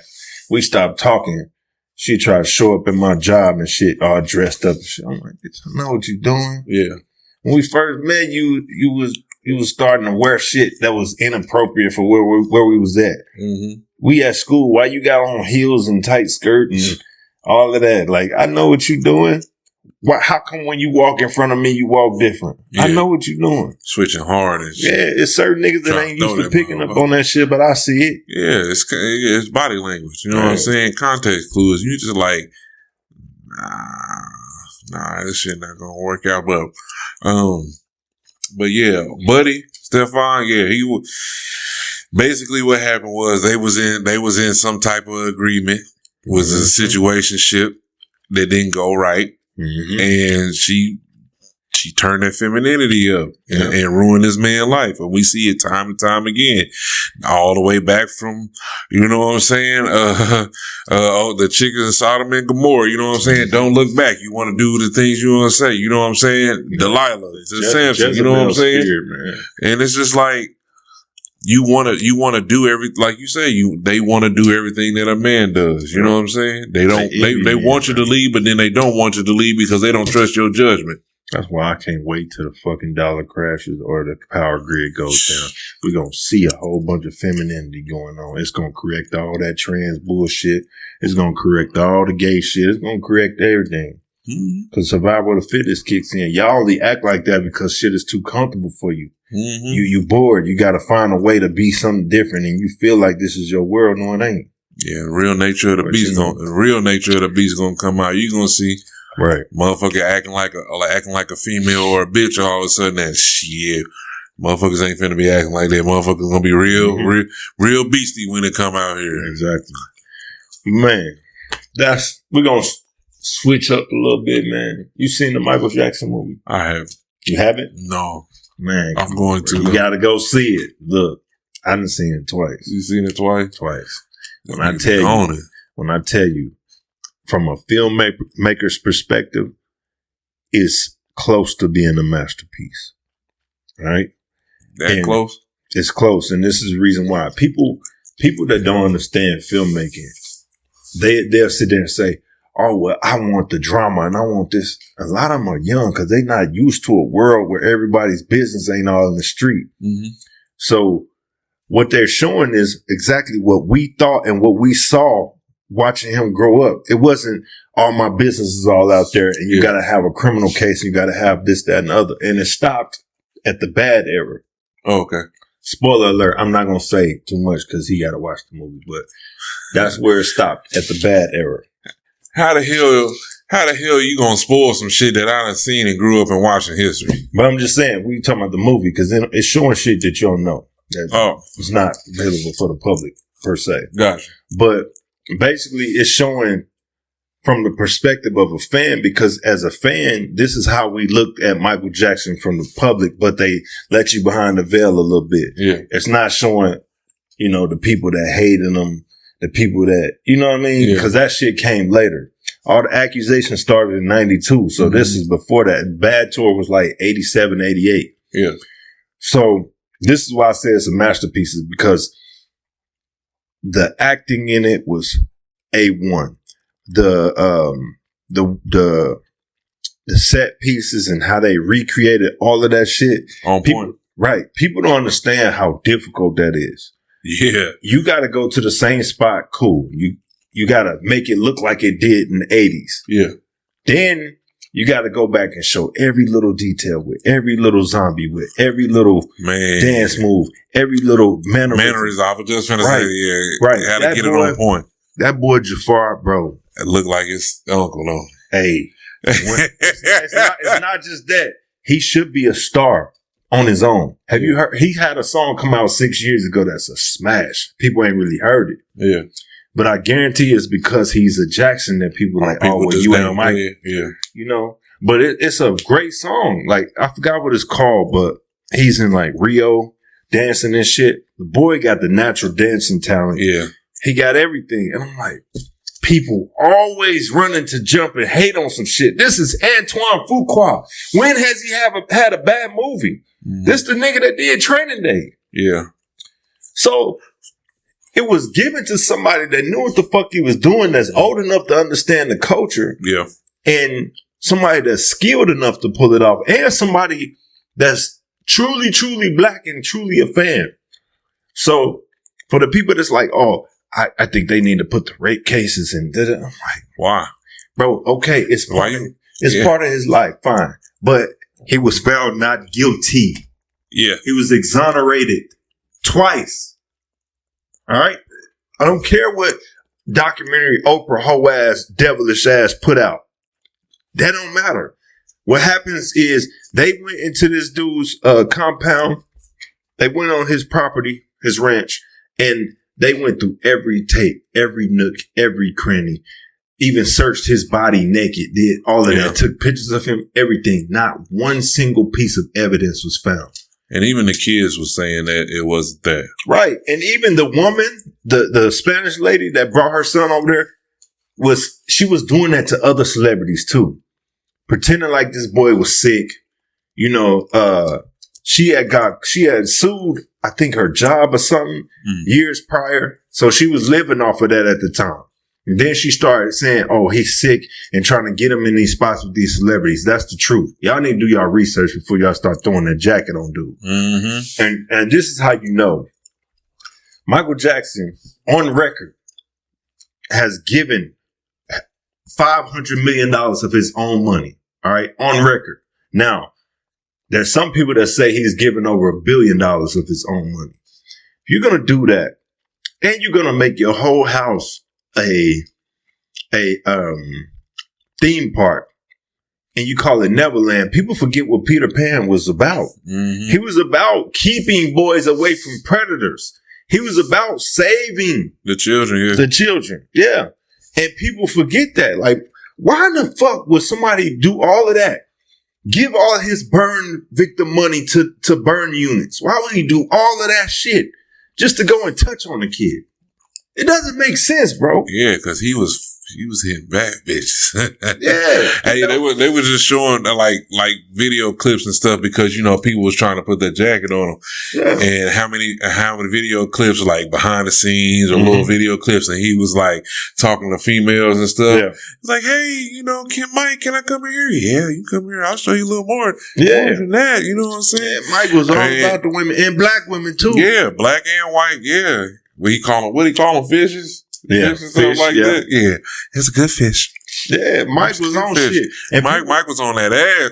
[SPEAKER 1] we stopped talking. She tried to show up in my job and shit, all dressed up and shit. I'm like, bitch, I know what you're doing. Yeah. When we first met, you was starting to wear shit that was inappropriate for where we was at. Mm-hmm. We at school. Why you got on heels and tight skirt and all of that? Like, I know what you doing. Why? How come when you walk in front of me, you walk different? Yeah. I know what you doing.
[SPEAKER 2] Switching hard and shit.
[SPEAKER 1] Yeah, it's certain niggas that ain't used to picking up on that shit, but I see it.
[SPEAKER 2] Yeah, it's body language. You know what I'm saying? Context clues. You just like, nah, this shit not gonna work out. But yeah, Buddy, Stefan, yeah, he was basically what happened was they was in some type of agreement. Was a situationship that didn't go right. Mm-hmm. And she turned that femininity up and ruined this man's life. And we see it time and time again, all the way back from, you know what I'm saying? The chickens in Sodom and Gomorrah, you know what I'm saying? Don't look back. You want to do the things you want to say, you know what I'm saying? Delilah, Samson, you know what I'm saying? Spirit, and it's just like, you want to do like you say, they want to do everything that a man does. You know what I'm saying? They want you to leave, but then they don't want you to leave because they don't trust your judgment.
[SPEAKER 1] That's why I can't wait till the fucking dollar crashes or the power grid goes down. We're going to see a whole bunch of femininity going on. It's going to correct all that trans bullshit. It's going to correct all the gay shit. It's going to correct everything. Because survival of the fittest kicks in. Y'all only act like that because shit is too comfortable for you. Mm-hmm. You bored. You got to find a way to be something different, and you feel like this is your world. No, it ain't.
[SPEAKER 2] Yeah, the real nature of the beast gonna come out. You gonna see,
[SPEAKER 1] right?
[SPEAKER 2] Motherfucker acting like a female or a bitch. All of a sudden, that shit. Motherfuckers ain't finna be acting like that. Motherfuckers gonna be real beastie when they come out here.
[SPEAKER 1] Exactly, man. We're gonna switch up a little bit, man. You seen the Michael Jackson movie?
[SPEAKER 2] I have.
[SPEAKER 1] You haven't?
[SPEAKER 2] No.
[SPEAKER 1] Man,
[SPEAKER 2] I'm going to.
[SPEAKER 1] You gotta go see it. Look, I done seen it twice.
[SPEAKER 2] You seen it twice?
[SPEAKER 1] Twice. When I tell you, from a filmmaker's perspective, it's close to being a masterpiece. Right?
[SPEAKER 2] That close?
[SPEAKER 1] It's close, and this is the reason why people that don't understand filmmaking, they'll sit there and say, "Oh well, I want the drama and I want this." A lot of them are young because they're not used to a world where everybody's business ain't all in the street. Mm-hmm. So what they're showing is exactly what we thought and what we saw watching him grow up. It wasn't all my business is all out there and you got to have a criminal case and you got to have this, that, and the other. And it stopped at the bad era.
[SPEAKER 2] Oh, okay.
[SPEAKER 1] Spoiler alert. I'm not going to say too much because he got to watch the movie, but that's where it stopped, at the bad era.
[SPEAKER 2] How the hell you going to spoil some shit that I done seen and grew up and watching history?
[SPEAKER 1] But I'm just saying, we talking about the movie because it's showing shit that you don't know. It's not available for the public per se.
[SPEAKER 2] Gotcha.
[SPEAKER 1] But basically, it's showing from the perspective of a fan, because as a fan, this is how we looked at Michael Jackson from the public, but they let you behind the veil a little bit.
[SPEAKER 2] Yeah.
[SPEAKER 1] It's not showing, the people that hated him, the people that, you know what I mean? Because that shit came later. All the accusations started in 92. So this is before that. Bad Tour was like 87, 88.
[SPEAKER 2] Yeah. So
[SPEAKER 1] this is why I say it's a masterpiece, is because the acting in it was A1. The set pieces and how they recreated all of that shit.
[SPEAKER 2] On point.
[SPEAKER 1] Right. People don't understand how difficult that is.
[SPEAKER 2] Yeah.
[SPEAKER 1] You got to go to the same spot. Cool. You got to make it look like it did in the 80s.
[SPEAKER 2] Yeah.
[SPEAKER 1] Then you got to go back and show every little detail with every little zombie, with every little dance move, every little mannerism.
[SPEAKER 2] I was just going to say,
[SPEAKER 1] right.
[SPEAKER 2] Had to get it on point.
[SPEAKER 1] That boy Jafar, bro.
[SPEAKER 2] It looked like his uncle, though.
[SPEAKER 1] Hey. It's not just that. He should be a star on his own. Have you heard? He had a song come out 6 years ago that's a smash. People ain't really heard it.
[SPEAKER 2] Yeah.
[SPEAKER 1] But I guarantee it's because he's a Jackson that people like, well, you ain't Mike.
[SPEAKER 2] Yeah.
[SPEAKER 1] But it's a great song. Like, I forgot what it's called, but he's in like Rio dancing and shit. The boy got the natural dancing talent.
[SPEAKER 2] Yeah.
[SPEAKER 1] He got everything. And I'm like, people always running to jump and hate on some shit. This is Antoine Fuqua. When has he had a bad movie? Mm-hmm. This the nigga that did Training Day.
[SPEAKER 2] Yeah.
[SPEAKER 1] So it was given to somebody that knew what the fuck he was doing, that's old enough to understand the culture.
[SPEAKER 2] Yeah.
[SPEAKER 1] And somebody that's skilled enough to pull it off. And somebody that's truly, truly black and truly a fan. So for the people that's like, oh, I think they need to put the rape cases in. I'm like,
[SPEAKER 2] why?
[SPEAKER 1] Bro, okay, it's part of his life, fine. But he was found not guilty.
[SPEAKER 2] Yeah.
[SPEAKER 1] He was exonerated twice. All right? I don't care what documentary Oprah hoe ass, devilish ass put out. That don't matter. What happens is they went into this dude's compound. They went on his property, his ranch, and they went through every tape, every nook, every cranny, even searched his body naked, did all of that, took pictures of him, everything. Not one single piece of evidence was found.
[SPEAKER 2] And even the kids were saying that it wasn't there.
[SPEAKER 1] Right. And even the woman, the Spanish lady that brought her son over there, she was doing that to other celebrities too. Pretending like this boy was sick. She had sued, I think, her job or something years prior. So she was living off of that at the time. And then she started saying, oh, he's sick, and trying to get him in these spots with these celebrities. That's the truth. Y'all need to do y'all research before y'all start throwing that jacket on dude. Mm-hmm. And this is how you know. Michael Jackson, on record, has given $500 million of his own money. All right. On record. Now, there's some people that say he's given over $1 billion of his own money. If you're going to do that, and you're going to make your whole house a theme park, and you call it Neverland, people forget what Peter Pan was about. Mm-hmm. He was about keeping boys away from predators. He was about saving
[SPEAKER 2] the children. Yeah.
[SPEAKER 1] The children. Yeah. And people forget that. Like, why in the fuck would somebody do all of that? Give all his burn victim money to burn units. Why would he do all of that shit just to go and touch on the kid? It doesn't make sense, bro.
[SPEAKER 2] Yeah, because he was She was hitting bad bitches.
[SPEAKER 1] Yeah.
[SPEAKER 2] Hey, they were just showing like video clips and stuff because people was trying to put that jacket on them. Yeah. And how many video clips like behind the scenes or little video clips, and he was like talking to females and stuff. Yeah. He's like, hey, Mike, can I come in here? Yeah, you come here. I'll show you a little more.
[SPEAKER 1] Yeah,
[SPEAKER 2] more than that. You know what I'm saying?
[SPEAKER 1] Yeah, Mike was all about the women and black women too.
[SPEAKER 2] Yeah, black and white. Yeah, what he call them fishes.
[SPEAKER 1] Yeah,
[SPEAKER 2] fish and stuff like that. Yeah, it's a good fish.
[SPEAKER 1] Yeah, Mike was on fish. Shit.
[SPEAKER 2] And Mike was on that ass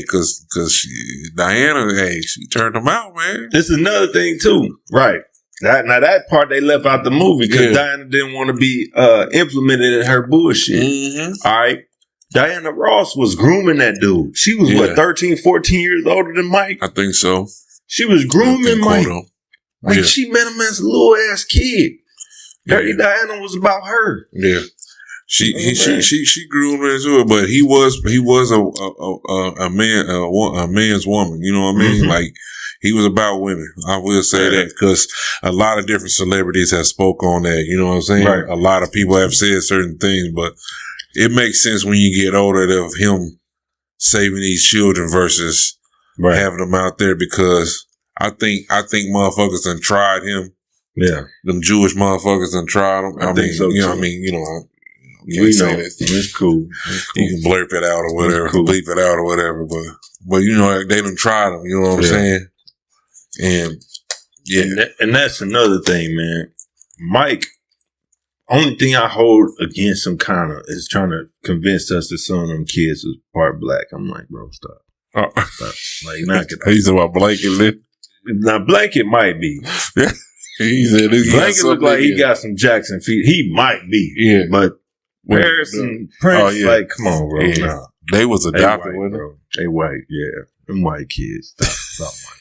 [SPEAKER 2] because Diana, she turned him out, man.
[SPEAKER 1] It's another thing too, right? That part they left out the movie because Diana didn't want to be implemented in her bullshit. Mm-hmm. All right. Diana Ross was grooming that dude. She was 13, 14 years older than Mike?
[SPEAKER 2] I think so.
[SPEAKER 1] She was grooming Mike. Like she met him as a little ass kid. Dirty Diana was about her.
[SPEAKER 2] Yeah. She grew him into it, but he was a man's woman. You know what I mean? Mm-hmm. Like he was about women. I will say that because a lot of different celebrities have spoke on that. You know what I'm saying? Right. A lot of people have said certain things, but it makes sense when you get older of him saving these children versus having them out there because I think motherfuckers done tried him. Yeah. Them Jewish motherfuckers done tried him. I think so.
[SPEAKER 1] We know it's cool.
[SPEAKER 2] You can blurp it out or whatever, bleep it out or whatever, but they done tried them. You know what I'm saying? And
[SPEAKER 1] and that's another thing, man. Mike, only thing I hold against him kind of is trying to convince us that some of them kids was part black. I'm like, bro, stop. Stop. Like, knock it.
[SPEAKER 2] He's about Blanket.
[SPEAKER 1] Now, Blanket might be.
[SPEAKER 2] He said
[SPEAKER 1] Blanket look like he got some Jackson feet. He might be.
[SPEAKER 2] Yeah.
[SPEAKER 1] But Harrison, Prince, like, come on, bro.
[SPEAKER 2] Yeah. Nah. They was adopted,
[SPEAKER 1] white, bro. They white, yeah. Them white kids. Stop white.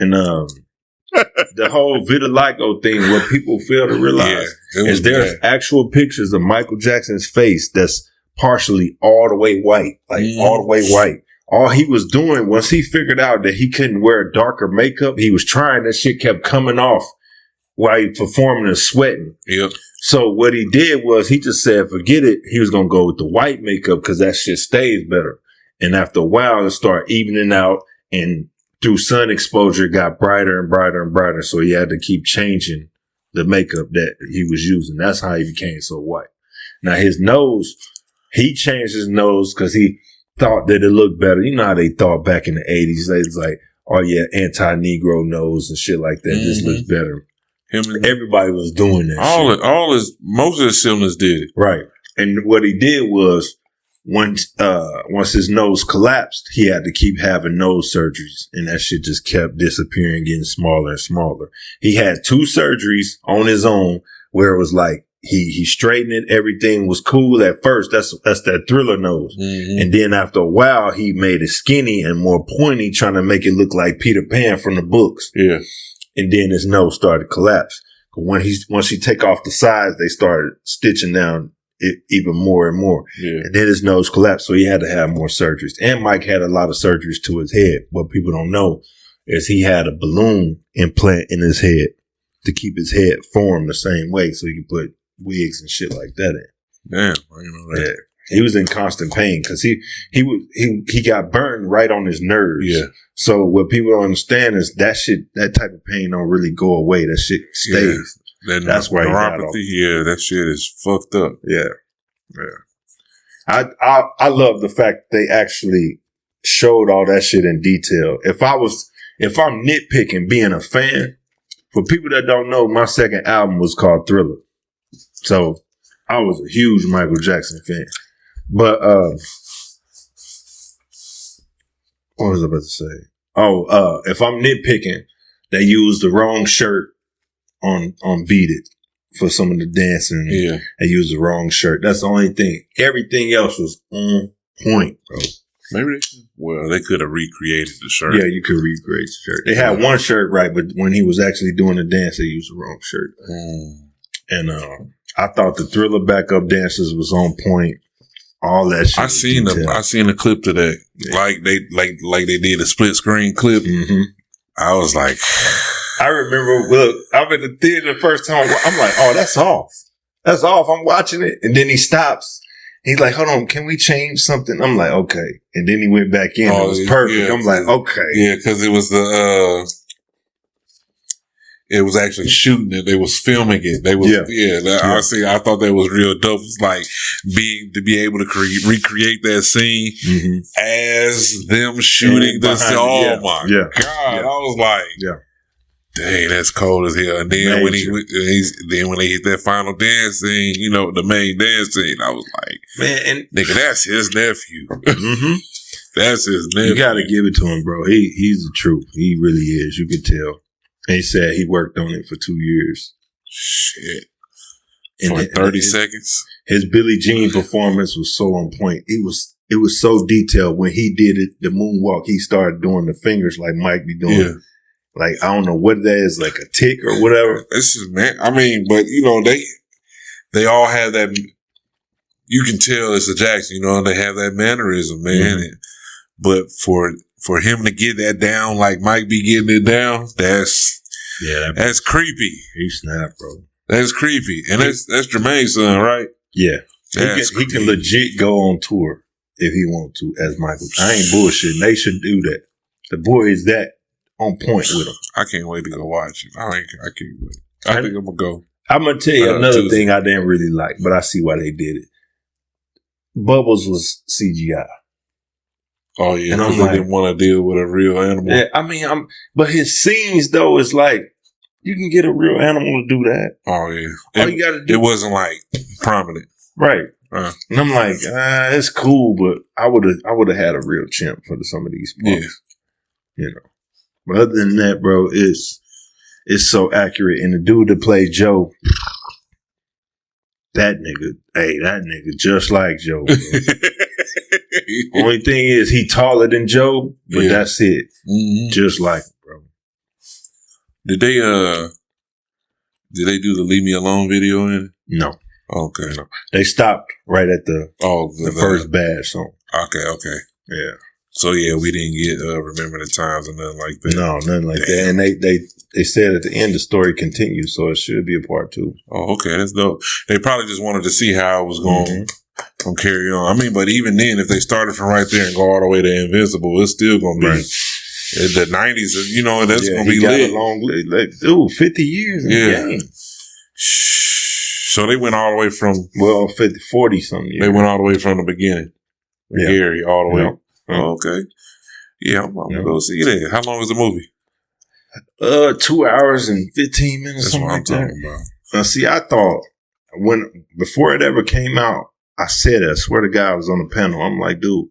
[SPEAKER 1] And the whole vitiligo thing, what people fail to realize is there's actual pictures of Michael Jackson's face that's partially all the way white. Like, all the way white. All he was doing, once he figured out that he couldn't wear darker makeup, he was trying. That shit kept coming off while he performing and sweating.
[SPEAKER 2] Yep.
[SPEAKER 1] So what he did was he just said, forget it. He was going to go with the white makeup because that shit stays better. And after a while, it started evening out. And through sun exposure, it got brighter and brighter and brighter. So he had to keep changing the makeup that he was using. That's how he became so white. Now, his nose, he changed his nose because he thought that it looked better. You know how they thought back in the 80s. They was like, oh yeah, anti-Negro nose and shit like that. This looks better. Everybody was doing that.
[SPEAKER 2] Most of the siblings did it.
[SPEAKER 1] Right. And what he did was once his nose collapsed, he had to keep having nose surgeries, and that shit just kept disappearing, getting smaller and smaller. He had 2 surgeries on his own where it was like, He straightened it. Everything was cool at first. That's that Thriller nose. Mm-hmm. And then after a while, he made it skinny and more pointy, trying to make it look like Peter Pan from the books.
[SPEAKER 2] Yeah.
[SPEAKER 1] And then his nose started to collapse. But once he take off the sides, they started stitching down it even more and more. Yeah. And then his nose collapsed. So he had to have more surgeries. And Mike had a lot of surgeries to his head. What people don't know is he had a balloon implant in his head to keep his head formed the same way. So he could put wigs and shit like that in.
[SPEAKER 2] Damn, I didn't know that.
[SPEAKER 1] Yeah. He was in constant pain because he got burned right on his nerves.
[SPEAKER 2] Yeah.
[SPEAKER 1] So what people don't understand is that type of pain don't really go away. That shit stays.
[SPEAKER 2] Yeah. That's why neuropathy. Yeah, that shit is fucked up.
[SPEAKER 1] Yeah. Yeah. I love the fact they actually showed all that shit in detail. If I'm nitpicking being a fan, for people that don't know, my second album was called Thriller. So I was a huge Michael Jackson fan. But what was I about to say? Oh, if I'm nitpicking, they used the wrong shirt on Beat It for some of the dancing.
[SPEAKER 2] Yeah.
[SPEAKER 1] They used the wrong shirt. That's the only thing. Everything else was on point, bro.
[SPEAKER 2] Maybe they could have recreated the shirt.
[SPEAKER 1] Yeah, you could recreate the shirt. They had one shirt right, but when he was actually doing the dance, they used the wrong shirt. And I thought the Thriller backup dancers was on point. All that shit.
[SPEAKER 2] I seen a clip to that. Yeah. Like they did a split screen clip. Mm-hmm. I was like,
[SPEAKER 1] I remember. Look, I'm in the theater the first time. I'm like, oh, that's off. That's off. I'm watching it. And then he stops. He's like, hold on, can we change something? I'm like, okay. And then he went back in. It was perfect. Yeah, I'm like, okay.
[SPEAKER 2] Yeah, because it was it was actually shooting it. They was filming it. They was, I thought that was real dope. It's like to be able to recreate that scene as them shooting this. Oh my God. I was like, dang, that's cold as hell. And then when they hit that final dance scene, you know, the main dance scene, I was like, man, nigga, that's his nephew. That's his nephew.
[SPEAKER 1] You got to give it to him, bro. He's the truth. He really is. You could tell. And he said he worked on it for 2 years.
[SPEAKER 2] Shit. For 30 seconds.
[SPEAKER 1] His Billie Jean performance was so on point. It was so detailed. When he did it, the moonwalk, he started doing the fingers like Mike be doing. Yeah. Like, I don't know what that is, like a tick or whatever.
[SPEAKER 2] This is, man. I mean, but you know, they all have that. You can tell it's a Jackson. You know, they have that mannerism, man. But for him to get that down like Mike be getting it down, that's creepy.
[SPEAKER 1] He snapped, bro.
[SPEAKER 2] That's creepy, and that's Jermaine's son, right?
[SPEAKER 1] Yeah, he can legit go on tour if he wants to as Michael. I ain't bullshitting. They should do that. The boy is that on point with him.
[SPEAKER 2] I can't wait to go watch it. I can't wait. I think I'm gonna go.
[SPEAKER 1] I'm gonna tell you another thing I didn't really like, but I see why they did it. Bubbles was CGI.
[SPEAKER 2] Oh yeah, because they didn't want to deal with a real animal.
[SPEAKER 1] Yeah, I mean, but his scenes though is like you can get a real animal to do that.
[SPEAKER 2] Oh yeah, all you got to do. It wasn't like prominent,
[SPEAKER 1] right? And I'm like, it's cool, but I would have had a real chimp for some of these parts. Yeah. You know. But other than that, bro, it's so accurate. And the dude that played Joe, that nigga just like Joe. Only thing is he taller than Joe, but that's it. Just like him, bro.
[SPEAKER 2] Did they do the Leave Me Alone video in it?
[SPEAKER 1] No.
[SPEAKER 2] Okay.
[SPEAKER 1] No. They stopped right at the first bad song.
[SPEAKER 2] Okay.
[SPEAKER 1] Yeah.
[SPEAKER 2] So yeah, we didn't get Remember the Times or nothing like that.
[SPEAKER 1] No, nothing like that. And they said at the end the story continues, so it should be a part 2.
[SPEAKER 2] Oh, okay, that's dope. They probably just wanted to see how it was going to carry on. I mean, but even then, if they started from right there and go all the way to Invincible, it's still going to be the 90s. You know, that's going to be lit.
[SPEAKER 1] Like, dude, 50 years in the game.
[SPEAKER 2] So they went all the way from
[SPEAKER 1] 40 something years.
[SPEAKER 2] They went all the way from the beginning. Gary, all the way. Oh, okay. Yeah, I'm gonna go see that. How long is the movie?
[SPEAKER 1] 2 hours and 15 minutes. That's what I'm talking about. Now, see, I thought before it ever came out, I swear to God, I was on the panel. I'm like, dude,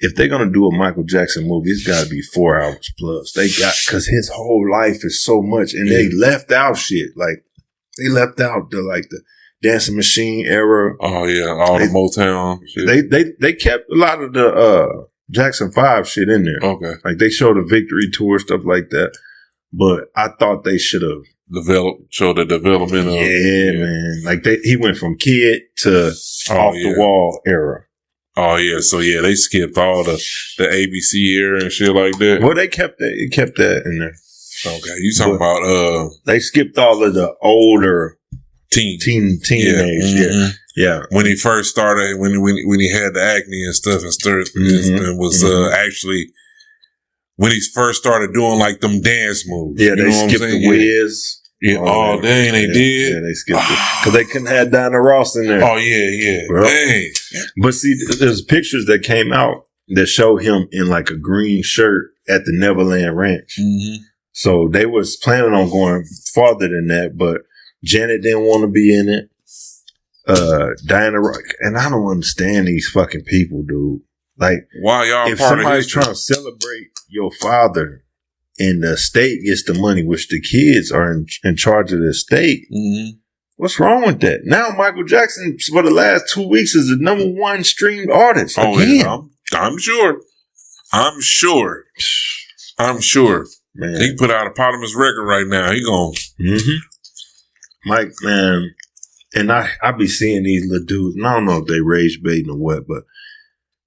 [SPEAKER 1] if they're gonna do a Michael Jackson movie, it's got to be 4 hours plus. Because his whole life is so much, and they left out shit. Like they left out the Dancing Machine era.
[SPEAKER 2] Oh yeah, all the Motown shit.
[SPEAKER 1] They kept a lot of the Jackson 5 shit in there.
[SPEAKER 2] Okay.
[SPEAKER 1] Like they showed a victory tour, stuff like that. But I thought they should have
[SPEAKER 2] show the development of
[SPEAKER 1] man. Like he went from kid to off the wall era.
[SPEAKER 2] Oh yeah, so yeah, they skipped all the ABC era and shit like that.
[SPEAKER 1] Well, they kept that in there.
[SPEAKER 2] Okay, you talking about
[SPEAKER 1] they skipped all of the older teenage. Yeah.
[SPEAKER 2] When he first started, when he had the acne and stuff and was actually when he first started doing like them dance moves.
[SPEAKER 1] Yeah, they skipped the whiz.
[SPEAKER 2] Yeah. Oh, dang, they did.
[SPEAKER 1] Yeah, they skipped it because they couldn't have Diana Ross in there.
[SPEAKER 2] Oh yeah. Well, dang.
[SPEAKER 1] But see, there's pictures that came out that show him in like a green shirt at the Neverland Ranch. So they was planning on going farther than that, but Janet didn't want to be in it. Diana Ross, and I don't understand these fucking people, dude. Like,
[SPEAKER 2] why y'all?
[SPEAKER 1] If somebody's trying to celebrate your father, and the state gets the money, which the kids are in charge of the estate. What's wrong with that? Now Michael Jackson for the last 2 weeks is the #1 streamed artist.
[SPEAKER 2] Oh yeah, I'm sure. Man. He put out a eponymous record right now. He going.
[SPEAKER 1] Mike, man, and I be seeing these little dudes, and I don't know if they rage baiting or what, but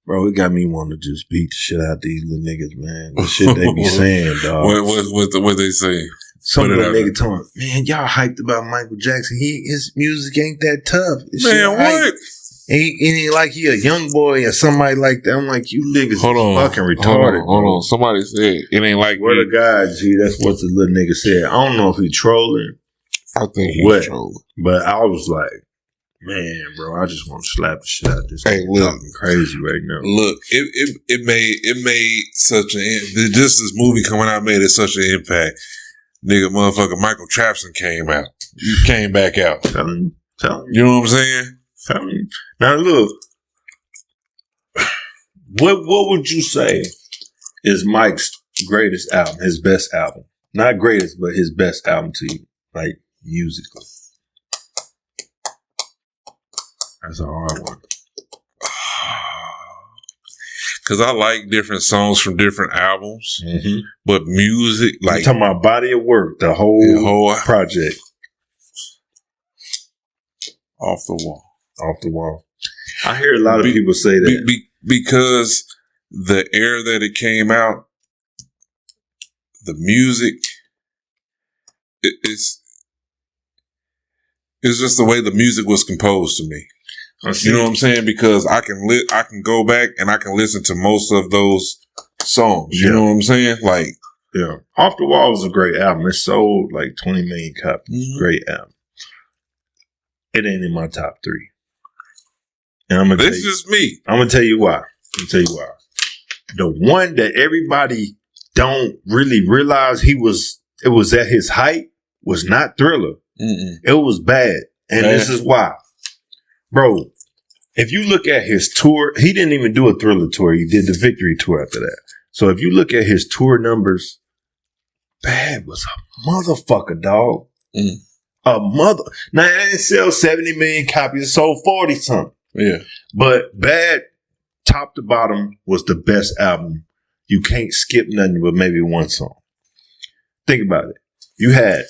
[SPEAKER 1] bro, it got me wanting to just beat the shit out these little niggas, man. The shit they be saying, dog.
[SPEAKER 2] What they say?
[SPEAKER 1] Some of the nigga told me, man, y'all hyped about Michael Jackson. His music ain't that tough.
[SPEAKER 2] Man, what?
[SPEAKER 1] It ain't like he a young boy or somebody like that. I'm like, you niggas fucking retarded.
[SPEAKER 2] Hold on. Somebody said it ain't like
[SPEAKER 1] what a guy, G. That's what the little nigga said. I don't know if he trolling.
[SPEAKER 2] I think he's trolling.
[SPEAKER 1] But I was like, man, bro, I just want to slap the shit out of this.
[SPEAKER 2] Hey, look,
[SPEAKER 1] talking crazy right now.
[SPEAKER 2] Look, it made such this movie coming out made it such an impact. Nigga, motherfucker, Michael Trapson came out. You came back out.
[SPEAKER 1] Tell him.
[SPEAKER 2] You know what I'm saying?
[SPEAKER 1] Tell him. Now look, what would you say is Mike's greatest album, his best album? Not greatest, but his best album to you, like musically. That's a hard one.
[SPEAKER 2] Because I like different songs from different albums, but music, like...
[SPEAKER 1] You're talking about body of work, the whole project.
[SPEAKER 2] Off the wall.
[SPEAKER 1] Off the wall. I hear a lot of people say that.
[SPEAKER 2] Because the era that it came out, the music, it's just the way the music was composed to me. You know what I'm saying? Because I can go back and I can listen to most of those songs. You know what I'm saying? Like,
[SPEAKER 1] yeah, Off the Wall was a great album. It sold like 20 million copies. Great album. It ain't in my top 3. And I'm gonna
[SPEAKER 2] this is me.
[SPEAKER 1] I'm gonna tell you why. The one that everybody don't really realize it was at his height was not Thriller. It was Bad. And this is why. Bro, if you look at his tour, he didn't even do a Thriller tour. He did the Victory tour after that. So if you look at his tour numbers, Bad was a motherfucker, dog. A mother. Now, it didn't sell 70 million copies. It sold 40 something.
[SPEAKER 2] Yeah.
[SPEAKER 1] But Bad, top to bottom, was the best album. You can't skip nothing but maybe one song. Think about it. You had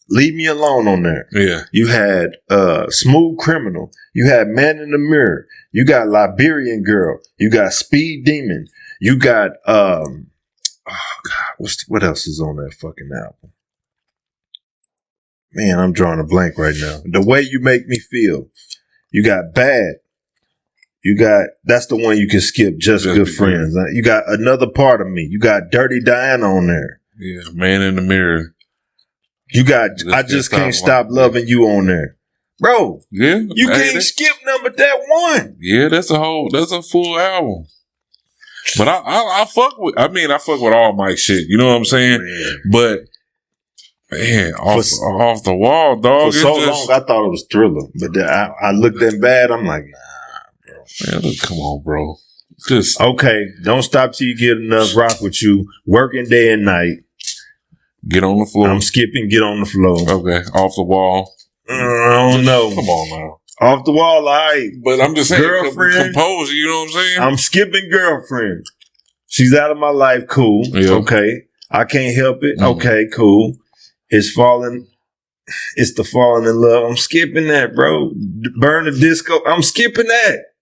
[SPEAKER 1] Leave Me Alone on there.
[SPEAKER 2] Yeah.
[SPEAKER 1] You had Smooth Criminal. You had Man in the Mirror. You got Liberian Girl. You got Speed Demon. You got what else is on that fucking album? Man, I'm drawing a blank right now. The Way You Make Me Feel. You got Bad. That's the one you can skip, Just Good Friends. You got Another Part of Me. You got Dirty Diana on there.
[SPEAKER 2] Yeah, Man in the Mirror.
[SPEAKER 1] You got I Just Can't Stop Loving You on there. Bro, you can't skip number that one.
[SPEAKER 2] Yeah, that's a full album. But I fuck with all Mike shit. You know what I'm saying? Man. But man, off the wall, dog.
[SPEAKER 1] For so long, I thought it was Thriller. But then I looked at Bad. I'm like, nah, bro.
[SPEAKER 2] Man, look, come on, bro. Just
[SPEAKER 1] okay. Don't stop till you get enough. Rock with you. Working day and night.
[SPEAKER 2] Get on the floor.
[SPEAKER 1] I'm skipping. Get on the floor.
[SPEAKER 2] Okay, Off the Wall.
[SPEAKER 1] I don't know.
[SPEAKER 2] Come on now.
[SPEAKER 1] Off the Wall, all right.
[SPEAKER 2] But I'm just saying,
[SPEAKER 1] Girlfriend.
[SPEAKER 2] Composure. You know what I'm saying?
[SPEAKER 1] I'm skipping Girlfriend. She's out of my life. Cool. Yeah. Okay. I can't help it. Okay. Cool. It's the falling in love. I'm skipping that, bro. Burn the Disco. I'm skipping that.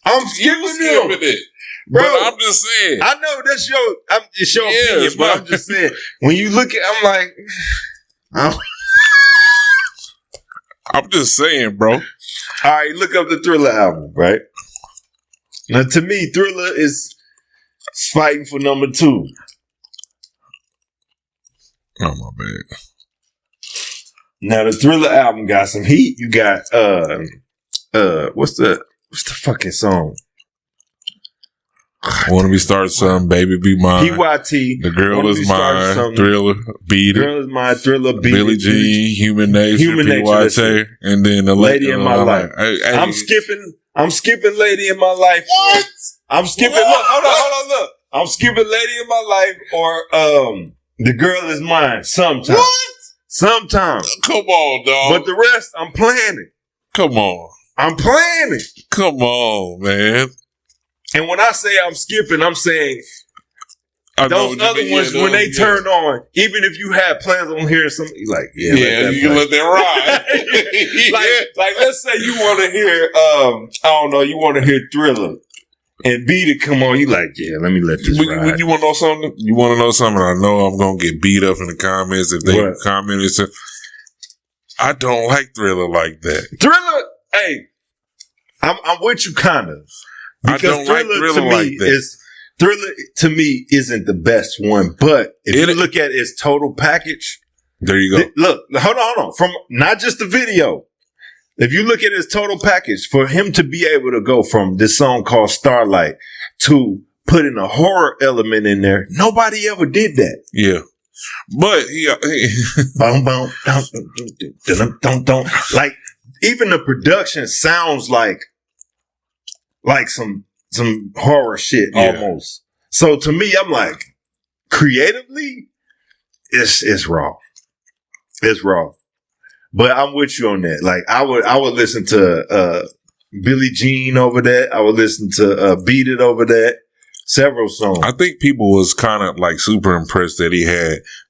[SPEAKER 1] I'm skipping
[SPEAKER 2] it. Bro, but I'm just saying.
[SPEAKER 1] I know that's your opinion, but I'm just saying. When you look at, I'm like,
[SPEAKER 2] I'm just saying, bro.
[SPEAKER 1] All right, look up the Thriller album, right? Now, to me, Thriller is fighting for number 2.
[SPEAKER 2] Oh, my bad.
[SPEAKER 1] Now, the Thriller album got some heat. You got, what's the fucking song?
[SPEAKER 2] Want to be starting something, baby, be mine.
[SPEAKER 1] PYT.
[SPEAKER 2] The Girl Is Mine. Thriller, Beat It.
[SPEAKER 1] Girl Is Mine. Thriller, Beat It.
[SPEAKER 2] Billie Jean, Human Nature, PYT, and then the
[SPEAKER 1] Lady in My Life. I'm skipping Lady in My Life.
[SPEAKER 2] What?
[SPEAKER 1] I'm skipping. Look, hold on. Look, I'm skipping Lady in My Life or The Girl Is Mine. Sometimes.
[SPEAKER 2] What?
[SPEAKER 1] Sometimes.
[SPEAKER 2] Come on, dog.
[SPEAKER 1] But the rest, I'm playing it.
[SPEAKER 2] Come on.
[SPEAKER 1] I'm playing it.
[SPEAKER 2] Come on, man.
[SPEAKER 1] And when I say I'm skipping, I'm saying those other ones, when they turn on, even if you had plans on hearing something, you're like,
[SPEAKER 2] you can let that ride.
[SPEAKER 1] like, let's say you want to hear, I don't know, you want to hear Thriller. and beat it come on, you like, yeah, let me let this ride.
[SPEAKER 2] You want to know something? You want to know something? I know I'm going to get beat up in the comments if they comment and say, I don't like Thriller like that.
[SPEAKER 1] Thriller, hey, I'm with you kind of.
[SPEAKER 2] I don't like Thriller like that.
[SPEAKER 1] Thriller to me isn't the best one, but if you look at its total package,
[SPEAKER 2] there you go.
[SPEAKER 1] Look, hold on. From not just the video. If you look at his total package, for him to be able to go from this song called Starlight to putting a horror element in there, nobody ever did that.
[SPEAKER 2] Yeah. But
[SPEAKER 1] like even the production sounds like some horror shit almost. So to me, I'm like, creatively, it's raw. It's raw. But I'm with you on that. Like I would listen to Billie Jean over that. I would listen to Beat It over that. Several songs.
[SPEAKER 2] I think people was kind of like super impressed that he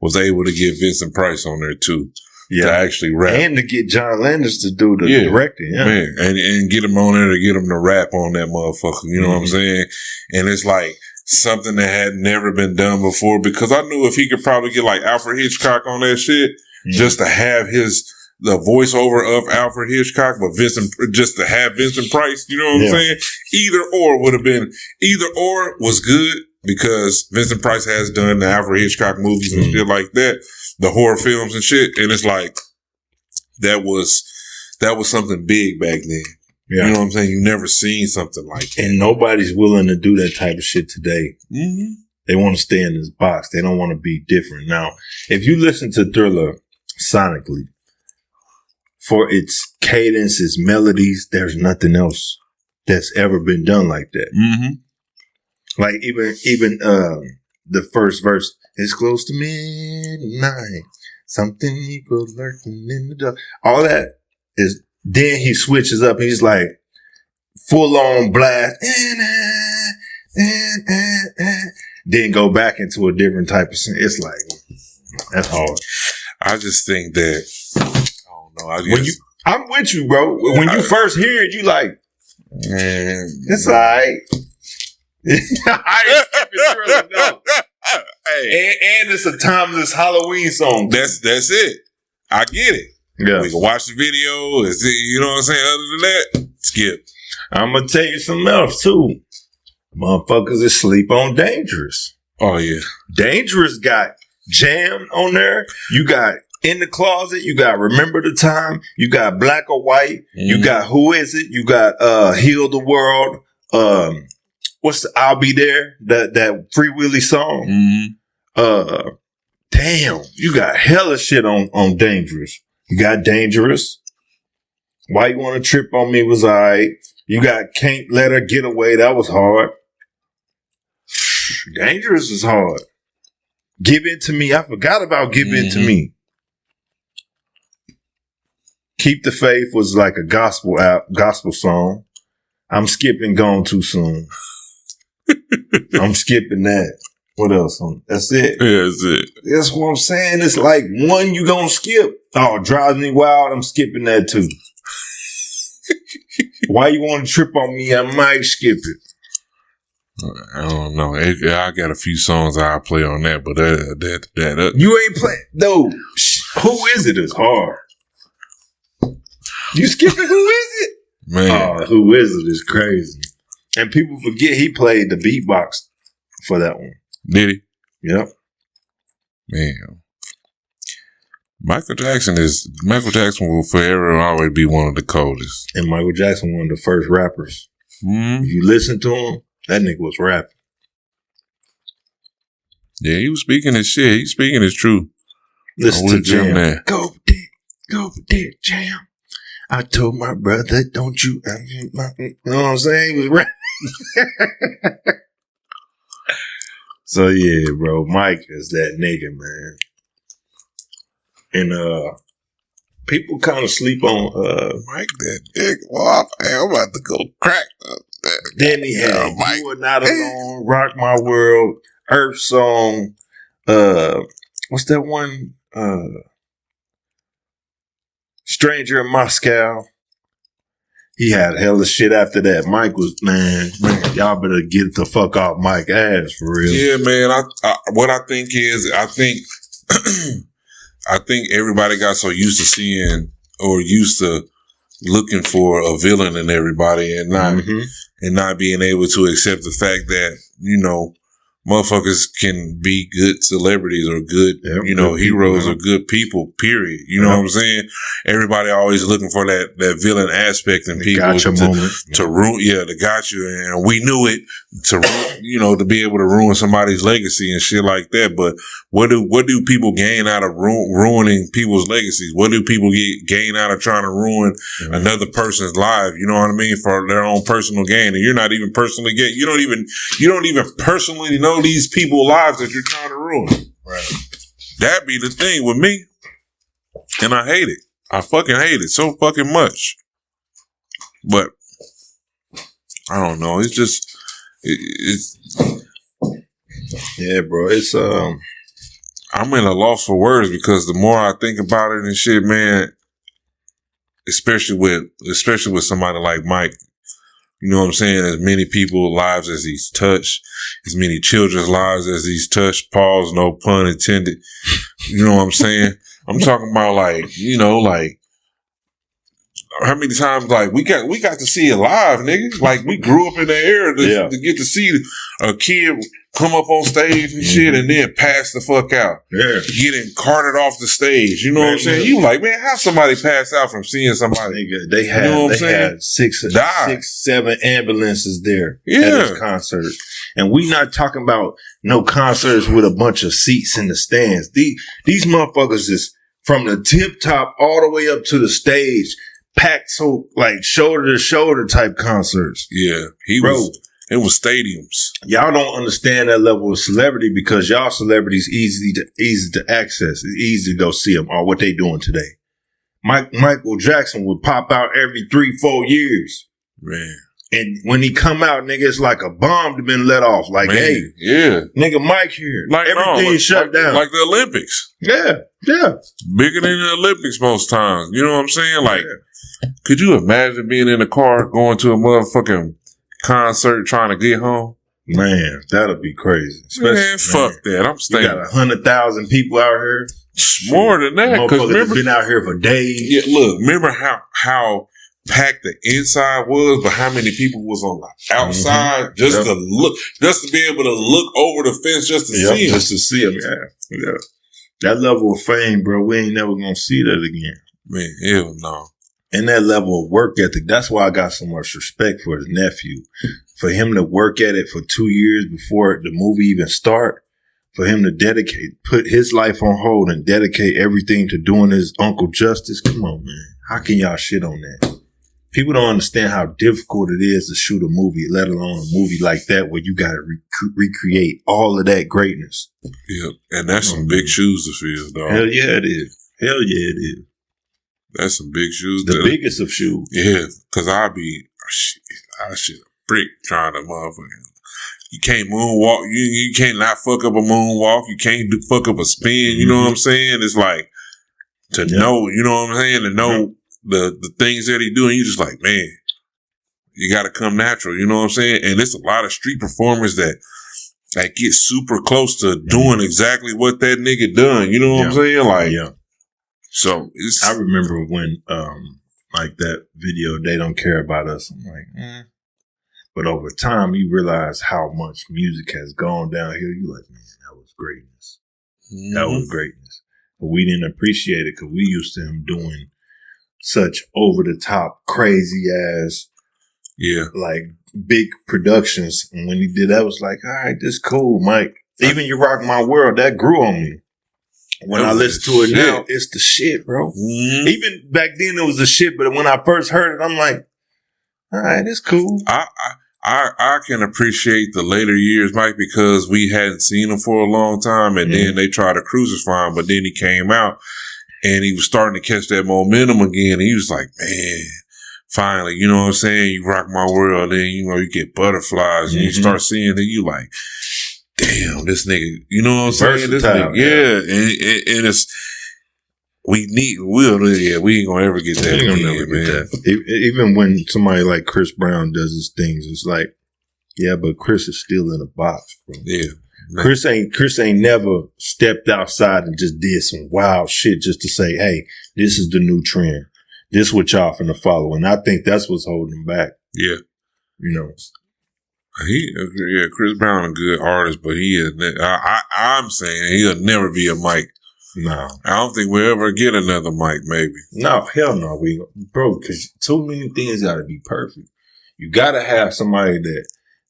[SPEAKER 2] was able to get Vincent Price on there too. Yeah. To actually rap.
[SPEAKER 1] And to get John Landis to do the directing. Yeah.
[SPEAKER 2] Man. And get him on there to get him to rap on that motherfucker. You know what I'm saying? And it's like something that had never been done before, because I knew if he could probably get like Alfred Hitchcock on that shit, just to have the voiceover of Alfred Hitchcock, but just to have Vincent Price, you know what I'm saying? Either or was good, because Vincent Price has done the Alfred Hitchcock movies and shit like that, the horror films and shit. And it's like, that was something big back then. Yeah. You know what I'm saying? You never seen something like that.
[SPEAKER 1] And nobody's willing to do that type of shit today.
[SPEAKER 2] Mm-hmm.
[SPEAKER 1] They want to stay in this box. They don't want to be different. Now, if you listen to Thriller sonically, for its cadence, its melodies, there's nothing else that's ever been done like that.
[SPEAKER 2] Mm-hmm.
[SPEAKER 1] Like even the first verse, it's close to midnight, something equal lurking in the dark. All that is, then he switches up. He's like full on blast, then go back into a different type of scene. It's like, that's hard.
[SPEAKER 2] I just think that,
[SPEAKER 1] I'm with you, bro. When you first hear it, you like, it's all right. I ain't skipping Thriller, no. Hey. And it's a timeless Halloween song.
[SPEAKER 2] That's it. I get it.
[SPEAKER 1] Yeah.
[SPEAKER 2] We can watch the video. You know what I'm saying? Other than that, skip.
[SPEAKER 1] I'm going to tell you something else, too. Motherfuckers that sleep on Dangerous.
[SPEAKER 2] Oh, yeah.
[SPEAKER 1] Dangerous got Jam on there. You got In the Closet. You got Remember the Time. You got Black or White. You got Who Is It? You got Heal the World. What's the I'll Be There? That Free Willy song. Damn. You got hella shit on Dangerous. You got Dangerous. Why You Wanna Trip on Me was alright. You got Can't Let Her Get Away. That was hard. Dangerous is hard. Give In to Me. I forgot about Give In to Me. Keep the Faith was like a gospel song. I'm skipping Gone Too Soon. I'm skipping that. What else? That's it.
[SPEAKER 2] Yeah, that's it.
[SPEAKER 1] That's what I'm saying. It's like one you gonna skip. Oh, Drives Me Wild. I'm skipping that too. Why You Want to Trip on Me? I might skip it.
[SPEAKER 2] I don't know. I got a few songs I'll play on that, but that
[SPEAKER 1] you ain't play. No. Who Is It is hard. You skipping Who Is It?
[SPEAKER 2] Man.
[SPEAKER 1] Who Is It is crazy. And people forget he played the beatbox for that one.
[SPEAKER 2] Did he?
[SPEAKER 1] Yep.
[SPEAKER 2] Man. Michael Jackson will forever always be one of the coldest.
[SPEAKER 1] And Michael Jackson, one of the first rappers.
[SPEAKER 2] Mm-hmm.
[SPEAKER 1] If you listen to him, that nigga was rapping.
[SPEAKER 2] Yeah, he was speaking his shit. He's speaking his truth.
[SPEAKER 1] Listen to Jam. Go for dick, Jam. I told my brother, don't you, you know what I'm saying? He was rapping. So yeah, bro, Mike is that nigga, man. And people kind of sleep on
[SPEAKER 2] Mike that dick. Well, I'm about to go crack.
[SPEAKER 1] Then he had Mike. You Are Not Alone, Rock My World, Earth Song. What's that one? Stranger in Moscow. He had hella shit after that. Mike was, man, y'all better get the fuck off Mike's ass for real.
[SPEAKER 2] Yeah, man. What I think is, I think everybody got so used to seeing or used to looking for a villain in everybody and not being able to accept the fact that, motherfuckers can be good celebrities or good, heroes or good people, period. You know what I'm saying? Everybody always looking for that villain aspect in people to ruin, the gotcha. And we knew it to be able to ruin somebody's legacy and shit like that. But what do people gain out of ruining people's legacies? What do people gain out of trying to ruin another person's life? You know what I mean? For their own personal gain. And you're not even personally gain. You don't even personally know these people's lives that you're trying to ruin.
[SPEAKER 1] Right.
[SPEAKER 2] That be the thing with me. And I hate it. I fucking hate it so fucking much. But I don't know. It's just it's
[SPEAKER 1] yeah, bro. It's
[SPEAKER 2] I'm in a loss for words because the more I think about it and shit, man, especially with somebody like Mike. You know what I'm saying? As many people's lives as he's touched, as many children's lives as he's touched. Pause, no pun intended. You know what I'm saying? I'm talking about like how many times we got to see it live, nigga. Like we grew up in the era to get to see a kid come up on stage and shit and then pass the fuck out.
[SPEAKER 1] Yeah.
[SPEAKER 2] Getting carted off the stage. You know what I'm saying? You like, man, how somebody pass out from seeing somebody?
[SPEAKER 1] They had 6-7 ambulances there at this concert. And we not talking about no concerts with a bunch of seats in the stands. These motherfuckers is from the tip top all the way up to the stage, packed so like shoulder to shoulder type concerts.
[SPEAKER 2] Yeah. It was stadiums. Y'all
[SPEAKER 1] don't understand that level of celebrity because y'all celebrities easy to access. It's easy to go see them or what they doing today. Michael Jackson would pop out every 3-4 years.
[SPEAKER 2] Man.
[SPEAKER 1] And when he come out, nigga, it's like a bomb to been let off. Like,
[SPEAKER 2] man,
[SPEAKER 1] hey, nigga, Mike here.
[SPEAKER 2] Like
[SPEAKER 1] everything shut down.
[SPEAKER 2] Like the Olympics.
[SPEAKER 1] Yeah.
[SPEAKER 2] Bigger than the Olympics most times. You know what I'm saying? Like, could you imagine being in a car going to a motherfucking concert trying to get home?
[SPEAKER 1] Man, that'll be crazy.
[SPEAKER 2] Fuck that. I'm staying.
[SPEAKER 1] You got 100,000 people out here.
[SPEAKER 2] More than that. Because remember,
[SPEAKER 1] been out here for days.
[SPEAKER 2] Yeah, look, remember how packed the inside was, but how many people was on the outside just to look, just to be able to look over the fence just to see him.
[SPEAKER 1] Just to see him, yeah. That level of fame, bro, we ain't never gonna see that again.
[SPEAKER 2] Man, hell no.
[SPEAKER 1] And that level of work ethic, that's why I got so much respect for his nephew. For him to work at it for 2 years before the movie even start, for him to put his life on hold and dedicate everything to doing his uncle justice. Come on, man. How can y'all shit on that? People don't understand how difficult it is to shoot a movie, let alone a movie like that where you got to recreate all of that greatness.
[SPEAKER 2] Yeah, and that's some big shoes to fill, dog.
[SPEAKER 1] Hell yeah, it is. Hell yeah, it is.
[SPEAKER 2] That's some big shoes.
[SPEAKER 1] The biggest of shoes.
[SPEAKER 2] Yeah, because I shit a brick trying to motherfucking. You can't moonwalk. You can't not fuck up a moonwalk. You can't fuck up a spin. You know what I'm saying? It's like to know. You know what I'm saying? To know the things that he doing. You just like, man, you got to come natural. You know what I'm saying? And it's a lot of street performers that get super close to doing exactly what that nigga done. You know what I'm saying? Like, so I
[SPEAKER 1] remember when, like that video, They Don't Care About Us. I'm like, But over time, you realize how much music has gone downhill. You're like, man, that was greatness. Mm-hmm. That was greatness. But we didn't appreciate it because we used to him doing such over the top, crazy ass, like big productions. And when he did that, I was like, all right, this cool, Mike. Even You Rock My World, that grew on me. When I listen to it now, it's the shit, bro. Mm-hmm. Even back then, it was the shit. But when I first heard it, I'm like, all right, it's cool.
[SPEAKER 2] I can appreciate the later years, Mike, because we hadn't seen him for a long time, and then they tried to crucify him, but then he came out, and he was starting to catch that momentum again, and he was like, man, finally, you know what I'm saying? You rock my world, and you get butterflies, and you start seeing it, you like, damn, this nigga, you know what I'm saying? This nigga, and it's, we ain't gonna ever get that again, man.
[SPEAKER 1] Even when somebody like Chris Brown does his things, it's like, yeah, but Chris is still in a box, bro.
[SPEAKER 2] Yeah. Man.
[SPEAKER 1] Chris ain't never stepped outside and just did some wild shit just to say, hey, this is the new trend. This is what y'all finna follow. And I think that's what's holding him back.
[SPEAKER 2] Yeah.
[SPEAKER 1] You know.
[SPEAKER 2] Chris Brown a good artist, but I'm saying he'll never be a Mike.
[SPEAKER 1] No.
[SPEAKER 2] I don't think we'll ever get another Mike, maybe.
[SPEAKER 1] No, hell no. Bro, because too many things gotta be perfect. You gotta have somebody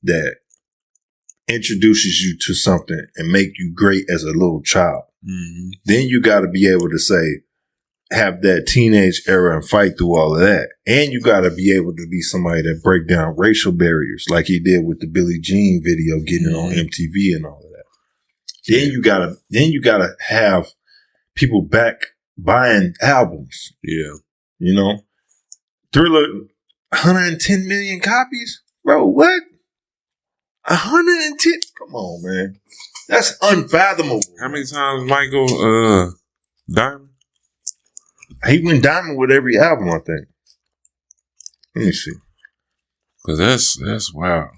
[SPEAKER 1] that introduces you to something and make you great as a little child.
[SPEAKER 2] Mm-hmm.
[SPEAKER 1] Then you gotta be able to say, have that teenage era and fight through all of that. And you got to be able to be somebody that break down racial barriers like he did with the Billie Jean video, getting it on MTV and all of that. Then you got to have people back buying albums.
[SPEAKER 2] Yeah.
[SPEAKER 1] You know, Thriller, 110 million copies? Bro, what? 110? Come on, man. That's unfathomable.
[SPEAKER 2] How many times Michael Diamond?
[SPEAKER 1] He went diamond with every album, I think. Let me see.
[SPEAKER 2] Because that's wild.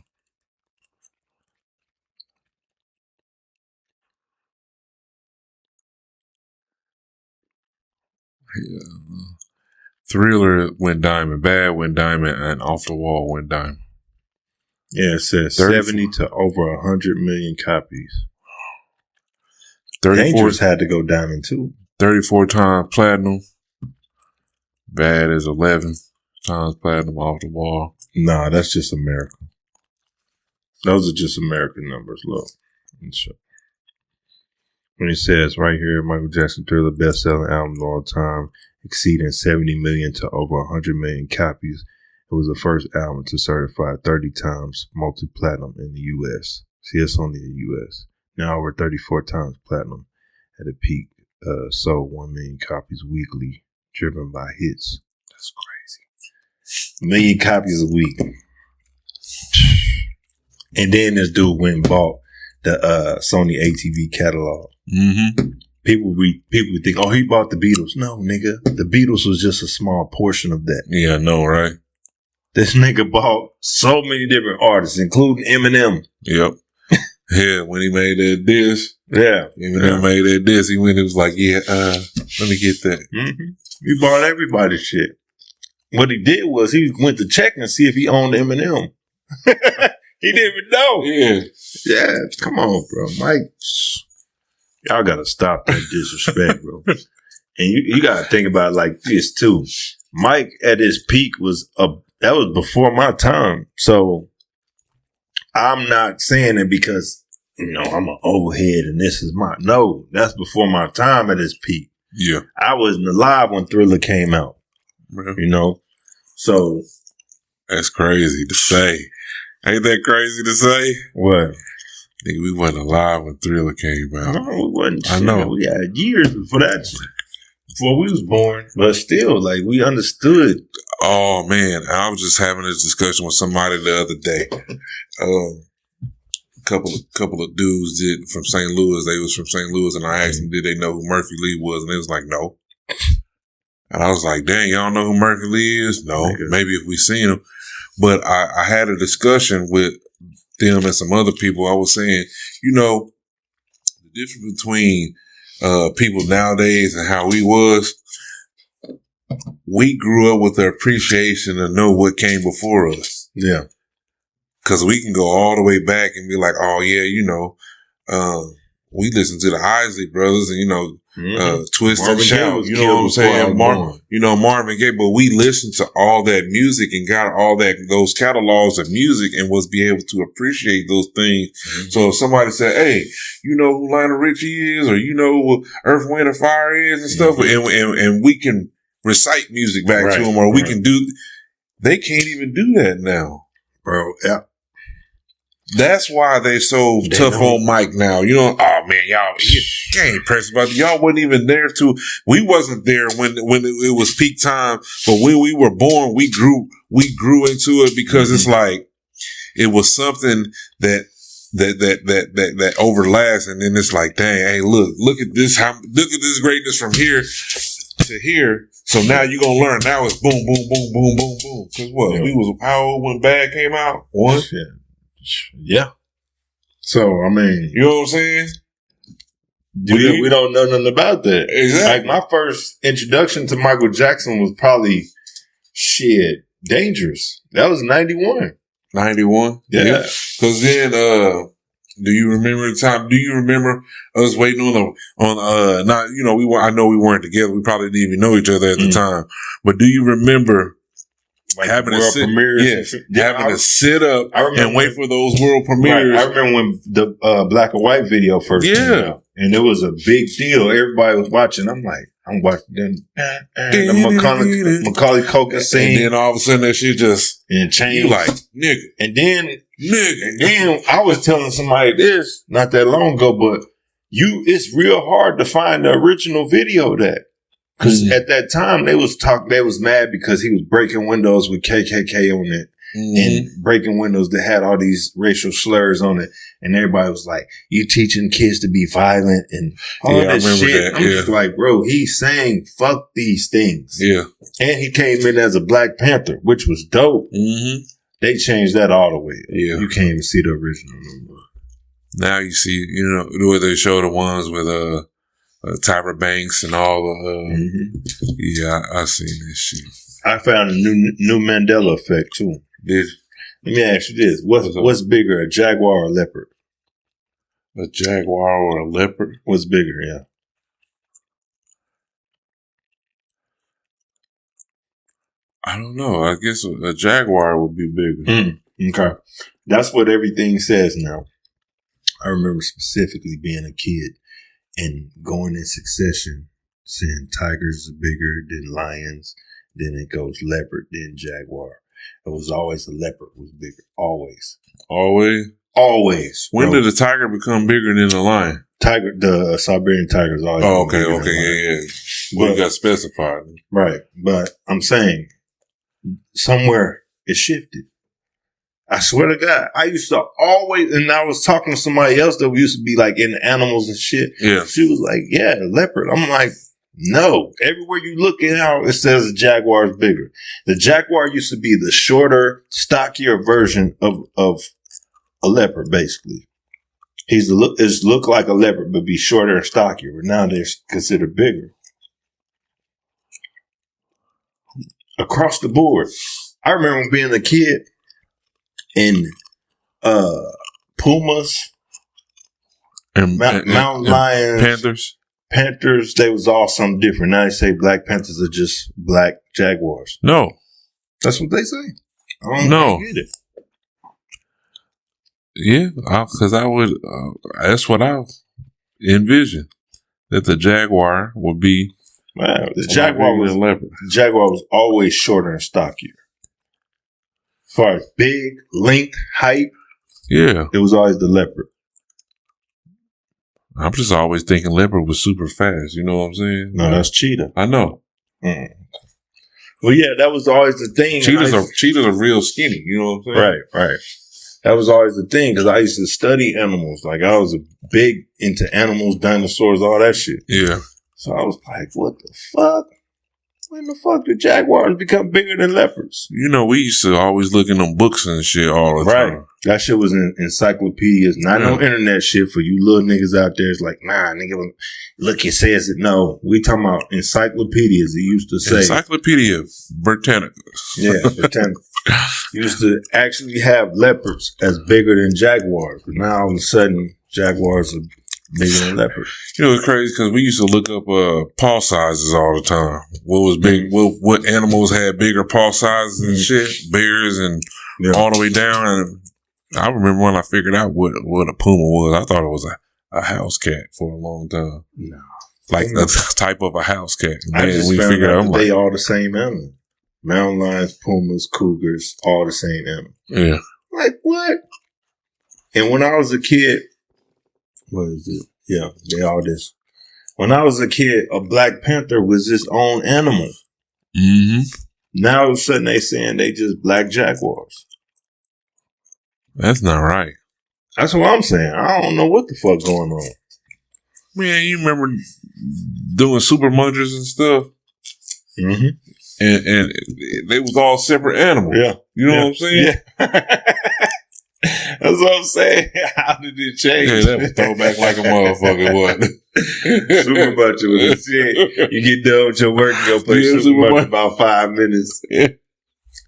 [SPEAKER 2] Yeah. Thriller went diamond, Bad went diamond, and Off the Wall went diamond.
[SPEAKER 1] Yeah, it says 70 to over 100 million copies.
[SPEAKER 2] 34
[SPEAKER 1] Dangerous had to go diamond too.
[SPEAKER 2] 34 times platinum. Bad is 11 times platinum. Off the Wall.
[SPEAKER 1] Nah, that's just America. Those are just American numbers. Look. When it says right here, Michael Jackson Thriller, best-selling album of all time, exceeding 70 million to over 100 million copies. It was the first album to certify 30 times multi-platinum in the U.S. See, it's only in the U.S. Now over 34 times platinum at a peak. Sold 1 million copies weekly, driven by hits. That's crazy. 1 million copies a week. And then this dude went and bought the Sony ATV catalog.
[SPEAKER 2] Mm-hmm.
[SPEAKER 1] People think, oh, he bought the Beatles. No, nigga. The Beatles was just a small portion of that.
[SPEAKER 2] Yeah, I know, right?
[SPEAKER 1] This nigga bought so many different artists, including Eminem.
[SPEAKER 2] Yep. Yeah, when he made that diss.
[SPEAKER 1] Yeah.
[SPEAKER 2] Eminem made that diss. He was like, yeah, let me get that.
[SPEAKER 1] Mm-hmm. He bought everybody's shit. What he did was he went to check and see if he owned Eminem. He didn't even know.
[SPEAKER 2] Yeah.
[SPEAKER 1] Yeah. Come on, bro. Mike, y'all got to stop that disrespect, bro. And you got to think about it like this, too. Mike at his peak that was before my time. So I'm not saying it because, I'm an old head and this is no, that's before my time at his peak.
[SPEAKER 2] Yeah.
[SPEAKER 1] I wasn't alive when Thriller came out, so.
[SPEAKER 2] That's crazy to say. Ain't that crazy to say?
[SPEAKER 1] What?
[SPEAKER 2] Nigga, we wasn't alive when Thriller came out.
[SPEAKER 1] No, we wasn't.
[SPEAKER 2] I know.
[SPEAKER 1] We had years before that. Before we was born. But still, like, we understood.
[SPEAKER 2] Oh, man. I was just having this discussion with somebody the other day. Couple of dudes from St. Louis. They was from St. Louis, and I asked them, did they know who Murphy Lee was? And they was like, no. And I was like, dang, y'all know who Murphy Lee is? No. Maybe if we seen him. But I had a discussion with them and some other people. I was saying, the difference between people nowadays and how we grew up with the appreciation to know what came before us.
[SPEAKER 1] Yeah.
[SPEAKER 2] Because we can go all the way back and be like, oh, yeah, we listened to the Isley Brothers and, Twist and Shout, you know what I'm saying? Marvin Gaye, but we listened to all that music and got all those catalogs of music and was be able to appreciate those things. Mm-hmm. So if somebody said, hey, you know who Lionel Richie is, or you know who Earth, Wind and Fire is and stuff, and we can recite music back to them, or we can they can't even do that now.
[SPEAKER 1] Bro, yeah.
[SPEAKER 2] That's why they so tough on Mike now. Oh man, y'all ain't pressed about it. Y'all wasn't even there we wasn't there when it was peak time, but when we were born, we grew into it because it's like, it was something that overlasts. And then it's like, dang, hey, look at this greatness from here. to here. So now you're gonna learn. Now it's boom, boom, boom, boom, boom, boom. Cause what? We was how old when Bad came out? One?
[SPEAKER 1] Yeah. So I mean,
[SPEAKER 2] you know what I'm saying?
[SPEAKER 1] We don't know nothing about that.
[SPEAKER 2] Exactly.
[SPEAKER 1] Like my first introduction to Michael Jackson was probably Dangerous. That was 91.
[SPEAKER 2] 91?
[SPEAKER 1] Yeah.
[SPEAKER 2] Cause then do you remember the time? Do you remember us waiting on not, you know, I know we weren't together. We probably didn't even know each other at the time. But do you remember
[SPEAKER 1] like
[SPEAKER 2] having
[SPEAKER 1] world premieres?
[SPEAKER 2] Having to sit up and wait for those world premieres.
[SPEAKER 1] Right. I remember when the black and white video first came out. And it was a big deal. Everybody was watching. I'm watching the Macaulay Culkin scene.
[SPEAKER 2] And then all of a sudden that shit just
[SPEAKER 1] changed.
[SPEAKER 2] You like, nigga.
[SPEAKER 1] And then I was telling somebody this not that long ago, but it's real hard to find the original video of that. Because at that time they was mad because he was breaking windows with KKK on it. And breaking windows that had all these racial slurs on it. And everybody was like, you teaching kids to be violent and all this shit. I'm just like, bro, he's saying fuck these things.
[SPEAKER 2] Yeah.
[SPEAKER 1] And he came in as a Black Panther, which was dope. They changed that all the way.
[SPEAKER 2] Yeah.
[SPEAKER 1] You can't even see the original no more.
[SPEAKER 2] Now you see, you know, where they show the ones with Tyra Banks and all the yeah, I seen this shit. I
[SPEAKER 1] found a new Mandela effect too. Let me ask you this: what's bigger, a jaguar or a leopard?
[SPEAKER 2] A jaguar or a leopard?
[SPEAKER 1] What's bigger? Yeah.
[SPEAKER 2] I don't know. I guess a jaguar would be bigger.
[SPEAKER 1] Okay, that's what everything says now. I remember specifically being a kid and going in succession, saying tigers are bigger than lions. Then it goes leopard, then jaguar. It was always the leopard was bigger. Always. Always.
[SPEAKER 2] When did the tiger become bigger than the lion?
[SPEAKER 1] The Siberian tiger is always
[SPEAKER 2] okay, yeah. Well, you got specified.
[SPEAKER 1] Right. But I'm saying somewhere it shifted. I swear to God, I used to always, and I was talking to somebody else that we used to be like in animals and shit.
[SPEAKER 2] Yeah.
[SPEAKER 1] She was like, yeah, leopard. I'm like, no. Everywhere you look at how it says the jaguar is bigger. The jaguar used to be the shorter, stockier version of a leopard, basically. It's look like a leopard, but be shorter and stockier. But now they're considered bigger. Across the board. I remember being a kid and pumas and mountain lions, Panthers, they was all something different. Now they say Black Panthers are just black jaguars.
[SPEAKER 2] No.
[SPEAKER 1] That's what they say. I don't get it.
[SPEAKER 2] Yeah, because I would, that's what I envisioned. That the jaguar would be.
[SPEAKER 1] Wow, the jaguar was always shorter and stockier. As far as big, length, height,
[SPEAKER 2] yeah,
[SPEAKER 1] it was always the leopard.
[SPEAKER 2] I'm just always thinking leopard was super fast. You know what I'm saying?
[SPEAKER 1] No, that's cheetah.
[SPEAKER 2] I know.
[SPEAKER 1] Well, yeah, that was always the thing.
[SPEAKER 2] Cheetahs are real skinny. You know what I'm saying?
[SPEAKER 1] Right. That was always the thing because I used to study animals. Like I was big into animals, dinosaurs, all that shit.
[SPEAKER 2] Yeah.
[SPEAKER 1] So I was like, what the fuck? When the fuck did jaguars become bigger than leopards?
[SPEAKER 2] You know, we used to always look in them books and shit all the time. Right.
[SPEAKER 1] That shit was in encyclopedias, not no internet shit for you little niggas out there. It's like, nah, nigga, look, it says it. No, we talking about encyclopedias. It used to say.
[SPEAKER 2] Encyclopedia Britannica.
[SPEAKER 1] Yeah, Britannica. Used to actually have leopards as bigger than jaguars. But now all of a sudden, jaguars are bigger than leopards.
[SPEAKER 2] You know, it's crazy because we used to look up paw sizes all the time. What was big? What animals had bigger paw sizes and shit? Bears and all the way down. And I remember when I figured out what a puma was. I thought it was a house cat for a long time.
[SPEAKER 1] No,
[SPEAKER 2] like a type of a house cat.
[SPEAKER 1] I just found out they all the same animal. Mountain lions, pumas, cougars, all the same animal.
[SPEAKER 2] Yeah.
[SPEAKER 1] Like what? And when I was a kid, what is it? Yeah, they all this. When I was a kid, a Black Panther was its own animal.
[SPEAKER 2] Mm-hmm.
[SPEAKER 1] Now all of a sudden they saying they just black jaguars.
[SPEAKER 2] That's not right.
[SPEAKER 1] That's what I'm saying. I don't know what the fuck going on.
[SPEAKER 2] Man, you remember doing super munchers and stuff?
[SPEAKER 1] Mm-hmm.
[SPEAKER 2] And they was all separate animals.
[SPEAKER 1] Yeah.
[SPEAKER 2] You know what I'm saying?
[SPEAKER 1] Yeah. That's what I'm saying. How did it change?
[SPEAKER 2] Yeah, that was throwback like a motherfucker, wasn't it?
[SPEAKER 1] Super Muncher was a shit. You get done with your work, you go play Super Muncher about 5 minutes.
[SPEAKER 2] Yeah.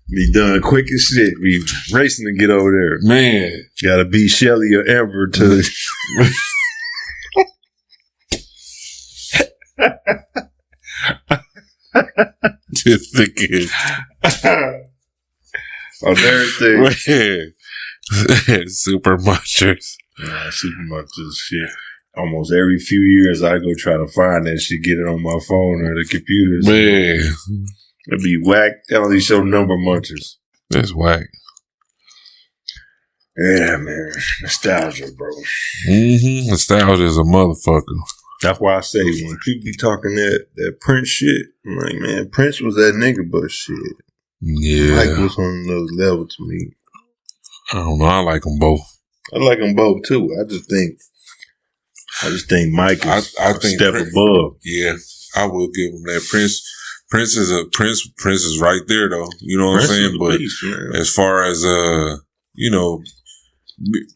[SPEAKER 1] Be done quick as shit. Be racing to get over there.
[SPEAKER 2] Man.
[SPEAKER 1] Gotta beat Shelly or Amber to...
[SPEAKER 2] Just thinking.
[SPEAKER 1] On everything.
[SPEAKER 2] Super Munchers.
[SPEAKER 1] Nah, Super Munchers shit. Almost every few years I go try to find that shit, get it on my phone or the computer.
[SPEAKER 2] Man.
[SPEAKER 1] It'd be whack. They only show number munchers.
[SPEAKER 2] That's whack.
[SPEAKER 1] Yeah, man. Nostalgia, bro.
[SPEAKER 2] Mm-hmm. Nostalgia is a motherfucker.
[SPEAKER 1] That's why I say when people be talking that Prince shit, I'm like, man, Prince was that nigga, but shit.
[SPEAKER 2] Yeah.
[SPEAKER 1] Mike was on another level to me.
[SPEAKER 2] I don't know. I like them both.
[SPEAKER 1] I like them both too. I just think Mike is
[SPEAKER 2] I think
[SPEAKER 1] step above.
[SPEAKER 2] Yeah, I will give him that. Prince is right there though. You know what I'm saying? But
[SPEAKER 1] beast,
[SPEAKER 2] as far as you know,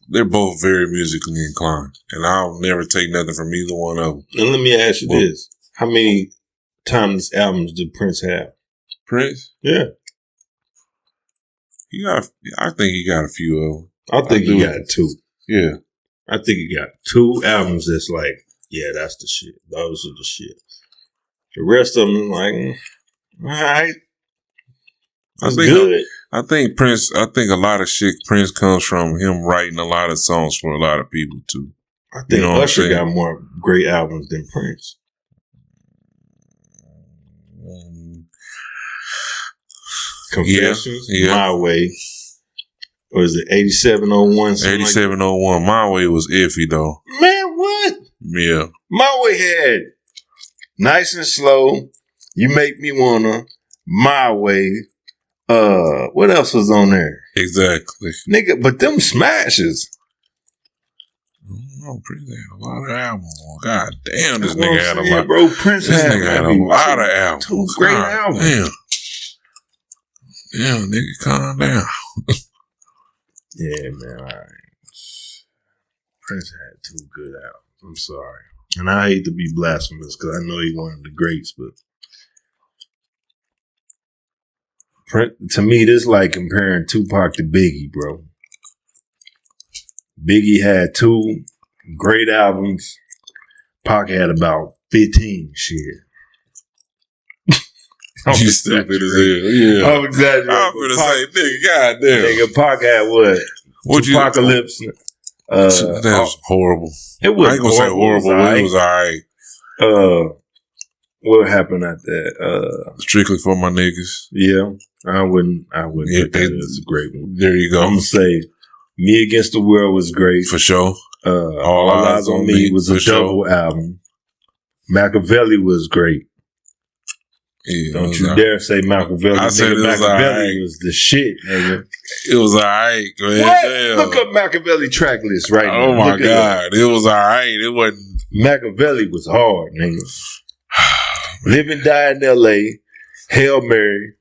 [SPEAKER 2] they're both very musically inclined, and I'll never take nothing from either one of them.
[SPEAKER 1] And let me ask you this: how many timeless albums did Prince have?
[SPEAKER 2] Prince?
[SPEAKER 1] Yeah,
[SPEAKER 2] I think he got a few of them.
[SPEAKER 1] I think he got 2.
[SPEAKER 2] Yeah.
[SPEAKER 1] I think he got 2 albums that's like, yeah, that's the shit. Those are the shit. The rest of them, like, all right. That's good.
[SPEAKER 2] I think a lot of shit Prince comes from him writing a lot of songs for a lot of people too.
[SPEAKER 1] I think Usher got more great albums than Prince. Confessions,
[SPEAKER 2] yeah.
[SPEAKER 1] My Way. Or is it 8701?
[SPEAKER 2] 8701. My Way was iffy though.
[SPEAKER 1] Man, what?
[SPEAKER 2] Yeah.
[SPEAKER 1] My Way had Nice and Slow, You Make Me Wanna, My Way. What else was on there?
[SPEAKER 2] Exactly.
[SPEAKER 1] Nigga, but them smashes.
[SPEAKER 2] Oh, Prince had a lot of albums. God damn, this nigga had a lot.
[SPEAKER 1] Bro, Prince had
[SPEAKER 2] a lot of albums.
[SPEAKER 1] 2 great albums.
[SPEAKER 2] Damn, nigga, calm down.
[SPEAKER 1] Yeah, man. All right. Prince had 2 good albums. I'm sorry. And I hate to be blasphemous because I know he one of the greats, but to me, this like comparing Tupac to Biggie, bro. Biggie had 2 great albums. Pac had about 15 shit.
[SPEAKER 2] You stupid as hell. Yeah.
[SPEAKER 1] I'm exaggerating.
[SPEAKER 2] I'm gonna say, nigga, goddamn.
[SPEAKER 1] Nigga, Pac had what? Apocalypse.
[SPEAKER 2] That was horrible.
[SPEAKER 1] It was.
[SPEAKER 2] I ain't gonna say horrible, but it was alright.
[SPEAKER 1] What happened at that?
[SPEAKER 2] Strictly for my niggas.
[SPEAKER 1] Yeah, I wouldn't. Yeah, that's a great one.
[SPEAKER 2] There you go.
[SPEAKER 1] I'm gonna say, Me Against the World was great
[SPEAKER 2] for sure.
[SPEAKER 1] All Eyes on Me was a double album. Machiavelli was great.
[SPEAKER 2] Yeah,
[SPEAKER 1] don't you dare say Machiavelli.
[SPEAKER 2] I said
[SPEAKER 1] Machiavelli was the shit, nigga.
[SPEAKER 2] It was alright, man.
[SPEAKER 1] What? Damn. Look up Machiavelli track list right now.
[SPEAKER 2] Oh my God. It was alright. It wasn't.
[SPEAKER 1] Machiavelli was hard, nigga. Live and Die in L.A., Hail Mary.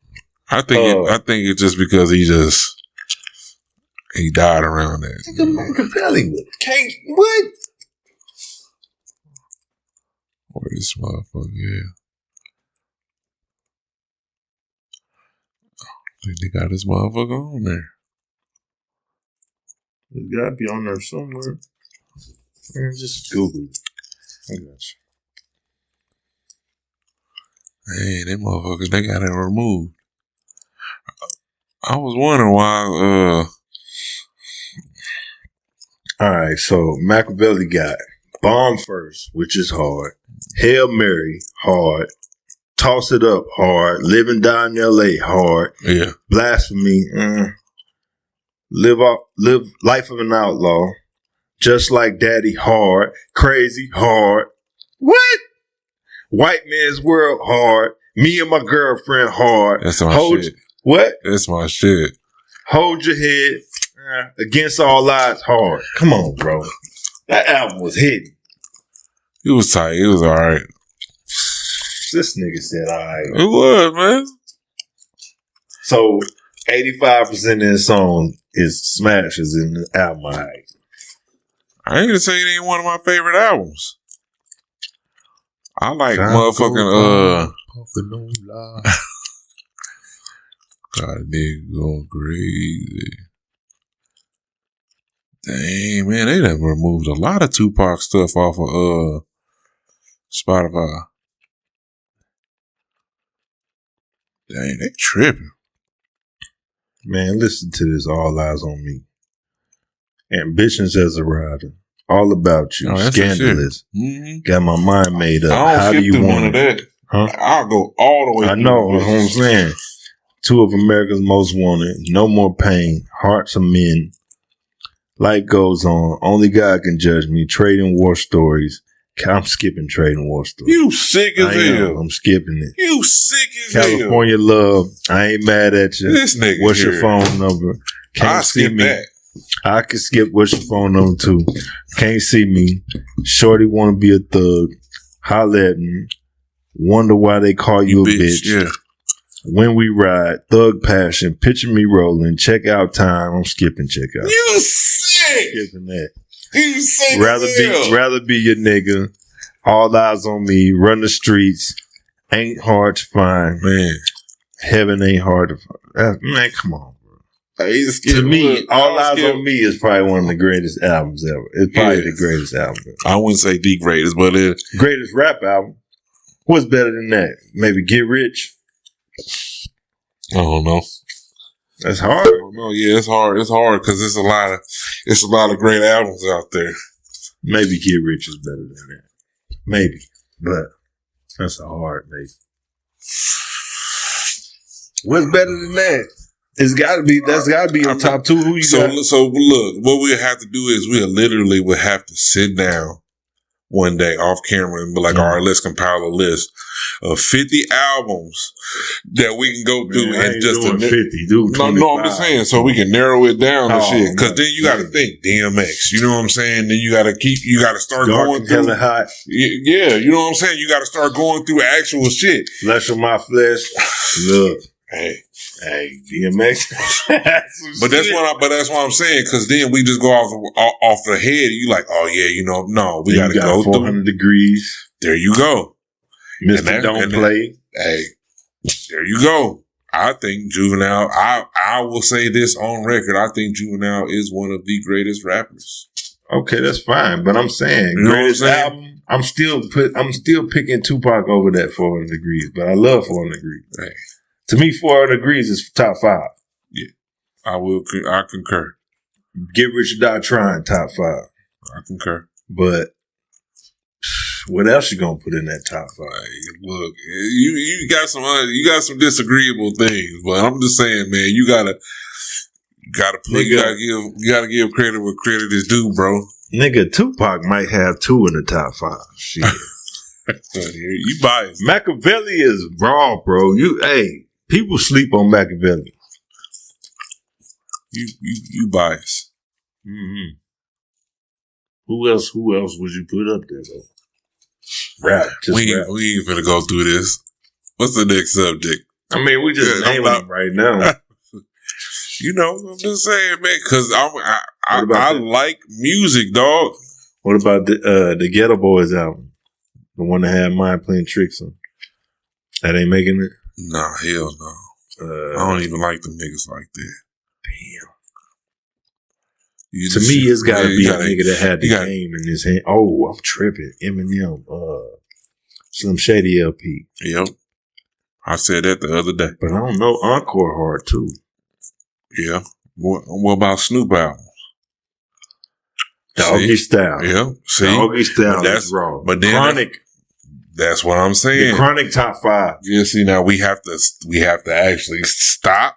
[SPEAKER 2] I think it's just because he died around that.
[SPEAKER 1] Nigga, Machiavelli can't, what?
[SPEAKER 2] Where this motherfucker, yeah. I think they got this motherfucker on there.
[SPEAKER 1] It's gotta be on there somewhere. Man, just Google it. I got you.
[SPEAKER 2] Hey, them motherfuckers, they got it removed. I was wondering why,
[SPEAKER 1] Alright, so Machiavelli got Bomb First, which is hard. Hail Mary, hard. Toss It Up, hard. Live and Die in L.A., hard.
[SPEAKER 2] Yeah.
[SPEAKER 1] Blasphemy, Live Life of an Outlaw. Just Like Daddy, hard. Crazy, hard. What? White Man's World, hard. Me and My Girlfriend, hard.
[SPEAKER 2] That's my shit.
[SPEAKER 1] What?
[SPEAKER 2] That's my shit.
[SPEAKER 1] Hold Your Head. Against All Odds, hard. Come on, bro. That album was hitting.
[SPEAKER 2] It was tight. It was alright.
[SPEAKER 1] This nigga said, all right.
[SPEAKER 2] It was, man.
[SPEAKER 1] So 85% of the song is smashes in the album. All right.
[SPEAKER 2] I ain't gonna say it ain't one of my favorite albums. I like motherfucking God, nigga going crazy. Dang, man, they done removed a lot of Tupac stuff off of Spotify. Dang, they tripping.
[SPEAKER 1] Man, listen to this. All Eyes on Me. Ambitions as a Rider. All About You. Scandalous.
[SPEAKER 2] Mm-hmm.
[SPEAKER 1] Got my mind made up.
[SPEAKER 2] I don't
[SPEAKER 1] How do you want
[SPEAKER 2] it?
[SPEAKER 1] That? Huh?
[SPEAKER 2] I'll go all the way.
[SPEAKER 1] I know. That's what I'm saying. Two of America's Most Wanted. No More Pain. Hearts of Men. Life Goes On. Only God Can Judge Me. Trading War Stories. I'm skipping Trading War Stories.
[SPEAKER 2] You sick as hell.
[SPEAKER 1] I'm skipping it.
[SPEAKER 2] You sick as hell.
[SPEAKER 1] California Love. I ain't mad at you.
[SPEAKER 2] This nigga.
[SPEAKER 1] What's your phone number? Can't see me. That. I can skip what's your phone number too. Can't see me. Shorty want to be a thug. Holla at me. Wonder why they call you a bitch.
[SPEAKER 2] Yeah.
[SPEAKER 1] When We Ride. Thug Passion. Picture Me Rolling. Check Out Time. I'm skipping check out.
[SPEAKER 2] You sick.
[SPEAKER 1] Skipping that.
[SPEAKER 2] You sick.
[SPEAKER 1] Rather be your nigga. All Eyes on Me. Run the Streets. Ain't Hard to Find.
[SPEAKER 2] Man.
[SPEAKER 1] Heaven Ain't Hard to Find. Man, come on.
[SPEAKER 2] To
[SPEAKER 1] me, All Eyes on Me is probably one of the greatest albums ever. It's probably the greatest album ever.
[SPEAKER 2] I wouldn't say the greatest, but
[SPEAKER 1] greatest rap album. What's better than that? Maybe Get Rich?
[SPEAKER 2] I don't know.
[SPEAKER 1] That's hard. I don't
[SPEAKER 2] know. Yeah, it's hard. It's hard because it's a lot of great albums out there.
[SPEAKER 1] Maybe Get Rich is better than that. Maybe. But that's a hard maybe. What's better than that? It's gotta be. That's gotta be your top two. Who you got?
[SPEAKER 2] So look, what we have to do is we literally would have to sit down one day off camera and be like, all right, let's compile a list of 50 albums that we can go through and just 50. Dude, no, I'm just saying so we can narrow it down and shit. Because then you got to think DMX. You know what I'm saying? Then you got to start going through.
[SPEAKER 1] Hot.
[SPEAKER 2] Yeah, you know what I'm saying? You got to start going through actual shit.
[SPEAKER 1] Flesh of My Flesh. Look. Hey, DMX.
[SPEAKER 2] But that's what I'm saying. Because then we just go off the head. You like, oh yeah, no, we got to go
[SPEAKER 1] 400
[SPEAKER 2] through.
[SPEAKER 1] Degrees.
[SPEAKER 2] There you go.
[SPEAKER 1] Mr. Don't Play.
[SPEAKER 2] Hey, there you go. I think Juvenile. I will say this on record. I think Juvenile is one of the greatest rappers.
[SPEAKER 1] Okay, that's fine. But I'm saying greatest album. I'm still picking Tupac over that 400 Degrees. But I love 400 Degrees. Hey. To me, 400 Degrees is top 5.
[SPEAKER 2] Yeah, I concur.
[SPEAKER 1] Get Rich or Die Trying, top 5.
[SPEAKER 2] I concur.
[SPEAKER 1] But what else you gonna put in that top 5?
[SPEAKER 2] Look, you got some disagreeable things, but I'm just saying, man, you gotta give credit where credit is due, bro.
[SPEAKER 1] Nigga, Tupac might have 2 in the top 5. Shit,
[SPEAKER 2] you biased.
[SPEAKER 1] Machiavelli is raw, bro. People sleep on Machiavelli.
[SPEAKER 2] You biased.
[SPEAKER 1] Mm-hmm. Who else would you put up there though? Rap.
[SPEAKER 2] We ain't finna go through this. What's the next subject?
[SPEAKER 1] I mean, we just naming them right now.
[SPEAKER 2] You know, I'm just saying, man, because I like music, dog.
[SPEAKER 1] What about the Ghetto Boys album? The one that had Mind Playing Tricks on. That ain't making it?
[SPEAKER 2] Nah, hell no. I don't even like them niggas like that.
[SPEAKER 1] Damn. To me, it's got to be a nigga that had the game in his hand. Oh, I'm tripping. Eminem, Slim Shady LP.
[SPEAKER 2] Yep. I said that the other day.
[SPEAKER 1] But I don't know. Encore hard, too.
[SPEAKER 2] Yeah. What about Snoop albums?
[SPEAKER 1] Doggy Style.
[SPEAKER 2] Yeah. See?
[SPEAKER 1] Doggy Style is wrong.
[SPEAKER 2] But then
[SPEAKER 1] Chronic.
[SPEAKER 2] That's what I'm saying.
[SPEAKER 1] The Chronic top 5.
[SPEAKER 2] Yeah, see, now we have to actually stop,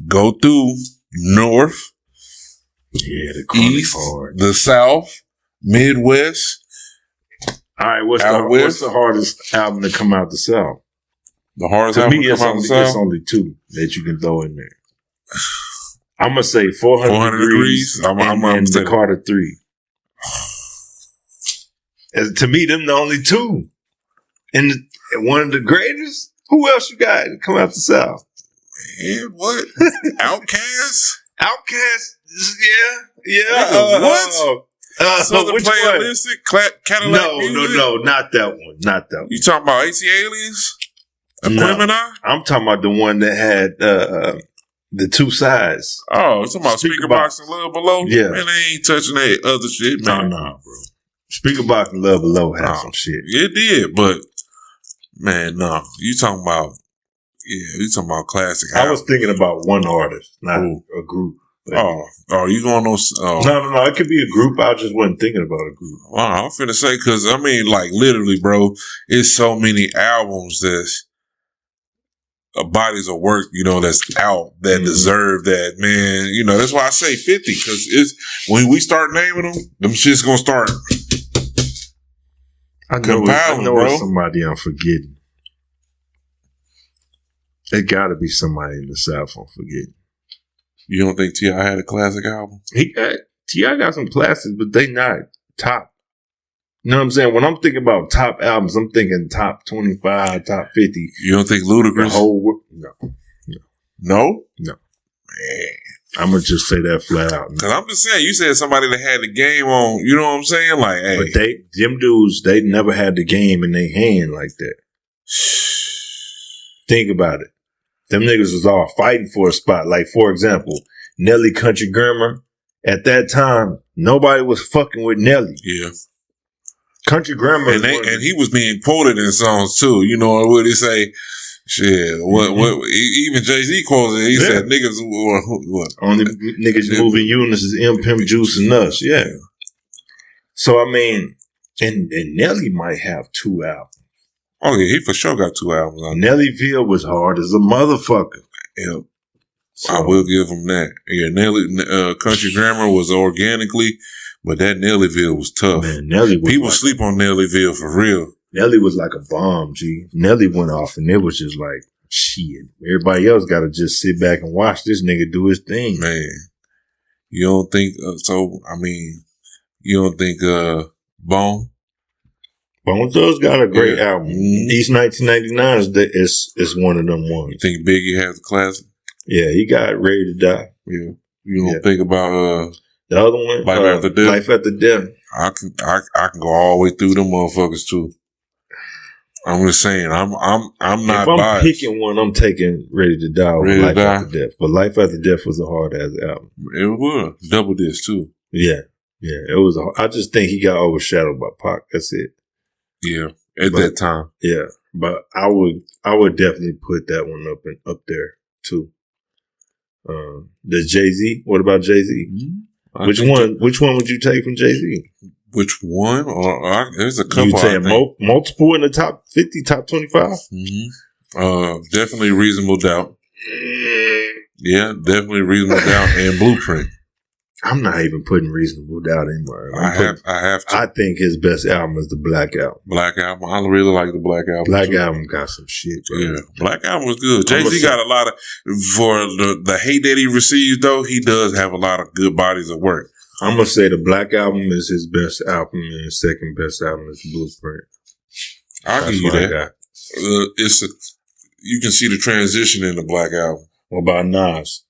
[SPEAKER 2] go through North,
[SPEAKER 1] the Chronic
[SPEAKER 2] East,
[SPEAKER 1] hard.
[SPEAKER 2] the South, Midwest.
[SPEAKER 1] All right, what's the hardest album to come out the South?
[SPEAKER 2] The hardest album to come out the South?
[SPEAKER 1] It's only 2 that you can throw in there. I'm going to say 400 Degrees and the Carter 3. To me, them the only 2. And And one of the greatest? Who else you got come out the South?
[SPEAKER 2] Man, what? Outkast?
[SPEAKER 1] Outkast? Yeah.
[SPEAKER 2] What? Southern
[SPEAKER 1] which
[SPEAKER 2] Playalistic? Cadillac Music?
[SPEAKER 1] No, not that one. Not that one.
[SPEAKER 2] You talking about AC Aliens?
[SPEAKER 1] No, I'm talking about the one that had the two sides.
[SPEAKER 2] Oh, it's talking about Speaker Box and Love Below?
[SPEAKER 1] Yeah.
[SPEAKER 2] Man, they ain't touching that other shit, man.
[SPEAKER 1] No, bro. Speaker Box and Love Below had some shit.
[SPEAKER 2] It did, but man, no. You talking about classic.
[SPEAKER 1] I was thinking about one artist, not a group.
[SPEAKER 2] You going on?
[SPEAKER 1] No. It could be a group. I just wasn't thinking about a group.
[SPEAKER 2] Wow, I'm finna say, because I mean, like, literally, bro, it's so many albums that's bodies of work, that's out that deserve that, man. That's why I say 50, because it's when we start naming them shit's gonna start.
[SPEAKER 1] I know
[SPEAKER 2] bro.
[SPEAKER 1] It's somebody I'm forgetting. It got to be somebody in the South I'm forgetting.
[SPEAKER 2] You don't think T.I. had a classic album?
[SPEAKER 1] T.I. got some classics, but they not top. You know what I'm saying? When I'm thinking about top albums, I'm thinking top 25, top 50.
[SPEAKER 2] You don't think Ludacris? No?
[SPEAKER 1] Man. I'm going to just say that flat out.
[SPEAKER 2] Because I'm just saying, you said somebody that had the game on, you know what I'm saying? Like, hey.
[SPEAKER 1] But them dudes, they never had the game in their hand like that. Think about it. Them niggas was all fighting for a spot. Like, for example, Nelly Country Grammar. At that time, nobody was fucking with Nelly.
[SPEAKER 2] Yeah.
[SPEAKER 1] Country Grammar.
[SPEAKER 2] And he was being quoted in songs, too. You know what they say? Shit. What even Jay-Z quotes it. He said, niggas, what?
[SPEAKER 1] Only niggas moving units is M, Pimp, Juice, and us. Yeah. So, I mean, and Nelly might have 2 albums.
[SPEAKER 2] Oh, yeah, he for sure got 2 albums on.
[SPEAKER 1] Nellyville was hard as a motherfucker.
[SPEAKER 2] Yeah. So, I will give him that. Yeah, Nelly, Country Grammar was organically, but that Nellyville was tough. Man, people sleep on Nellyville for real.
[SPEAKER 1] Nelly was like a bomb, G. Nelly went off, and it was just like, shit. Everybody else got to just sit back and watch this nigga do his thing.
[SPEAKER 2] Man, you don't think, you don't think, Bone?
[SPEAKER 1] Bone Thugs got a great album. Mm-hmm. East 1999 is one of them ones.
[SPEAKER 2] You think Biggie has a classic?
[SPEAKER 1] Yeah, he got Ready to Die.
[SPEAKER 2] Yeah. You don't think about
[SPEAKER 1] the other one?
[SPEAKER 2] Life After Death?
[SPEAKER 1] Life After Death.
[SPEAKER 2] I can go all the way through them motherfuckers too. I'm just saying, I'm not
[SPEAKER 1] biased. If I'm picking one, I'm taking Ready to Die over Life After Death. But Life After Death was a hard ass album.
[SPEAKER 2] It was. Double disc too.
[SPEAKER 1] Yeah. It was. I just think he got overshadowed by Pac. That's it.
[SPEAKER 2] Yeah, at that time.
[SPEAKER 1] Yeah, but I would definitely put that one up there too. The Jay-Z. What about Jay-Z? Mm-hmm. Which one would you take from Jay-Z?
[SPEAKER 2] Which one? There's a couple.
[SPEAKER 1] You take multiple in the top 50, top 25?
[SPEAKER 2] Mm-hmm. Definitely Reasonable Doubt. Yeah, definitely Reasonable Doubt and Blueprint.
[SPEAKER 1] I'm not even putting Reasonable Doubt anymore.
[SPEAKER 2] I have to.
[SPEAKER 1] I think his best album is the Black Album.
[SPEAKER 2] Black Album. I really like the Black Album.
[SPEAKER 1] Black Album got some shit, bro.
[SPEAKER 2] Yeah, Black Album was good. Jay-Z got a lot of, for the hate that he receives, though, he does have a lot of good bodies of work.
[SPEAKER 1] I'm going to say the Black Album is his best album, and his second best album is Blueprint.
[SPEAKER 2] I'll give you that. You can see the transition in the Black Album.
[SPEAKER 1] What about Nas?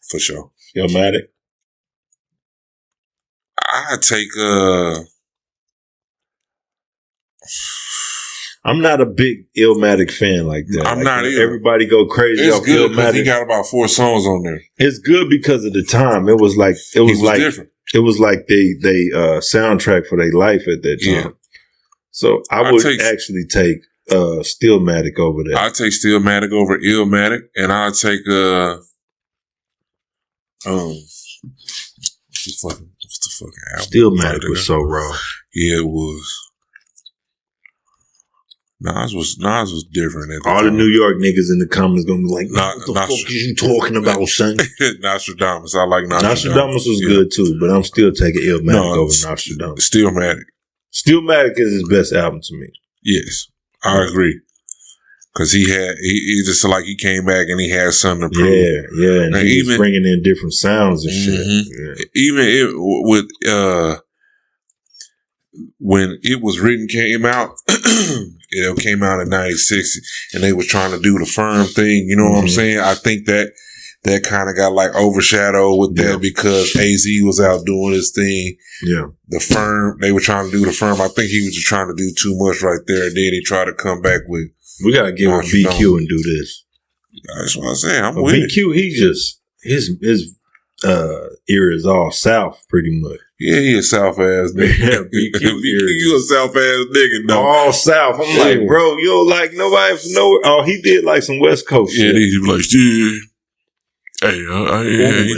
[SPEAKER 2] For sure.
[SPEAKER 1] Illmatic?
[SPEAKER 2] I take
[SPEAKER 1] I'm not a big Illmatic fan like that.
[SPEAKER 2] I'm not either.
[SPEAKER 1] Everybody go crazy.
[SPEAKER 2] It's good because he got about 4 songs on there.
[SPEAKER 1] It's good because of the time. It was
[SPEAKER 2] different.
[SPEAKER 1] It was like they soundtrack for their life at that time. Yeah. So I would actually take Stillmatic over there.
[SPEAKER 2] I'll take Stillmatic over Illmatic, and I'll take what's the fucking album?
[SPEAKER 1] Stillmatic was so raw.
[SPEAKER 2] Yeah, it was. Nas was different.
[SPEAKER 1] All the New York niggas in the comments gonna be like, what the fuck is you talking about, son?
[SPEAKER 2] Nostradamus. I like Nostradamus.
[SPEAKER 1] Nostradamus was good too, but I'm still taking Illmatic over Nostradamus. Stillmatic is his best album to me.
[SPEAKER 2] Yes, I agree. Cause he just like he came back and he had something to prove.
[SPEAKER 1] Yeah, and he was bringing in different sounds and shit. Yeah.
[SPEAKER 2] Even when It Was Written came out, it came out in 96 and they was trying to do the firm thing. You know what I'm saying? I think that kind of got like overshadowed with that because AZ was out doing his thing.
[SPEAKER 1] Yeah.
[SPEAKER 2] The firm, they were trying to do the firm. I think he was just trying to do too much right there. And then he tried to come back with.
[SPEAKER 1] We got to get with BQ and do this.
[SPEAKER 2] That's what I'm saying. I'm with
[SPEAKER 1] BQ, he just, his ear is all south pretty much.
[SPEAKER 2] Yeah, he a south ass nigga.
[SPEAKER 1] Yeah, BQ
[SPEAKER 2] you a south ass nigga, though.
[SPEAKER 1] All south. I'm like, bro, you don't like nobody from nowhere. Oh, he did like some West Coast shit.
[SPEAKER 2] Yeah, he was like, yeah. Hey, you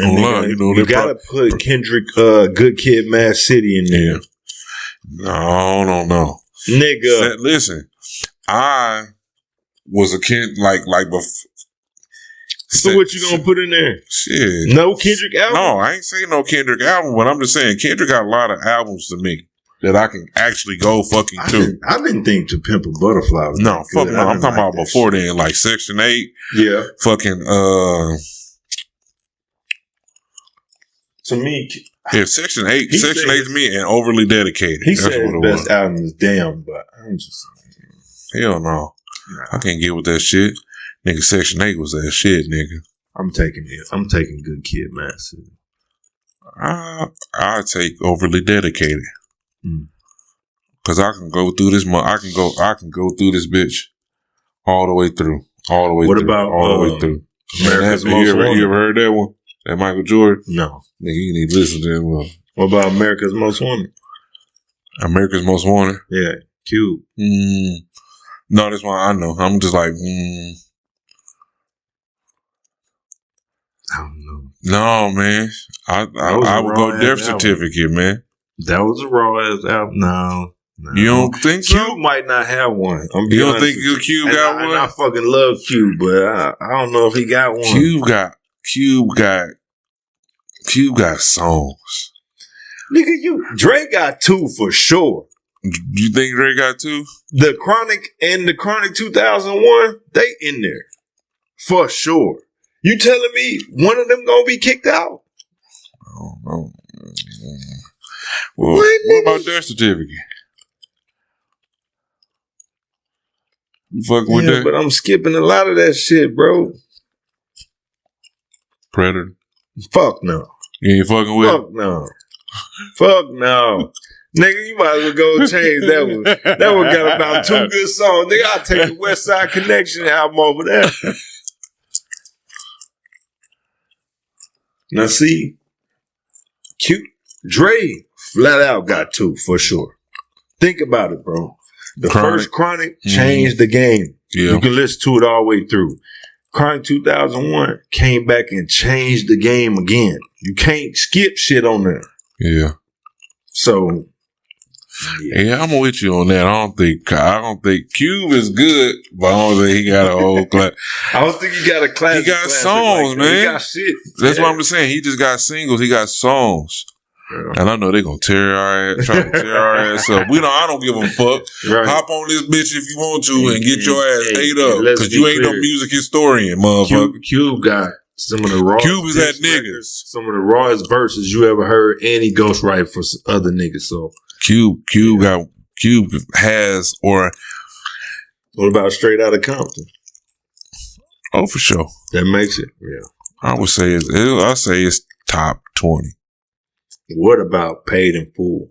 [SPEAKER 2] gonna lie. You know,
[SPEAKER 1] you gotta put Kendrick, Good Kid, Mad City in there.
[SPEAKER 2] Yeah. No.
[SPEAKER 1] Nigga.
[SPEAKER 2] Listen, I was a kid, like before.
[SPEAKER 1] So what you gonna put in there?
[SPEAKER 2] Shit.
[SPEAKER 1] No Kendrick album?
[SPEAKER 2] No, I ain't saying no Kendrick album, but I'm just saying Kendrick got a lot of albums to me that I can actually go fucking to.
[SPEAKER 1] I've been thinking To Pimp a Butterfly.
[SPEAKER 2] No, fuck no. I'm talking about before then, like Section 8.
[SPEAKER 1] Yeah.
[SPEAKER 2] Fucking,
[SPEAKER 1] to me,
[SPEAKER 2] if Section 8 to me and Overly Dedicated.
[SPEAKER 1] He said his best album is Damn, but I'm just
[SPEAKER 2] hell no. I can't get with that shit. Nigga, Section 8 was that shit, nigga.
[SPEAKER 1] I'm taking it. I'm taking Good Kid, Massive.
[SPEAKER 2] I take Overly Dedicated. Cause I can go through this. I can go through this bitch all the way through.
[SPEAKER 1] What about
[SPEAKER 2] all the way through?
[SPEAKER 1] America's Most Wanted?
[SPEAKER 2] You ever heard that one? That Michael Jordan?
[SPEAKER 1] No.
[SPEAKER 2] Nigga, you need to listen to that one.
[SPEAKER 1] What about America's Most Wanted?
[SPEAKER 2] America's Most Wanted?
[SPEAKER 1] Yeah. Cube.
[SPEAKER 2] No, that's why I know. I'm just like,
[SPEAKER 1] I don't know.
[SPEAKER 2] No, man. I would go Death Certificate, man.
[SPEAKER 1] That was a raw ass album. No.
[SPEAKER 2] You don't think so?
[SPEAKER 1] Cube might not have one.
[SPEAKER 2] You don't think Cube got one?
[SPEAKER 1] I fucking love Cube, but I don't know if he got one.
[SPEAKER 2] Cube got songs.
[SPEAKER 1] Nigga, Dre got two for sure.
[SPEAKER 2] You think Dre got two?
[SPEAKER 1] The Chronic and the Chronic 2001, they in there. For sure. You telling me one of them gonna be kicked out?
[SPEAKER 2] I don't know. Well, what about Death Certificate? You fucking with that?
[SPEAKER 1] But I'm skipping a lot of that shit, bro.
[SPEAKER 2] Predator?
[SPEAKER 1] Fuck no.
[SPEAKER 2] You ain't fucking with it?
[SPEAKER 1] Fuck no. Fuck no. Nigga, you might as well go change that one. That one got about 2 good songs. Nigga, I'll take the West Side Connection album over there. Now see, Dre flat out got 2 for sure. Think about it, bro. The first Chronic changed the game.
[SPEAKER 2] Yeah.
[SPEAKER 1] You can listen to it all the way through. Chronic 2001 came back and changed the game again. You can't skip shit on there.
[SPEAKER 2] Yeah.
[SPEAKER 1] So,
[SPEAKER 2] yeah, I'm with you on that. I don't think Cube is good, but I don't think he got a whole class.
[SPEAKER 1] I don't think he got a classic.
[SPEAKER 2] He got songs, like, man.
[SPEAKER 1] He got shit.
[SPEAKER 2] That's what I'm just saying. He just got singles. He got songs. Yeah. And I know they're gonna tear our ass, try to tear our ass up. I don't give a fuck. Right. Hop on this bitch if you want to and get your ass ate up. Because you ain't no music historian, motherfucker.
[SPEAKER 1] Cube got some of the rawest.
[SPEAKER 2] Cube is that niggas.
[SPEAKER 1] Some of the rawest verses you ever heard, and he ghostwrite for other niggas. So
[SPEAKER 2] Cube has, or
[SPEAKER 1] what about Straight Outta Compton?
[SPEAKER 2] Oh, for sure.
[SPEAKER 1] That makes it. Yeah.
[SPEAKER 2] I would say it's top 20.
[SPEAKER 1] What about Paid in Full?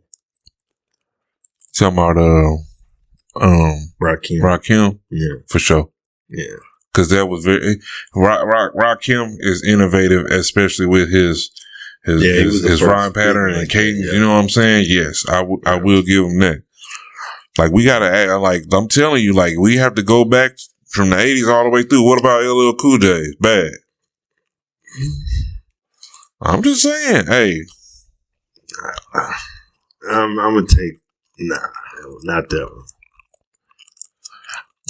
[SPEAKER 2] Talking about Rakim.
[SPEAKER 1] Yeah.
[SPEAKER 2] For sure.
[SPEAKER 1] Yeah.
[SPEAKER 2] Because that was very Rakim is innovative, especially with his rhyme pattern and cadence. Yeah. You know what I'm saying? Yes, I will give him that. Like, we gotta act like, I'm telling you, like, we have to go back from the 80s all the way through. What about LL Cool J? Bad. I'm just saying, hey.
[SPEAKER 1] I'm gonna take not that one.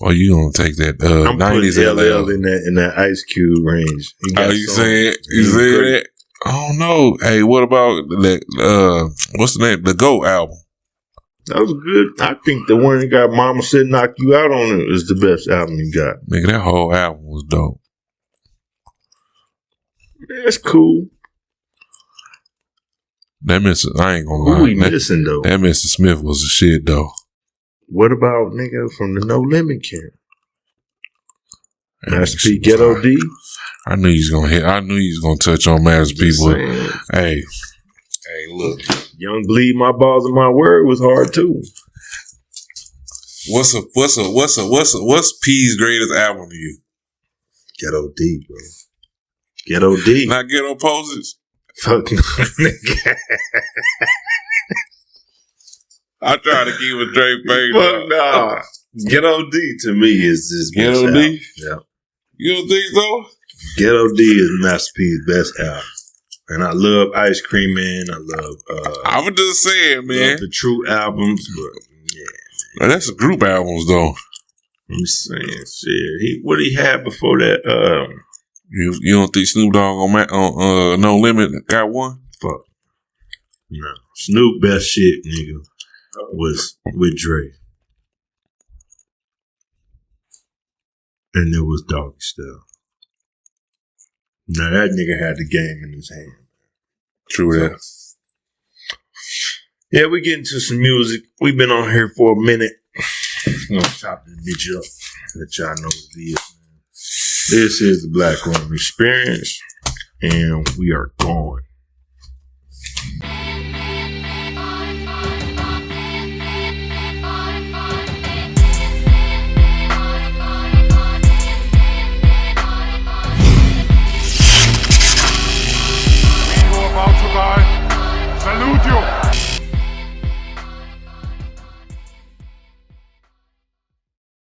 [SPEAKER 2] Oh, you gonna take that
[SPEAKER 1] I'm
[SPEAKER 2] 90s
[SPEAKER 1] LL in that Ice Cube range.
[SPEAKER 2] Oh, you saying that? Oh no. Hey, what about that? What's the name? The Go album.
[SPEAKER 1] That was good. I think the one that got Mama Said Knock You Out on it is the best album you got.
[SPEAKER 2] Nigga, that whole album was dope.
[SPEAKER 1] That's cool.
[SPEAKER 2] That Mr. I ain't gonna lie.
[SPEAKER 1] Who we missing though?
[SPEAKER 2] That Mr. Smith was the shit though.
[SPEAKER 1] What about nigga from the No Limit camp? Master P, Ghetto D.
[SPEAKER 2] I knew he was gonna hit. I knew he was gonna touch on Master P. Hey, look.
[SPEAKER 1] Young Bleed, My Balls and My Word was hard too.
[SPEAKER 2] What's P's greatest album to you?
[SPEAKER 1] Ghetto D, bro. Ghetto D.
[SPEAKER 2] Not Ghetto Poses.
[SPEAKER 1] Fucking nigga.
[SPEAKER 2] I try to keep a straight face.
[SPEAKER 1] Fuck nah. Ghetto D to me is his best
[SPEAKER 2] Ghetto D?
[SPEAKER 1] Yeah.
[SPEAKER 2] You don't think so?
[SPEAKER 1] Ghetto D is Master P's best album. And I love Ice Cream Man. I love
[SPEAKER 2] I was just saying, man.
[SPEAKER 1] The True albums, but yeah.
[SPEAKER 2] Well, that's the group albums though.
[SPEAKER 1] I'm saying shit. What he had before that,
[SPEAKER 2] You don't think Snoop Dogg on No Limit got one?
[SPEAKER 1] Fuck. No. Snoop best shit, nigga, was with Dre. And there was Doggy Style. Now that nigga had the game in his hand.
[SPEAKER 2] True that.
[SPEAKER 1] Yeah, we get into some music. We've been on here for a minute. I'm gonna chop this bitch up. Let y'all know what it is. This is the Black Room Experience, and we are gone.